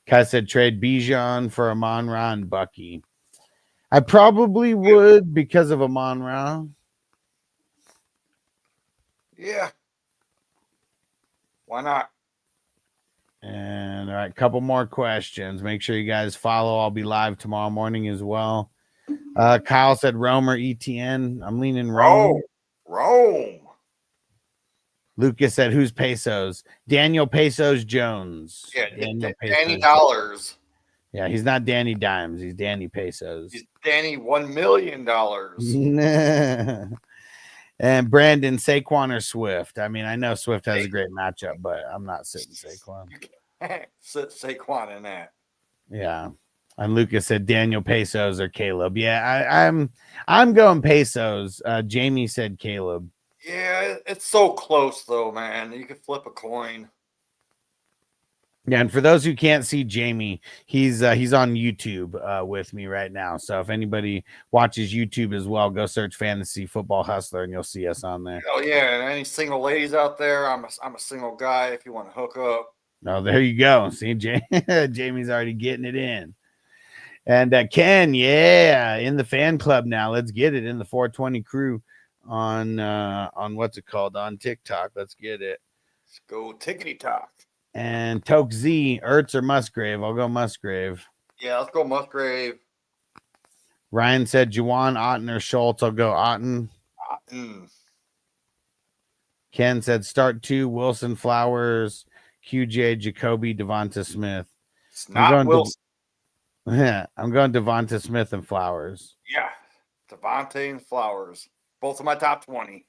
Kai said trade Bijan for Amon-Ra and Bucky. I probably would because of Amon-Ra. Yeah. Why not? And all right, couple more questions. Make sure you guys follow. I'll be live tomorrow morning as well. Kyle said Rome or ETN. I'm leaning Rome. Rome. Lucas said who's Pesos? Daniel Pesos Jones. Yeah, Danny Dollars. Yeah, he's not Danny Dimes. He's Danny Pesos. He's Danny $1 million. And Brandon, Saquon or Swift? I know Swift has a great matchup, but I'm not sitting Saquon. Sit Saquon in that. Yeah. And Lucas said Daniel Pesos or Caleb. Yeah, I'm going Pesos. Jamie said Caleb. Yeah, it's so close though, man. You could flip a coin. Yeah, and for those who can't see Jamie, he's on YouTube with me right now. So if anybody watches YouTube as well, go search Fantasy Football Hustler and you'll see us on there. Oh yeah, and any single ladies out there, I'm a single guy. If you want to hook up. Oh, there you go. See, Jamie's already getting it in. And Ken, yeah, in the fan club now. Let's get it in the 420 crew on what's it called on TikTok. Let's get it. Let's go tickety tock. And Toke Z, Ertz or Musgrave? I'll go Musgrave. Yeah, let's go Musgrave. Ryan said Juwan, Otten, or Schultz. I'll go Otten. Ken said start 2, Wilson, Flowers, QJ, Jacoby, Devonta Smith. It's not Wilson. Yeah, I'm going Devonta Smith and Flowers. Yeah. Devontae and Flowers. Both of my top 20.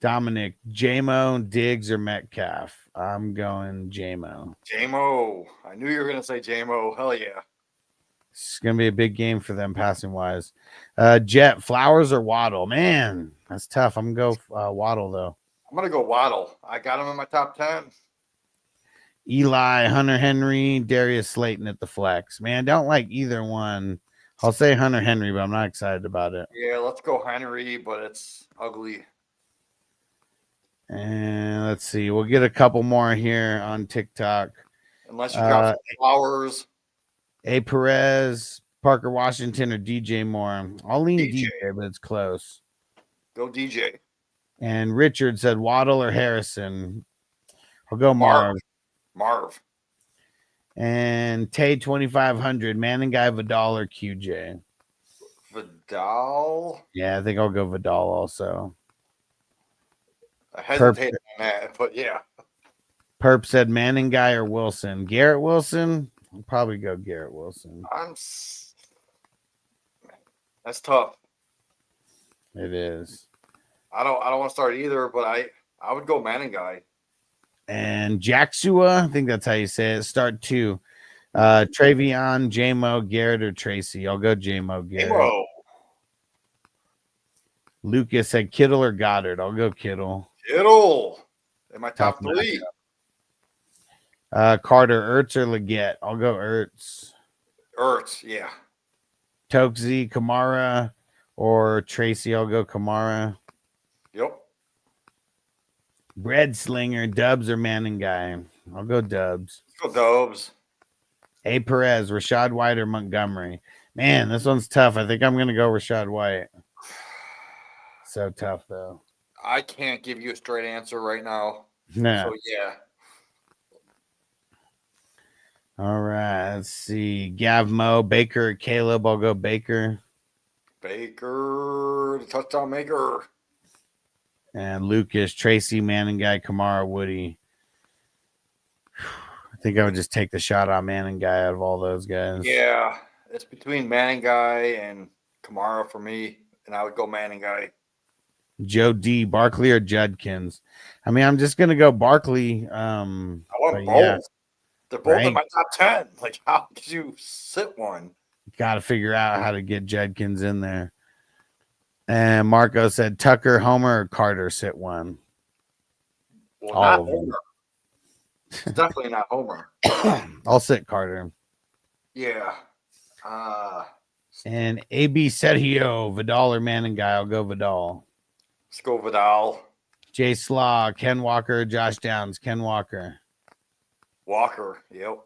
Dominic, JMO, Diggs, or Metcalf? I'm going JMO. JMO. I knew you were going to say JMO. Hell yeah. It's going to be a big game for them passing wise. Jet, Flowers, or Waddle? Man, that's tough. I'm going to go Waddle, though. I'm going to go Waddle. I got him in my top 10. Eli, Hunter Henry, Darius Slayton at the flex. Man, don't like either one. I'll say Hunter Henry, but I'm not excited about it. Yeah, let's go Henry, but it's ugly. And let's see. We'll get a couple more here on TikTok. Unless you got Flowers. A. Perez, Parker Washington, or DJ Moore. I'll lean DJ. DJ, but it's close. Go DJ. And Richard said Waddle or Harrison. I'll go Marv. Marv. And Tay 2500, Manning guy, Vidal, or QJ. Vidal. Yeah, I think I'll go Vidal also. I hesitated on that, but yeah. Perp said Manning guy or Wilson. Garrett Wilson. I'll probably go Garrett Wilson. That's tough. It is. I don't want to start either, but I would go Manning guy. And Jacksua, I think that's how you say it. Start 2. Travion, JMO, Garrett, or Tracy. I'll go JMO, Garrett. J-Mo. Lucas said Kittle or Goddard. I'll go Kittle. Kittle. In my top 3. Carter, Ertz, or Leggett. I'll go Ertz. Ertz, yeah. Tokesy, Kamara, or Tracy. I'll go Kamara. Yep. Bread Slinger, Dubs, or Manning guy. I'll go Dubs. Let's go Dubs. A. Perez, Rashad White, or Montgomery. Man, this one's tough. I think I'm going to go Rashad White. So tough, though. I can't give you a straight answer right now. No. So, yeah. All right. Let's see. Gav Mo, Baker, or Caleb. I'll go Baker. Baker, the touchdown maker. And Lucas, Tracy, Manning guy, Kamara, Woody. I think I would just take the shot on Manning guy out of all those guys. Yeah. It's between Manning guy and Kamara for me, and I would go Manning guy. Joe D, Barkley, or Judkins. I mean, I'm just gonna go Barkley. I want both. Yeah. They're both Right. in my top 10. Like, how could you sit one? Got to figure out how to get Judkins in there. And Marco said Tucker, Homer, or Carter sit one. Well, All not of them. Homer. It's definitely not Homer. I'll sit Carter. Yeah. And AB Sergio, Vidal, or Manning guy. I'll go Vidal. Let's go Vidal. Jay Slaw, Ken Walker, Josh Downs, Ken Walker. Walker. Yep.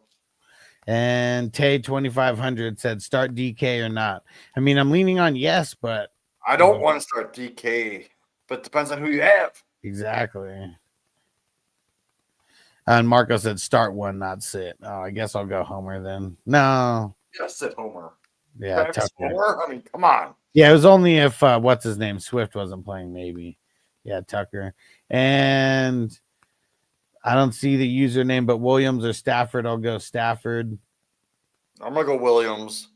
And Tay 2500 said start DK or not. I mean, I'm leaning on yes, but I don't want to start DK, but it depends on who you have. exactly. And Marco said start one, not sit. Oh, I guess I'll go Homer then. No. Yeah, sit Homer. Yeah, Travis Tucker. Homer? I mean, come on. Yeah, it was only if what's his name? Swift wasn't playing, maybe. Yeah, Tucker. And I don't see the username, but Williams or Stafford. I'll go Stafford. I'm gonna go Williams.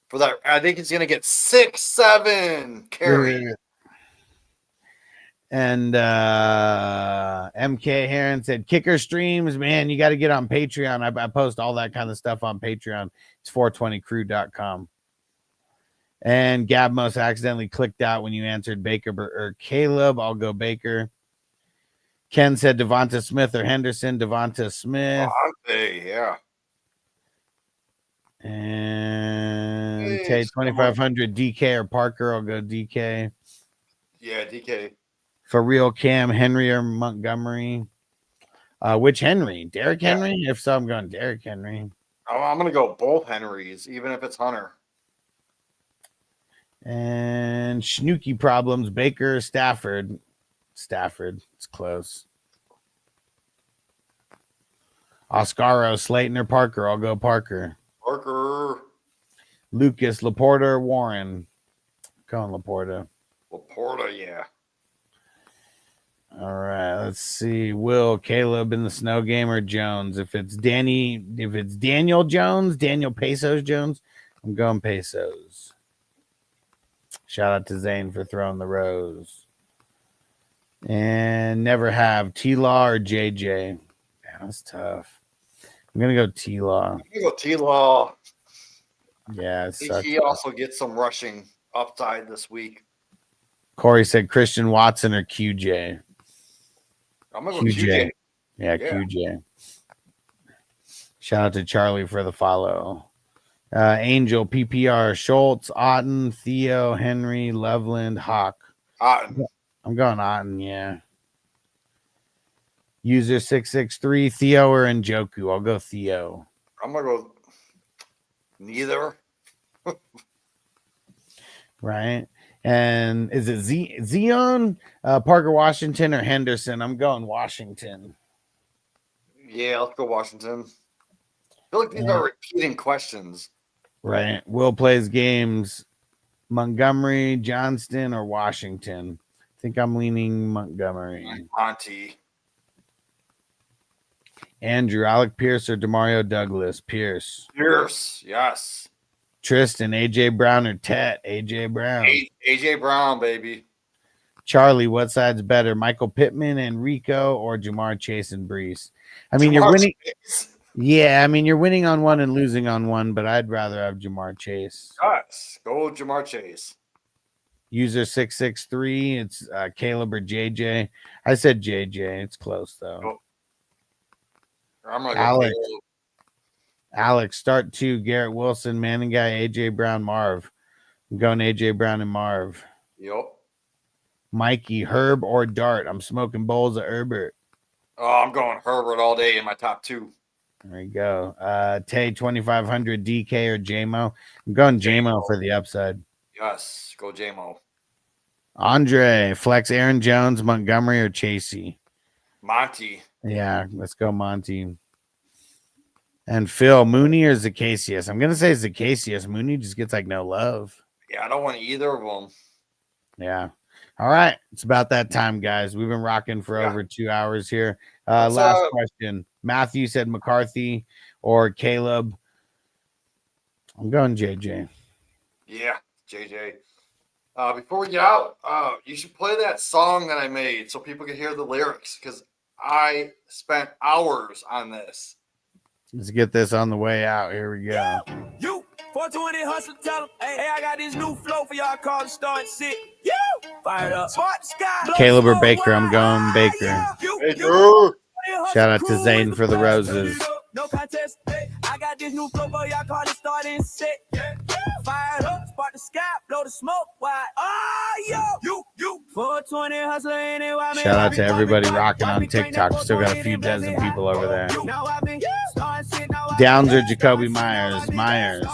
For that, I think he's gonna get 6-7 carry. And MK Heron said kicker streams, man, you got to get on Patreon. I post all that kind of stuff on Patreon. It's 420crew.com. And Gabmos accidentally clicked out when you answered Baker or Caleb. I'll go Baker. Ken said Devonta Smith or Henderson. Devonta Smith. Devontae, yeah. And Tay 2500 DK or Parker. I'll go DK. Yeah, DK. For real, Cam, Henry or Montgomery. Which Henry? Derrick Henry? If so, I'm going Derrick Henry. I'm going to go both Henrys, even if it's Hunter. And Schnooky problems. Baker, Stafford. Stafford. It's close. Oscaro, Slayton or Parker. I'll go Parker. Parker. Lucas, Laporta, or Warren? Going Laporta. Laporta, yeah. All right, let's see. Will, Caleb in the snow game or Jones? If it's Daniel Jones, Daniel Pesos Jones, I'm going Pesos. Shout out to Zane for throwing the rose. And never have T-Law or JJ. Man, that's tough. I'm gonna go T-Law. I'm gonna go T-Law. Yeah, it sucks. He also gets some rushing upside this week. Corey said Christian Watson or QJ. I'm gonna go QJ. Yeah, QJ. Shout out to Charlie for the follow. Angel, PPR, Schultz, Otten, Theo, Henry, Loveland, Hawk. Otten. I'm going Otten, yeah. User 663, Theo or Njoku? I'll go Theo. I'm gonna go neither. Right. And is it Zion, Parker Washington, or Henderson? I'm going Washington. Yeah, let's go Washington. I feel like these are repeating questions. Right. Will plays games. Montgomery, Johnston, or Washington? I think I'm leaning Montgomery. Monty. Andrew, Alec Pierce, or Demario Douglas? Pierce. Pierce, yes. Tristan, AJ Brown, or Tet? AJ Brown. AJ Brown, baby. Charlie, what side's better? Michael Pittman and Rico, or Jamar Chase and Brees? I mean, you're winning. Chase. Yeah, I mean, you're winning on one and losing on one, but I'd rather have Jamar Chase. Yes, go Jamar Chase. User 663, it's Caleb or JJ. I said JJ. It's close, though. Oh. I'm gonna Alex. go Caleb. Alex, start 2, Garrett Wilson, Manning guy, AJ Brown, Marv. I'm going AJ Brown and Marv. Yep. Mikey, Herb or Dart? I'm smoking bowls of Herbert. Oh, I'm going Herbert all day in my top 2. There you go. Tay, 2500, DK or JMO? I'm going JMO for the upside. Yes, go JMO. Andre, flex Aaron Jones, Montgomery, or Chasey? Monty. Yeah, let's go Monty. And Phil, Mooney or Zacchaeus? I'm going to say Zacchaeus. Mooney just gets like no love. Yeah, I don't want either of them. Yeah. All right. It's about that time, guys. We've been rocking for over 2 hours here. Last question. Matthew said McCarthy or Caleb. I'm going JJ. Yeah, JJ. Before we get out, you should play that song that I made so people can hear the lyrics because I spent hours on this. Let's get this on the way out. Here we go. You 420 hustle, tell them, hey, I got this new flow for y'all called Start Sick. You fired up. Caleb or Baker? I'm going Baker. Baker. Shout out to Zane for the roses. No contest. I got this new flow for y'all called Starting Sick. Fired up, spark the sky, blow the smoke wide. Oh, yo, you 420 hustler anyway. Shout out to everybody rocking on TikTok. Still got a few dozen people over there. Downs or Jacoby Myers? Myers.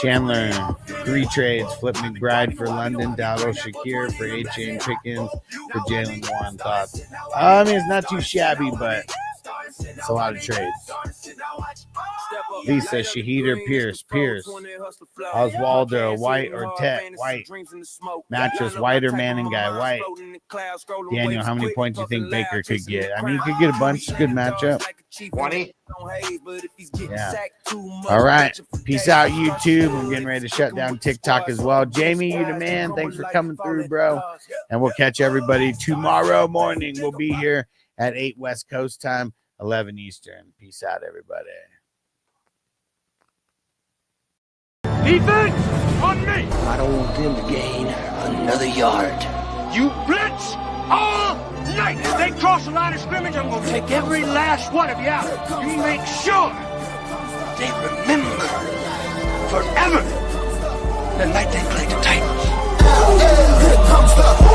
Chandler, 3 trades. Flip McBride for London, Dowdle, Shakir for A-Chain, Pickens for Jalen Warren. Thoughts? I mean, it's not too shabby, but it's a lot of trades. Lisa, Shaheed or Pierce? Pierce. Oswaldo, White or Tet? White. Mattress, White or Manning guy? White. Daniel, how many points do you think Baker could get? I mean, he could get a bunch. Good matchup. 20. Yeah. All right. Peace out, YouTube. I'm getting ready to shut down TikTok as well. Jamie, you the man. Thanks for coming through, bro. And we'll catch everybody tomorrow morning. We'll be here at 8 West Coast time, 11 Eastern. Peace out, everybody. Defense on me. I don't want them to gain another yard. You blitz all night. If they cross the line of scrimmage, I'm going to take every last one of you out. You make sure they remember forever the night they played the Titans. Here comes the